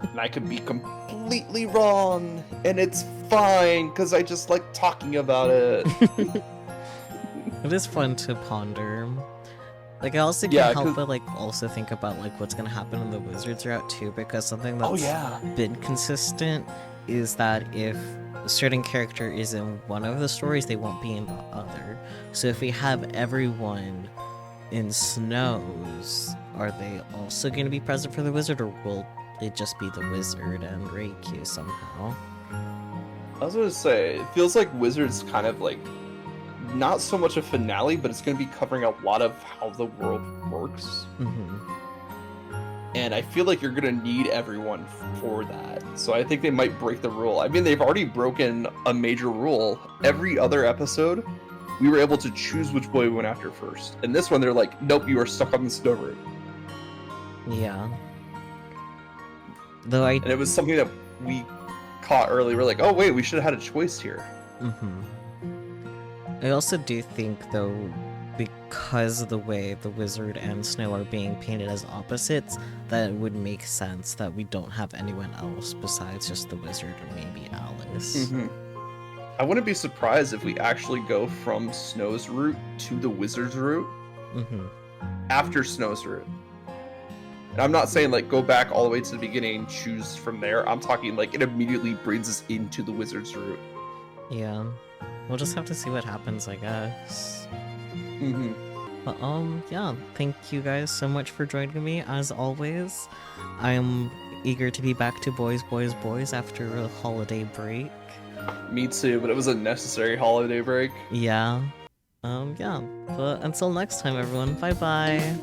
And I could be completely wrong, and it's fine, because I just like talking about it. It is fun to ponder. Like, I also can't help but like also think about like what's gonna happen in the Wizards route too, because something that's been consistent is that if a certain character is in one of the stories, they won't be in the other. So if we have everyone in Snows, are they also going to be present for the Wizard, or will it just be the Wizard and Reiki somehow? I was gonna say, it feels like Wizards kind of like, not so much a finale, but it's going to be covering a lot of how the world works. And I feel like you're going to need everyone for that. So I think they might break the rule. I mean, they've already broken a major rule. Every other episode, we were able to choose which boy we went after first. And this one, they're like, nope, you are stuck on the snow route. Yeah. And it was something that we caught early. We're like, oh wait, we should have had a choice here. I also do think, though, because of the way the Wizard and Snow are being painted as opposites, that it would make sense that we don't have anyone else besides just the Wizard or maybe Alice. I wouldn't be surprised if we actually go from Snow's route to the Wizard's route after Snow's route. And I'm not saying like go back all the way to the beginning and choose from there. I'm talking like it immediately brings us into the Wizard's route. Yeah. We'll just have to see what happens, I guess. But, yeah, thank you guys so much for joining me, as always. I'm eager to be back to Boys, Boys, Boys after a holiday break. Me too, but it was a necessary holiday break. Yeah. Yeah. But until next time, everyone, bye-bye.